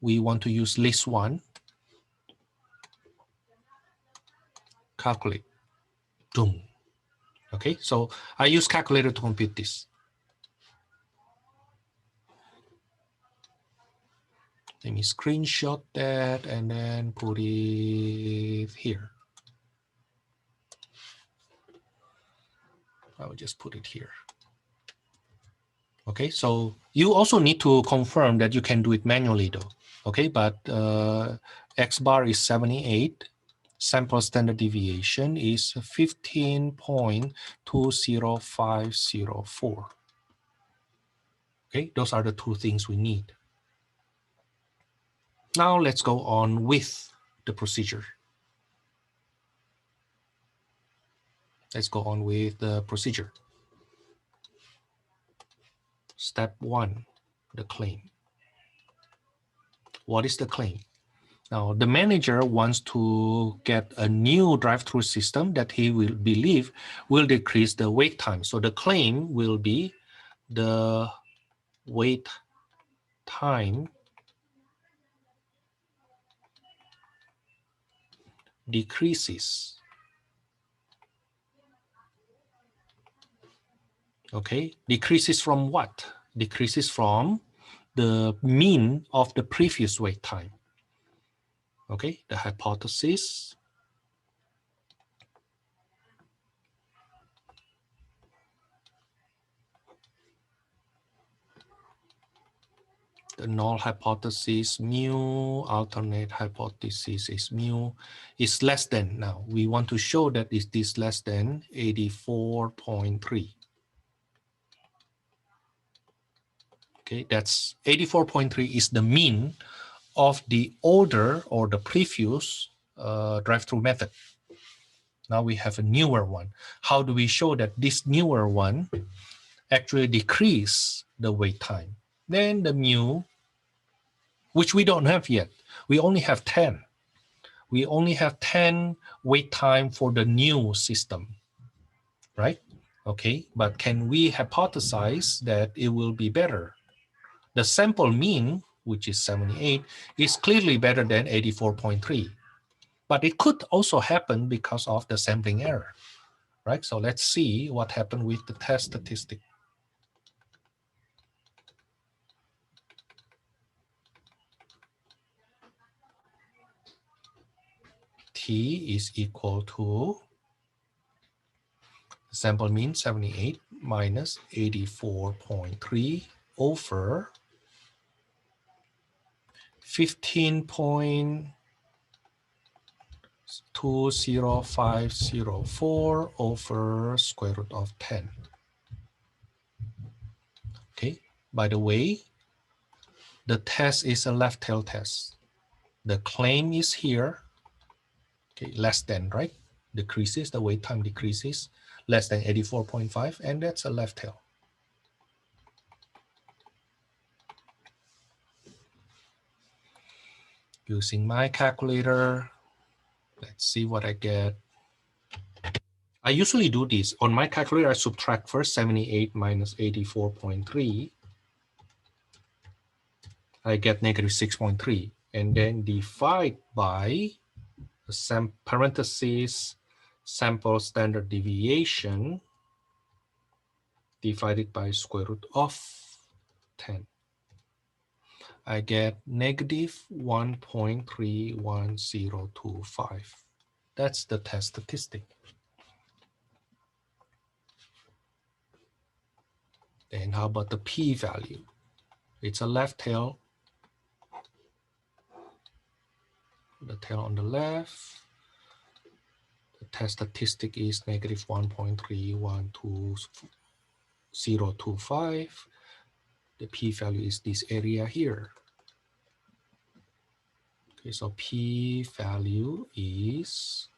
We want to use list 1. Calculate. Boom. Okay, so I use calculator to compute this. Let me screenshot that and then put it here. I will just put it here. Okay, so you also need to confirm that you can do it manually though. Okay, but X bar is 78. Sample standard deviation is 15.20504. Okay, those are the two things we need. Now let's go on with the procedure. Let's go on with the procedure. Step 1, the claim. What is the claim? Now, the manager wants to get a new drive-through system that he will believe will decrease the wait time. So the claim will be the wait time decreases. Okay, decreases from what? Decreases from the mean of the previous wait time. Okay, the hypothesis the null hypothesis mu, alternate hypothesis is mu, is less than. Now we want to show that is this less than 84.3. Okay, that's 84.3 is the mean of the older or the previous drive-through method. Now we have a newer one. How do we show that this newer one actually decrease the wait time? Then the mu, which we don't have yet, we only have 10. We only have 10 wait time for the new system, right? Okay, but can we hypothesize that it will be better? The sample mean, which is 78, is clearly better than 84.3. But it could also happen because of the sampling error, right? So let's see what happened with the test statistic. T is equal to sample mean 78 minus 84.3 over 15.20504 over square root of 10. Okay, by the way, the test is a left tail test. The claim is here, okay, less than, right? Decreases, the wait time decreases, less than 84.5, and that's a left tail. Using my calculator, let's see what I get. I usually do this. On my calculator, I subtract first 78 minus 84.3. I get negative 6.3. And then divide by the parentheses sample standard deviation divided by square root of 10. I get negative 1.31025. That's the test statistic. Then how about the p-value? It's a left tail. The tail on the left. The test statistic is negative 1.312025. The p-value is this area here. Okay, so p-value is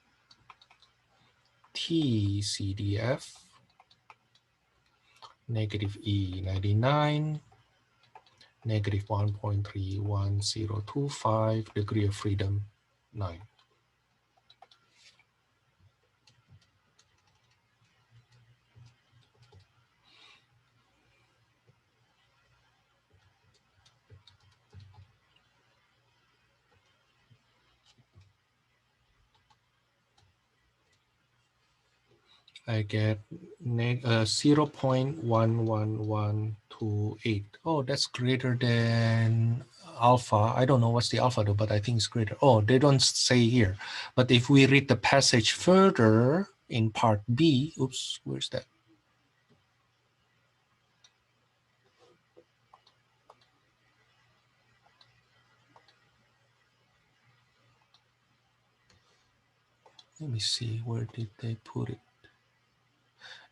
TCDF negative E99, negative 1.31025, degree of freedom 9. I get 0.11128. Oh, that's greater than alpha. I don't know what's the alpha though, but I think it's greater. Oh, they don't say here. But if we read the passage further in part B, oops, where's that? Let me see, where did they put it?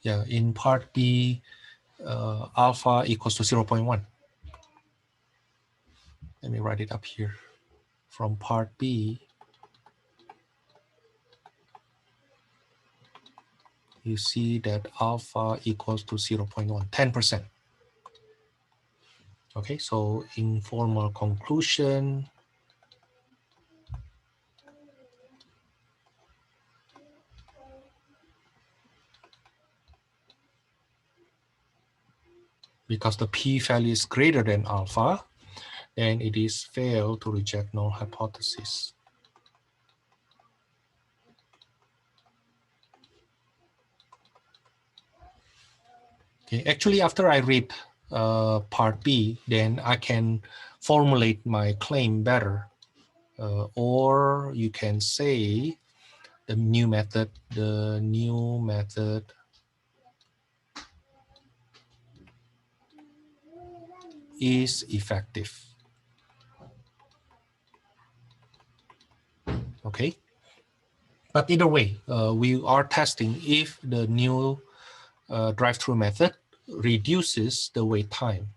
Yeah, in part B, alpha equals to 0.1. Let me write it up here. From part B, you see that alpha equals to 0.1, 10%. Okay, so informal conclusion. Because the p-value is greater than alpha, then it is failed to reject null hypothesis. Okay, actually, after I read part B, then I can formulate my claim better. Or you can say the new method is effective. okay? But either way, we are testing if the new drive-through method reduces the wait time.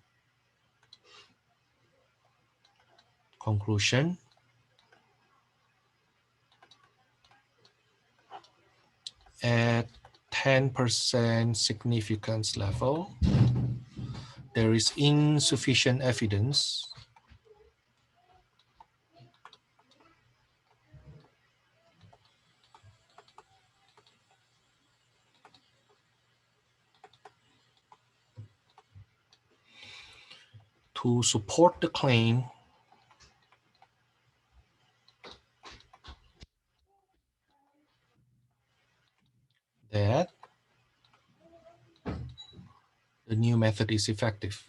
Conclusion. At 10% significance level, there is insufficient evidence to support the claim that the new method is effective.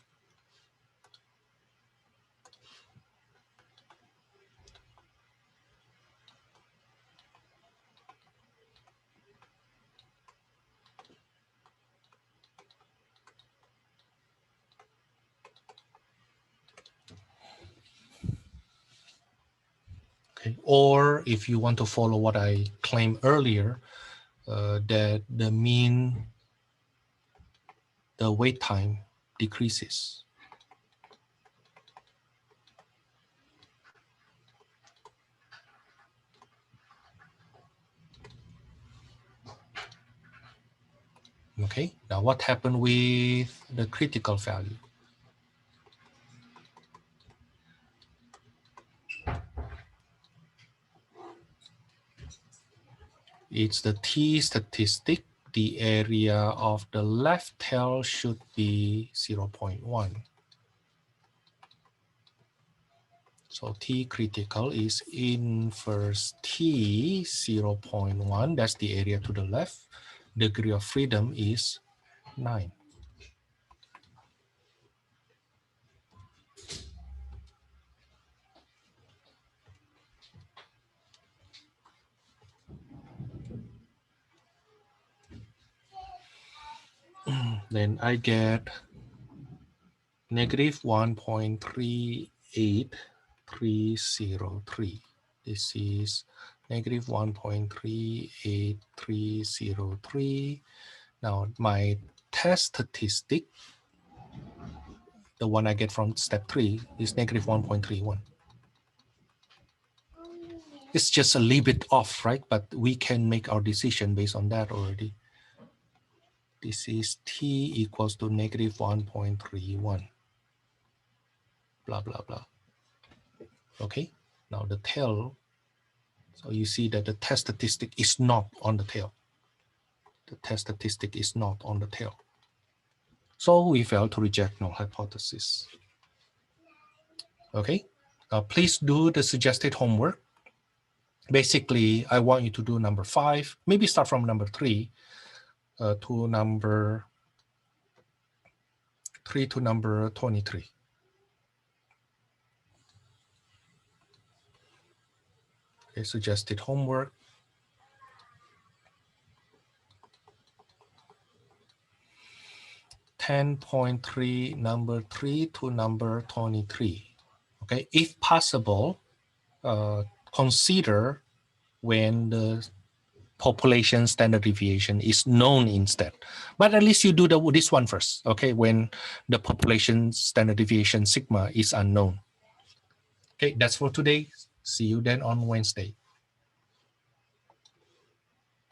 Okay. Or if you want to follow what I claimed earlier, that the wait time decreases. Okay, now what happened with the critical value? It's the T statistic. The area of the left tail should be 0.1. So T critical is inverse T 0.1. That's the area to the left. Degree of freedom is 9. Then I get negative 1.38303. This is negative 1.38303. Now my test statistic, the one I get from step 3, is negative 1.31. It's just a little bit off, right? But we can make our decision based on that already. This is T equals to negative 1.31. Blah, blah, blah. Okay, now the tail. So you see that the test statistic is not on the tail. The test statistic is not on the tail. So we fail to reject null hypothesis. Okay, please do the suggested homework. Basically, I want you to do number 5, maybe start from number 3 to number 23. Okay, suggested homework. (10.3) number 3 to number 23. Okay, if possible, consider when the population standard deviation is known instead. But at least you do this one first, okay, when the population standard deviation sigma is unknown. Okay, that's for today. See you then on Wednesday.